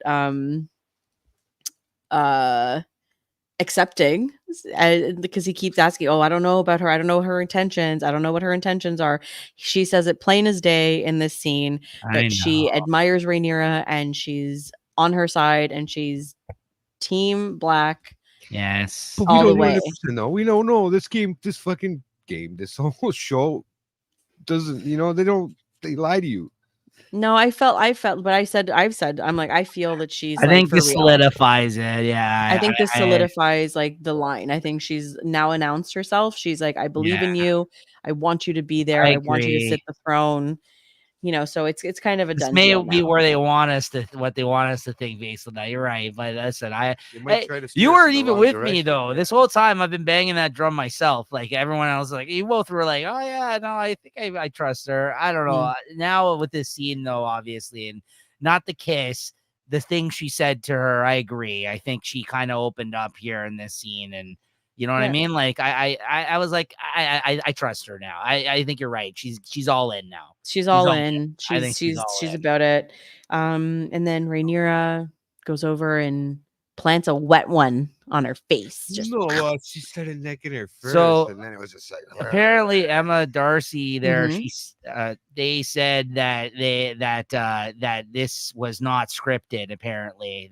accepting because he keeps asking, oh, I don't know about her, I don't know her intentions, I don't know what her intentions are. She says it plain as day in this scene that she admires Rhaenyra and she's on her side and she's team black. Yes, but all the way. No, we don't know this fucking game, this whole show doesn't. They lie to you. No, I felt, but I've said, I'm like, I feel that she's. I think for this real. solidifies it. Yeah, I think this solidifies like the line. I think she's now announced herself. She's like, I believe in you. I want you to be there. I want you to sit the throne. So it's kind of a done deal may be now. where they want us to, what they want us to think based on that. You're right, but listen, you steer us weren't in the even wrong with me direction. though. This whole time I've been banging that drum myself. Like everyone else, like you both were like, oh yeah, no, I think I trust her. I don't know. Now with this scene though, obviously, and not the kiss, the thing she said to her, I agree. I think she kind of opened up here in this scene, and you know what I mean? Like I was like, I trust her now. I think you're right. She's all in now. She's all in. I think She's about it. And then Rhaenyra goes over and plants a wet one on her face. Just No, well, she started necking her first, So, and then it was just like apparently Emma Darcy there, Mhm. they said that that this was not scripted. Apparently,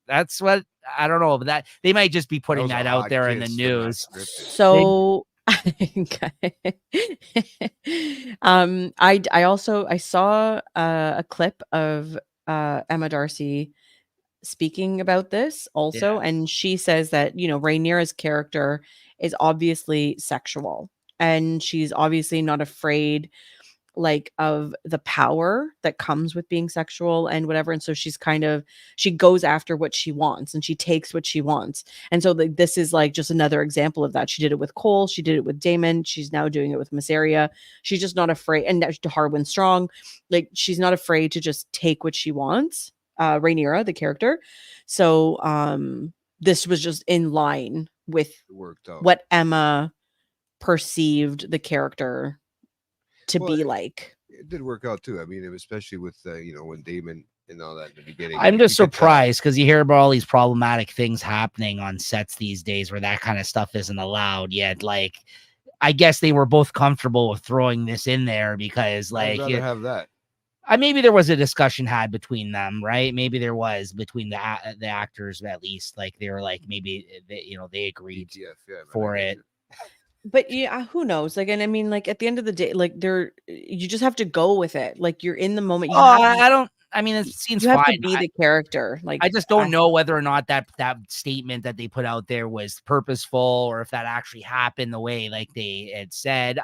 that's what I don't know, but that they might just be putting was a that out hot there in the kiss, still not news. scripted. So I also I saw a clip of Emma Darcy speaking about this also, and she says that, you know, Rhaenyra's character is obviously sexual, and she's obviously not afraid like of the power that comes with being sexual and whatever, and so she goes after what she wants and she takes what she wants. And so like this is like just another example of that. She did it with Cole, she did it with Damon, she's now doing it with Mysaria. She's just not afraid, and to Harwin Strong, like she's not afraid to just take what she wants. Rhaenyra, the character. So this was just in line with It worked out. what Emma perceived the character to Well, be like. It did work out too. I mean, especially with you know, when Damon and all that in the beginning. I'm just you could tell. surprised because you hear about all these problematic things happening on sets these days where that kind of stuff isn't allowed yet. Like, I guess they were both comfortable with throwing this in there because, I'd like, rather have that. maybe there was a discussion had between them, right? Maybe there was between the actors at least. Like, they were like, maybe they agreed ETF, yeah, man, for I get it. you. But yeah, who knows? Like, and I mean, like at the end of the day, like you just have to go with it. Like you're in the moment. You Oh, have I don't. I mean, it seems you have fine. to be the character. Like I just don't know whether or not that statement that they put out there was purposeful or if that actually happened the way like they had said.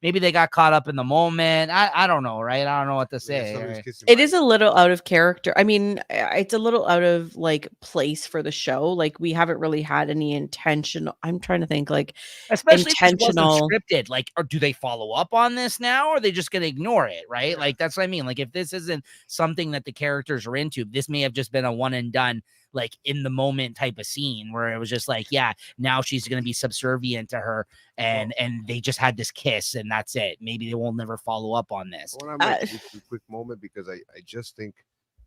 Maybe they got caught up in the moment. I don't know, right? I don't know what to Yeah, say. somebody's Right? kissing it my is a little out of character. I mean, it's a little out of like place for the show. Like we haven't really had any intentional. I'm trying to think like Especially if this wasn't intentional. scripted. Like, or do they follow up on this now, or are they just gonna ignore it? Right? Yeah. Like that's what I mean. Like if this isn't something that the characters are into, this may have just been a one and done, like in the moment type of scene where it was just like, yeah, now she's gonna be subservient to her, and they just had this kiss and that's it. Maybe they will never follow up on this. Well, I might take a quick moment because I just think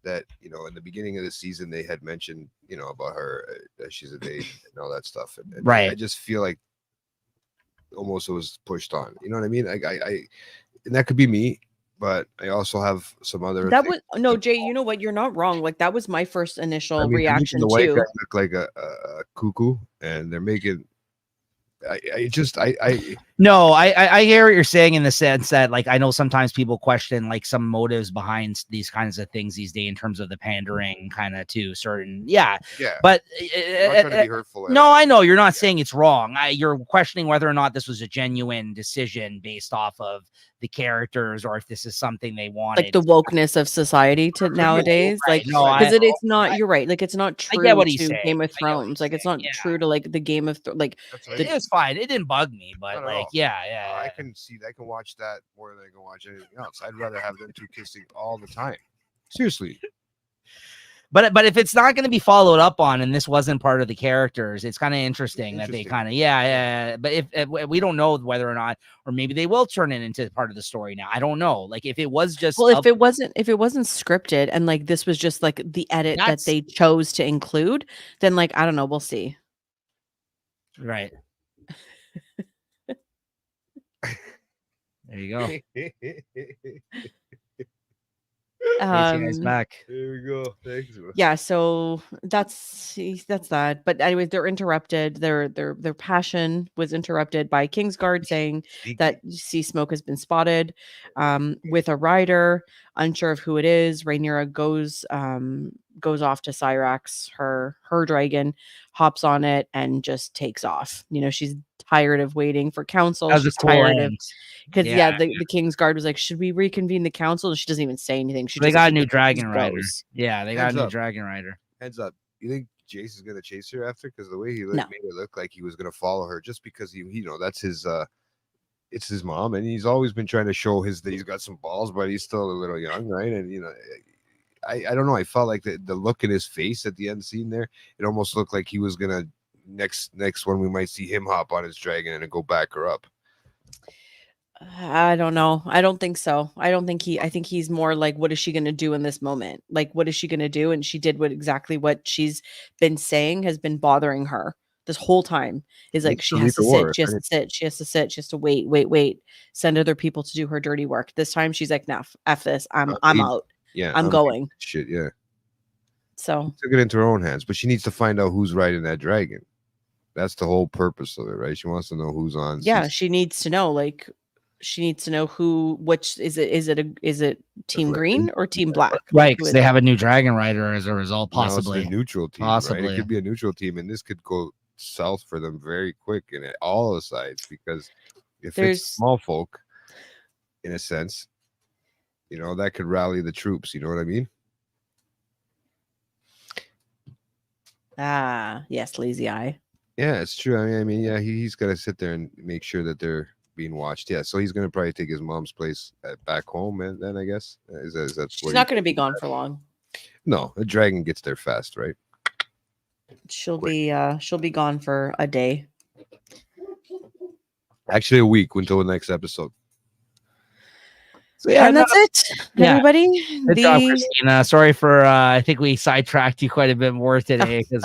that, you know, in the beginning of the season they had mentioned, you know, about her that she's a date and all that stuff, and Right. I just feel like almost it was pushed on. You know what I mean? I and that could be me, but I also have some other. That things. was no, Jay. You know what? You're not wrong. Like that was my first initial I mean, they're making reaction the white too. guy look like a cuckoo, and they're making. No, I hear what you're saying in the sense that, like, I know sometimes people question like some motives behind these kinds of things these days in terms of the pandering kind of to certain, yeah. But I'm not trying to be hurtful. no, I know you're not saying it's wrong. You're questioning whether or not this was a genuine decision based off of the characters, or if this is something they wanted. Like the wokeness of society to nowadays, right. like No, because it's not. You're right. Like it's not I true get what he's to saying. Game of I get what Thrones. he's Like it's saying, not yeah. true to like the Game of like. It was fine. It didn't bug me, but Not at like, all. yeah. I can watch that more than I can watch anything else. I'd rather have them two kissing all the time. Seriously. But if it's not going to be followed up on, and this wasn't part of the characters, it's kind of interesting that they kind of yeah. But if we don't know whether or not, or maybe they will turn it into part of the story now. I don't know. Like if it was just if it wasn't scripted and like this was just like the edit that they chose to include, then like I don't know. We'll see. Right. There you go. Guys back. There we go. Thanks. Yeah, so that's that. But anyways, they're interrupted. Their passion was interrupted by Kingsguard saying that Sea Smoke has been spotted with a rider, unsure of who it is. Rhaenyra goes off to Cyrax, her dragon, hops on it and just takes off. You know, she's tired of waiting for council. She's tired of because the Kingsguard was like, should we reconvene the council? And she doesn't even say anything. They got a new dragon rider. goes. Yeah, they got a new dragon rider. Heads up. You think Jace is gonna chase her after? Because the way he made it look like he was gonna follow her, just because he that's his it's his mom, and he's always been trying to show that he's got some balls, but he's still a little young, right? And I don't know. I felt like the look in his face at the end scene there, it almost looked like he was gonna next one we might see him hop on his dragon and go back her up. I don't know. I don't think so. I think he's more like, what is she going to do in this moment? Like, what is she going to do? And she did exactly what she's been saying has been bothering her this whole time, is like, Needs she to lead has to the sit, war. she has to sit, she has to sit, she has to wait, send other people to do her dirty work. This time she's like, nah, F this. I'm Lead- out. Yeah, I'm I'm going. shit. Yeah, she So took it into her own hands, but she needs to find out who's riding that dragon. That's the whole purpose of it, right? She wants to know who's on. yeah, she needs to know, like, she needs to know which is it Team Right. Green or Team Black? Right, Who because is they it? have a new dragon rider as a result, Now it's possibly. the neutral team, right? It could be a neutral team, and this could go south for them very quick in all the sides, because if There's it's small folk, in a sense, that could rally the troops. You know what I mean? yes, lazy eye. Yeah, it's true. I mean, yeah, he's got to sit there and make sure that they're being watched. Yeah, so he's going to probably take his mom's place back home, and then I guess is that She's not going to be gone for long. No, the dragon gets there fast, right? She'll be gone for a day. Actually, a week until the next episode. So yeah, And that's it, yeah. everybody. Good job, Christina. Sorry for I think we sidetracked you quite a bit more today because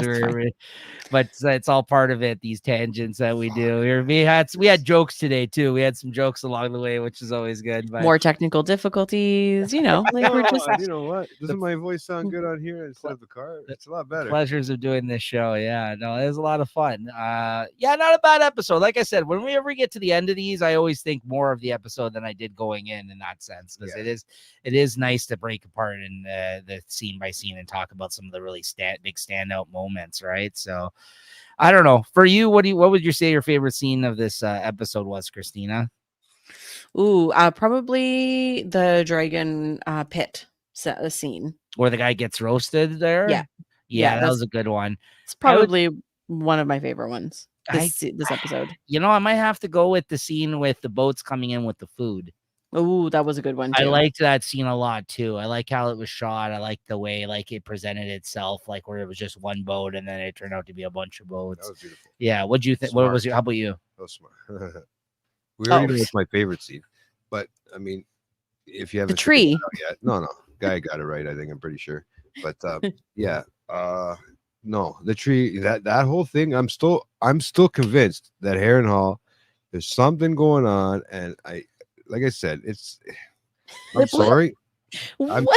but it's all part of it. These tangents that we do. We had jokes today too. We had some jokes along the way, which is always good. But more technical difficulties, like we're just. You know what? Doesn't my voice sound good on here instead of the car? It's a lot better. Pleasures of doing this show. Yeah, no, it was a lot of fun. Yeah, not a bad episode. Like I said, when we ever get to the end of these, I always think more of the episode than I did going in that sense, because it is nice to break apart in the scene by scene and talk about some of the really big standout moments, right? So I don't know. For you, what would you say your favorite scene of this episode was, Christina? Ooh, probably the dragon pit scene where the guy gets roasted there. Yeah, that was a good one. It's probably one of my favorite ones this episode. I might have to go with the scene with the boats coming in with the food. Oh, that was a good one too. I liked that scene a lot too. I like how it was shot. I like the way it presented itself, like where it was just one boat and then it turned out to be a bunch of boats. That was beautiful. Yeah, what'd you think? What was how about you? That was smart. We already know it's my favorite scene, but I mean, if you haven't the tree yet, no, guy got it right. I think I'm pretty sure, but yeah, no, the tree, that whole thing. I'm still convinced that Harrenhal, there's something going on, and like I said, I'm sorry. I'm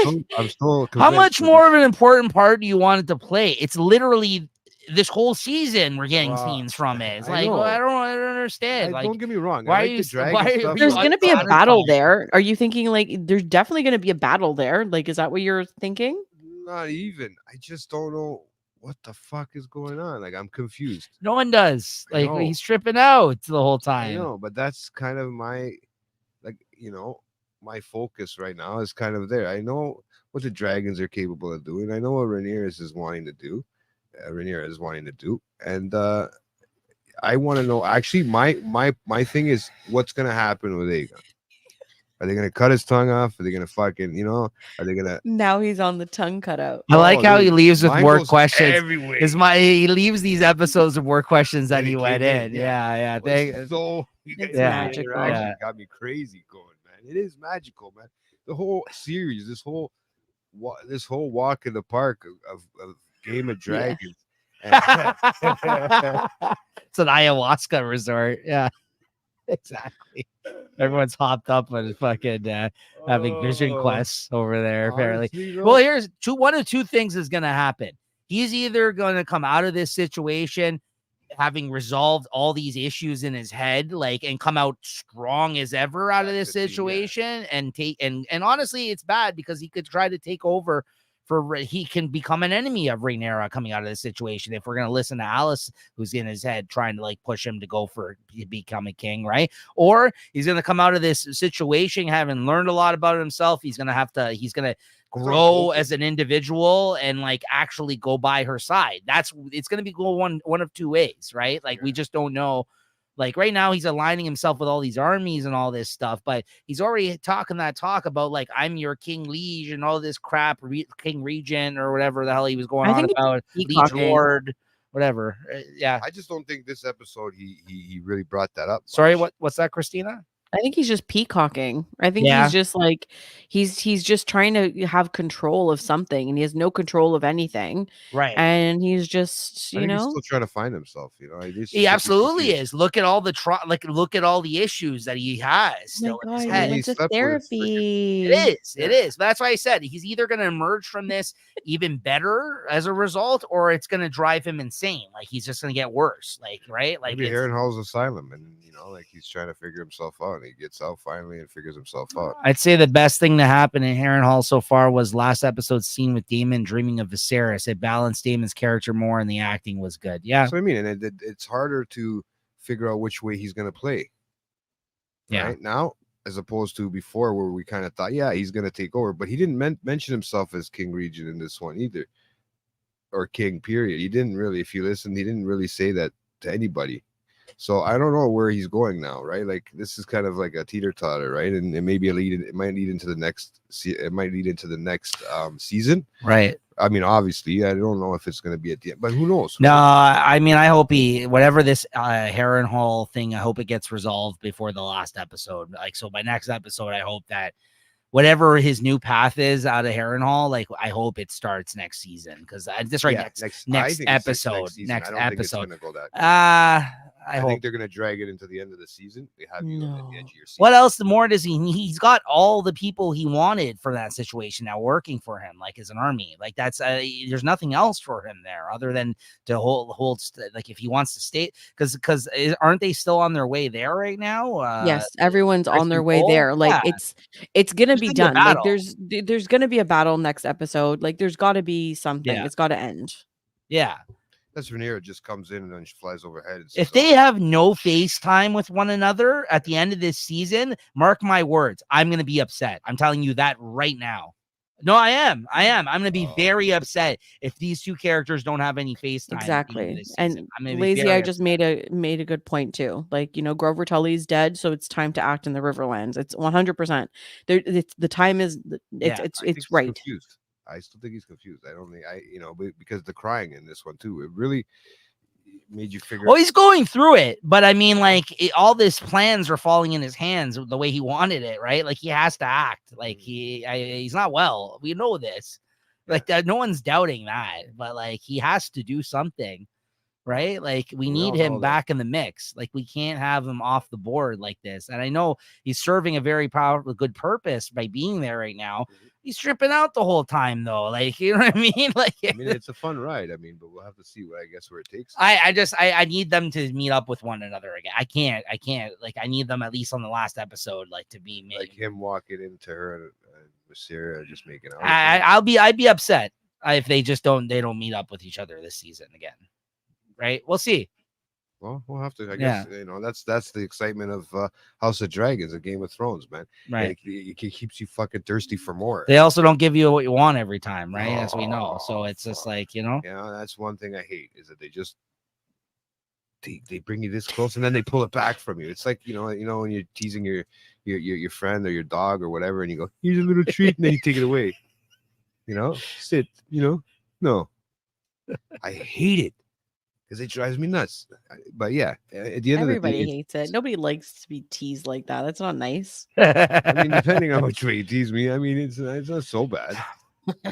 still How much more of an important part do you want it to play? It's literally this whole season we're getting scenes from it. It's like, I don't understand. Don't get me wrong. Why there's going to be a battle there? Are you thinking like there's definitely going to be a battle there? Like, is that what you're thinking? Not even. I just don't know what the fuck is going on. Like, I'm confused. No one does. Like, he's tripping out the whole time. I know, but that's kind of my, my focus right now is kind of there. I know what the dragons are capable of doing. I know what Rhaenyra is wanting to do. And I want to know. Actually, my thing is what's gonna happen with Aegon. Are they gonna cut his tongue off? Are they gonna fucking, are they gonna? Now he's on the tongue cutout. I like how he leaves with more questions. Everywhere. He leaves these episodes with more questions than he went in. Yeah. So it's magical. Got me crazy going, man. It is magical, man. The whole series, this whole walk in the park of Game of Dragons. Yeah. It's an ayahuasca resort. Yeah, exactly. Everyone's hopped up and fucking having vision quests over there, apparently. Honestly, well, here's one of two things is going to happen. He's either going to come out of this situation having resolved all these issues in his head, and come out strong as ever out of this situation, and honestly, it's bad because he could try to take over. He can become an enemy of Rhaenyra coming out of this situation if we're going to listen to Alice, who's in his head trying to push him to go for become a king, right? Or he's going to come out of this situation having learned a lot about himself. He's going to grow as an individual and actually go by her side. It's going to be go one of two ways, right? We just don't know. Right now he's aligning himself with all these armies and all this stuff, but he's already talking that talk about I'm your king liege and all this crap, king regent or whatever the hell he was going on about, liege lord, whatever. Yeah. I just don't think this episode he really brought that up. Sorry, what's that, Christina? I think he's just peacocking. I think Yeah. he's just like he's just trying to have control of something, and he has no control of anything. Right. And he's just, I think he's know, still trying to find himself. I just He think he's absolutely confused. is. Look at all the look at all the issues that he has oh my still in his god, I he head. mean, he went to slept with freaking therapy. It Yeah. is. That's why I said he's either going to emerge from this even better as a result, or it's going to drive him insane. Like he's just going to get worse. Like, right? Like Maybe it's, Harrenhal's asylum, and like he's trying to figure himself out, and he gets out finally and figures himself out. I'd say the best thing to happen in Harrenhal so far was last episode's scene with Damon dreaming of Viserys. It balanced Damon's character more, and the acting was good. Yeah, That's what I mean, and it's harder to figure out which way he's going to play. Yeah. Right now, as opposed to before, where we kind of thought, yeah, he's going to take over, but he didn't mention himself as King Regent in this one either, or King. Period. He didn't really. If you listen, he didn't really say that to anybody. So I don't know where he's going now, right? Like this is kind of like a teeter totter, right? And maybe it might lead into the next. It might lead into the next season. right. I mean, obviously, I don't know if it's going to be at the end, but who knows? No, I mean, I hope whatever this Harrenhal thing, I hope it gets resolved before the last episode. Like, so by next episode, I hope that whatever his new path is out of Harrenhal, like, I hope it starts next season. Because just right Yeah, next I think it's episode, season. next I don't think it's episode. going to go that. I I hope. think they're going to drag it into the end of the season. They have you at the edge of your seat. What else? The more does he's got all the people he wanted for that situation now working for him, like as an army. Like that's there's nothing else for him there other than to hold like if he wants to stay, because aren't they still on their way there right now? Yes, everyone's on their Crescent way Bowl? there. Like Yeah. it's gonna There's be gonna be a done. Like battle. there's gonna be a battle next episode. Like there's got to be something. Yeah. It's got to end. Yeah. That's Rhaenyra just comes in and then she flies overhead. And If says, they have no FaceTime with one another at the end of this season, mark my words, I'm going to be upset. I'm telling you that right now. No, I am. I'm going to be very upset if these two characters don't have any FaceTime. Exactly. And I'm gonna be Lazy very I just made a good point too. Like, Grover Tully's dead, so it's time to act in the Riverlands. It's 100%. There it's the time is Yeah, it's I think it's he's right. confused. I still think he's confused. I don't think because the crying in this one too, it really made you figure. Well, he's going through it, but I mean, like all these plans are falling in his hands the way he wanted it, right? Like he has to act like he's not well. We know this, like no one's doubting that, but like he has to do something, right? Like we need him back in the mix. Like we can't have him off the board like this. And I know he's serving a very powerful, good purpose by being there right now. He's tripping out the whole time though. Like, you know what I mean? Like, I mean, it's a fun ride. I mean, but we'll have to see where it takes. I need them to meet up with one another again. I can't like I need them at least on the last episode, like to be like him walking into her and Sarah just making out. I'd be upset if they don't meet up with each other this season again. Right? We'll see. Well, we'll have to. I guess that's the excitement of House of Dragons, a Game of Thrones, man. Right? It keeps you fucking thirsty for more. They also don't give you what you want every time, right? As we know, so it's just like Yeah, that's one thing I hate is that they just they bring you this close and then they pull it back from you. It's like when you're teasing your friend or your dog or whatever, and you go, "Here's a little treat," and then you take it away. Sit. No, I hate it. Because it drives me nuts. But yeah, at the end Everybody of the day, hates it. Nobody likes to be teased like that. That's not nice. I mean, depending on which way you tease me, I mean, it's not so bad.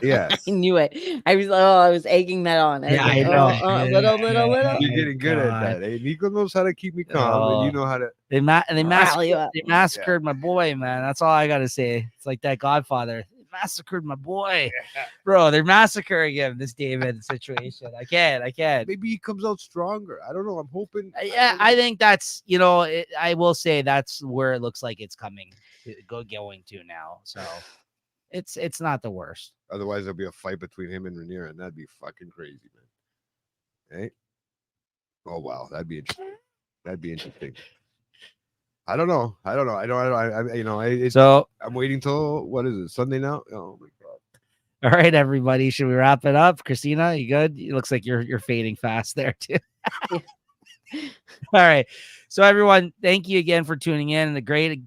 Yes. I knew it. I was egging that on. Yeah, I know. Little. You're getting good at that. Hey, Nico knows how to keep me calm, and you know how to. They massacred my boy, man. That's all I gotta say. It's like that Godfather. They massacred my boy, bro. They're massacring him. This David situation. I can't. Maybe he comes out stronger. I don't know. I'm hoping. I think that's I will say that's where it looks like it's coming going to now. So it's not the worst. Otherwise, there'll be a fight between him and Rhaenyra, and that'd be fucking crazy, man. Hey. Oh wow, that'd be interesting. I don't know. I'm waiting till what is it? Sunday now? Oh my god. All right, everybody. Should we wrap it up? Christina, you good? It looks like you're fading fast there too. All right. So everyone, thank you again for tuning in, and great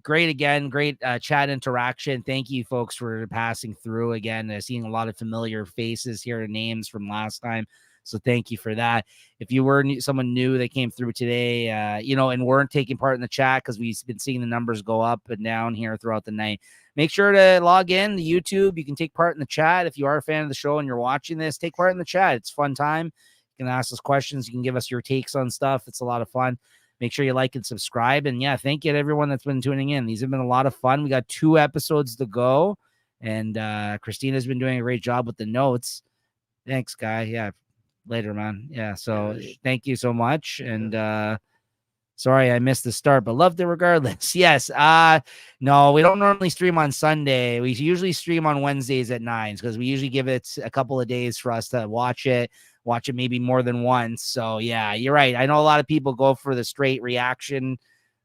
chat interaction. Thank you folks for passing through again, seeing a lot of familiar faces here and names from last time. So thank you for that. If you were someone new that came through today, and weren't taking part in the chat because we've been seeing the numbers go up and down here throughout the night, make sure to log in to YouTube. You can take part in the chat. If you are a fan of the show and you're watching this, take part in the chat. It's a fun time. You can ask us questions. You can give us your takes on stuff. It's a lot of fun. Make sure you like and subscribe. And yeah, thank you to everyone that's been tuning in. These have been a lot of fun. We got 2 episodes to go. And Christina's been doing a great job with the notes. Thanks, Guy. Yeah. Later, man. Yeah. So thank you so much. And sorry I missed the start, but loved it regardless. Yes. No, we don't normally stream on Sunday. We usually stream on Wednesdays at 9 because we usually give it a couple of days for us to watch it maybe more than once. So yeah, you're right. I know a lot of people go for the straight reaction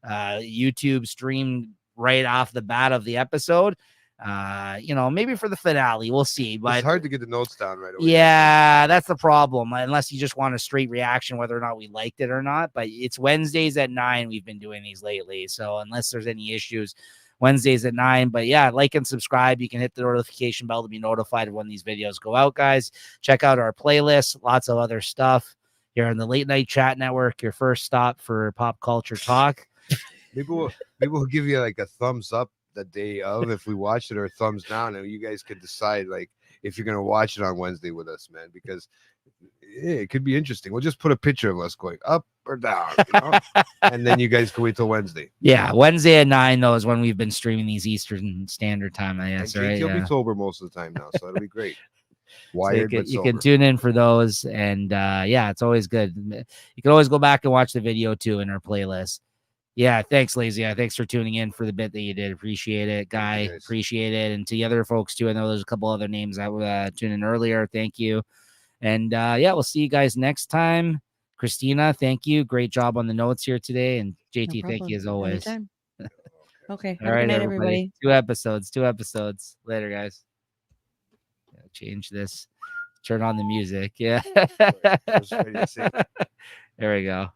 YouTube stream right off the bat of the episode. Maybe for the finale, we'll see. But it's hard to get the notes down right away. Yeah, that's the problem. Unless you just want a straight reaction, whether or not we liked it or not. But it's Wednesdays at 9. We've been doing these lately. So unless there's any issues, Wednesdays at 9. But yeah, like and subscribe. You can hit the notification bell to be notified of when these videos go out, guys. Check out our playlist. Lots of other stuff here on the Late Night Chat Network. Your first stop for pop culture talk. Maybe we'll give you like a thumbs up the day of if we watch it, or thumbs down, and you guys could decide like if you're gonna watch it on Wednesday with us, man, because it could be interesting. We'll just put a picture of us going up or down, and then you guys can wait till Wednesday. Yeah, Wednesday at 9 though is when we've been streaming these Eastern Standard Time. I guess, and right? He'll be sober most of the time now, so it'll be great. Wired, so you can tune in for those, and it's always good. You can always go back and watch the video too in our playlist. Yeah, thanks, Lazy. Thanks for tuning in for the bit that you did. Appreciate it, Guy. Appreciate it. And to the other folks, too. I know there's a couple other names that were tuning in earlier. Thank you. And, we'll see you guys next time. Christina, thank you. Great job on the notes here today. And JT, thank you as always. Okay. All right, everybody. 2 episodes. Later, guys. Change this. Turn on the music. Yeah. There we go.